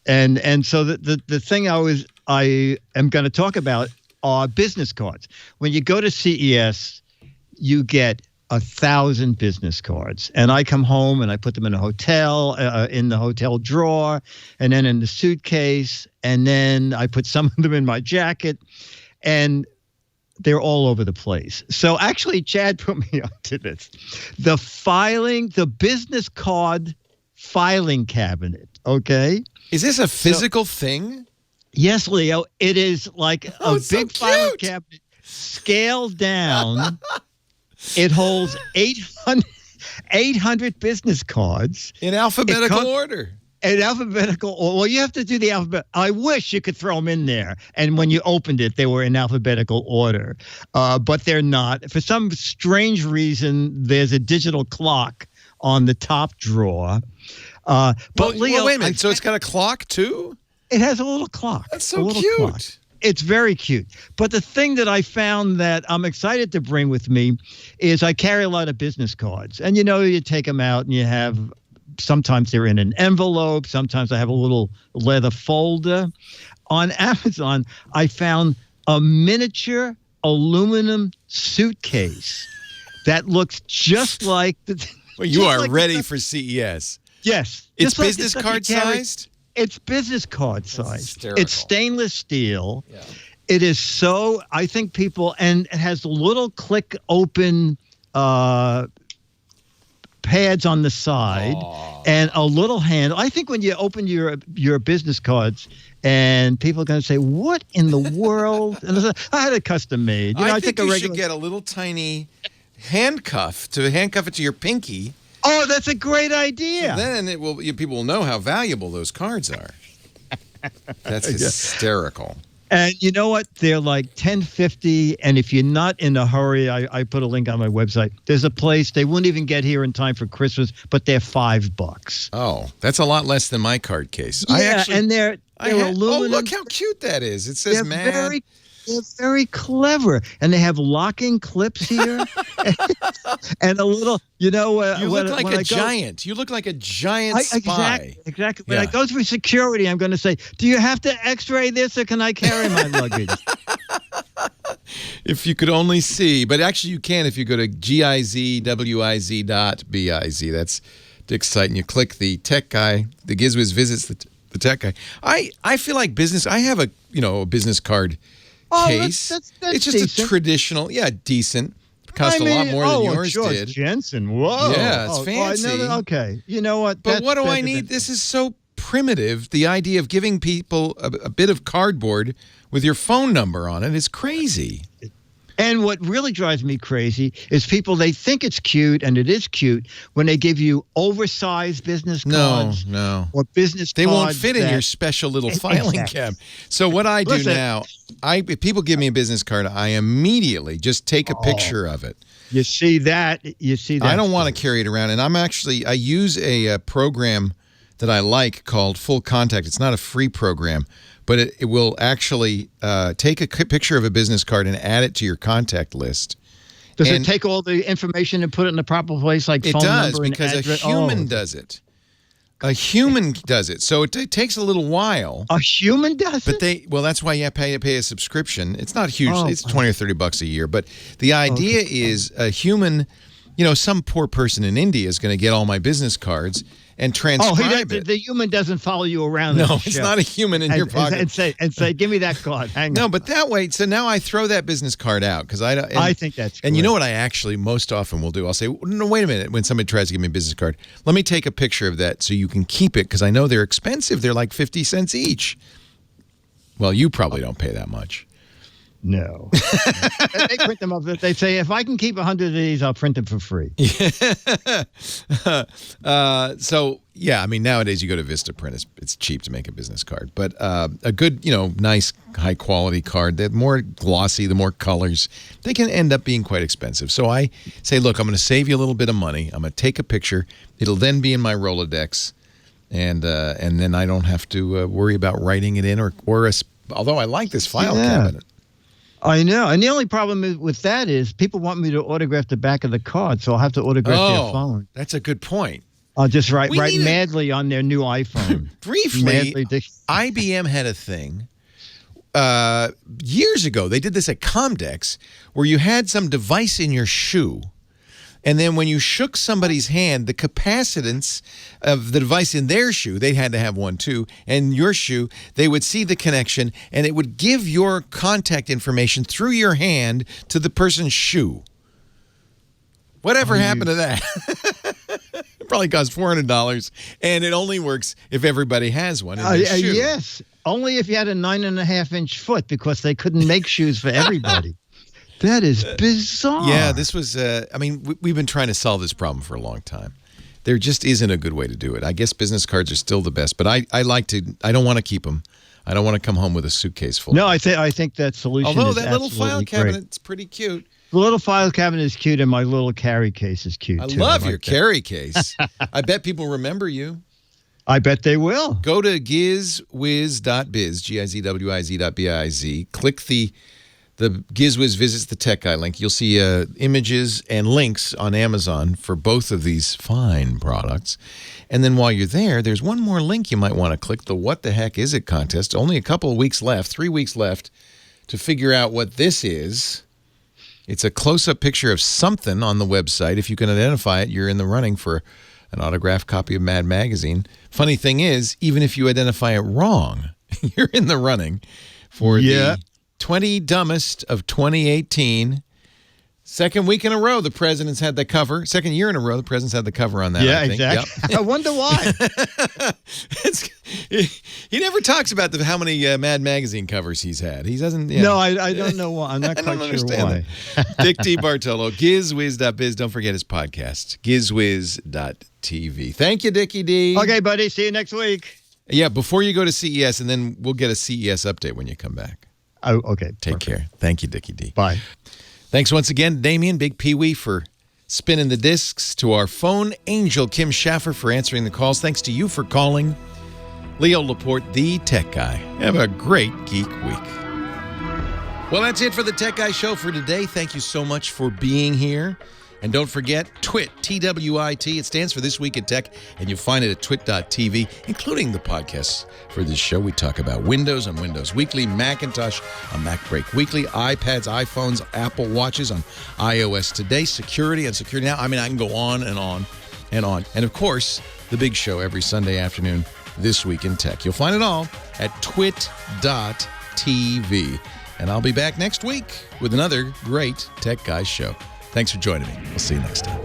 And so the thing I am going to talk about are business cards. When you go to CES, you get 1,000 business cards, and I come home and I put them in a hotel, in the hotel drawer, and then in the suitcase, and then I put some of them in my jacket, and they're all over the place. So actually, Chad put me onto this. The business card filing cabinet. Okay. Is this a physical thing? Yes, Leo. It is like a big filing cabinet scaled down. It holds 800 business cards. In alphabetical order. Well, you have to do the alphabet. I wish you could throw them in there. And when you opened it, they were in alphabetical order. But they're not. For some strange reason, there's a digital clock on the top drawer. But Leo, wait a minute. So it's got a clock too? It has a little clock. That's so cute. It's very cute. But the thing that I found that I'm excited to bring with me is I carry a lot of business cards. And, you take them out and you have, sometimes they're in an envelope. Sometimes I have a little leather folder. On Amazon, I found a miniature aluminum suitcase that looks just like the. Well, you are ready for CES. Yes. It's business card sized? It's business card sized. hysterical. It's stainless steel. Yeah. It is so, I think people, and it has little click open pads on the side and a little handle. I think when you open your business cards, and people are going to say, "What in the world?" And I had it custom made. I think you should get a little tiny handcuff to handcuff it to your pinky. Oh, that's a great idea. So then people will know how valuable those cards are. That's hysterical. And you know what? They're like $10.50. And if you're not in a hurry, I put a link on my website. There's a place they wouldn't even get here in time for Christmas, but they're $5. Oh, that's a lot less than my card case. Yeah, and they're aluminum. Oh, look how cute that is! It says "Mad." They're very clever, and they have locking clips here, and a little. You look like a giant. You look like a giant spy. Exactly. When I go through security, I'm going to say, "Do you have to X-ray this, or can I carry my luggage?" If you could only see, but actually you can if you go to gizwiz.biz. That's exciting. You click the tech guy. The Gizwiz visits the tech guy. I feel like business. I have a business card. Case. That's it's just decent. a traditional, decent. Cost a lot more than yours George did. Jensen, whoa. Yeah, it's fancy. Okay, you know what? But what do I need? This is so primitive. The idea of giving people a bit of cardboard with your phone number on it is crazy. And what really drives me crazy is people, they think it's cute, and it is cute, when they give you oversized business cards. No. Or business they cards. They won't fit in your special little filing cabinet. So what I do now, if people give me a business card, I immediately just take a picture of it. You see that. I don't want to carry it around. And I use a program that I like called Full Contact. It's not a free program, but it will actually take a picture of a business card and add it to your contact list. Does it take all the information and put it in the proper place, like phone number and address? It does, because a human does it. A human does it. So it takes a little while. A human does it? But that's why you pay a subscription. It's not huge. It's $20 or $30 a year. But the idea is a human, some poor person in India is going to get all my business cards and transcribe it. The human doesn't follow you around. No, it's not a human in your pocket. And say, give me that card. Hang on. No, but that way, so now I throw that business card out because I think that's great. And you know what I actually most often will do? I'll say, no, wait a minute. When somebody tries to give me a business card, let me take a picture of that so you can keep it because I know they're expensive. They're like 50 cents each. Well, you probably don't pay that much. No. They print them up. They say, if I can keep 100 of these, I'll print them for free. Nowadays you go to Vistaprint. It's cheap to make a business card. But a good, nice, high-quality card, the more glossy, the more colors, they can end up being quite expensive. So I say, look, I'm going to save you a little bit of money. I'm going to take a picture. It'll then be in my Rolodex, and then I don't have to worry about writing it in although I like this file cabinet. I know. And the only problem with that is people want me to autograph the back of the card, so I'll have to autograph their phone. That's a good point. I'll just write madly on their new iPhone. Briefly, IBM had a thing years ago. They did this at Comdex where you had some device in your shoe. And then when you shook somebody's hand, the capacitance of the device in their shoe, they had to have one too, and your shoe, they would see the connection, and it would give your contact information through your hand to the person's shoe. Whatever happened to that? It probably cost $400, and it only works if everybody has one in their shoe. Yes, only if you had a 9.5-inch foot, because they couldn't make shoes for everybody. That is bizarre. Yeah, this was, we've been trying to solve this problem for a long time. There just isn't a good way to do it. I guess business cards are still the best, but I don't want to keep them. I don't want to come home with a suitcase full. No, I think that solution Although is that little file cabinet's cabinet's pretty cute. The little file cabinet is cute, and my little carry case is cute, I too. love your carry case. I bet people remember you. I bet they will. Go to gizwiz.biz, gizwiz.biz. Click the GizWiz Visits the Tech Guy link. You'll see images and links on Amazon for both of these fine products. And then while you're there, there's one more link you might want to click, the What the Heck Is It contest. Only a couple of weeks left, 3 weeks left to figure out what this is. It's a close-up picture of something on the website. If you can identify it, you're in the running for an autographed copy of Mad Magazine. Funny thing is, even if you identify it wrong, you're in the running for the 20 Dumbest of 2018. Second week in a row, the president's had the cover. Second year in a row, the president's had the cover on that. Yeah, I think. exactly. Yep. I wonder why. He never talks about how many Mad Magazine covers he's had. He doesn't. No, I don't know why. I'm not quite sure why. Dick DeBartolo, gizwiz.biz. Don't forget his podcast, gizwiz.tv. Thank you, Dickie D. Okay, buddy. See you next week. Yeah, before you go to CES, and then we'll get a CES update when you come back. Oh, okay. Take care. Thank you, Dickie D. Bye. Thanks once again, Damien, Big Pee-wee, for spinning the discs. To our phone angel, Kim Schaffer, for answering the calls. Thanks to you for calling. Leo Laporte, the Tech Guy. Have a great geek week. Well, that's it for the Tech Guy Show for today. Thank you so much for being here. And don't forget, TWIT, T-W-I-T. It stands for This Week in Tech, and you'll find it at twit.tv, including the podcasts for this show. We talk about Windows on Windows Weekly, Macintosh on Mac Break Weekly, iPads, iPhones, Apple Watches on iOS Today, security on Security Now. I mean, I can go on and on and on. And, of course, the big show every Sunday afternoon, This Week in Tech. You'll find it all at twit.tv. And I'll be back next week with another great Tech Guys show. Thanks for joining me. We'll see you next time.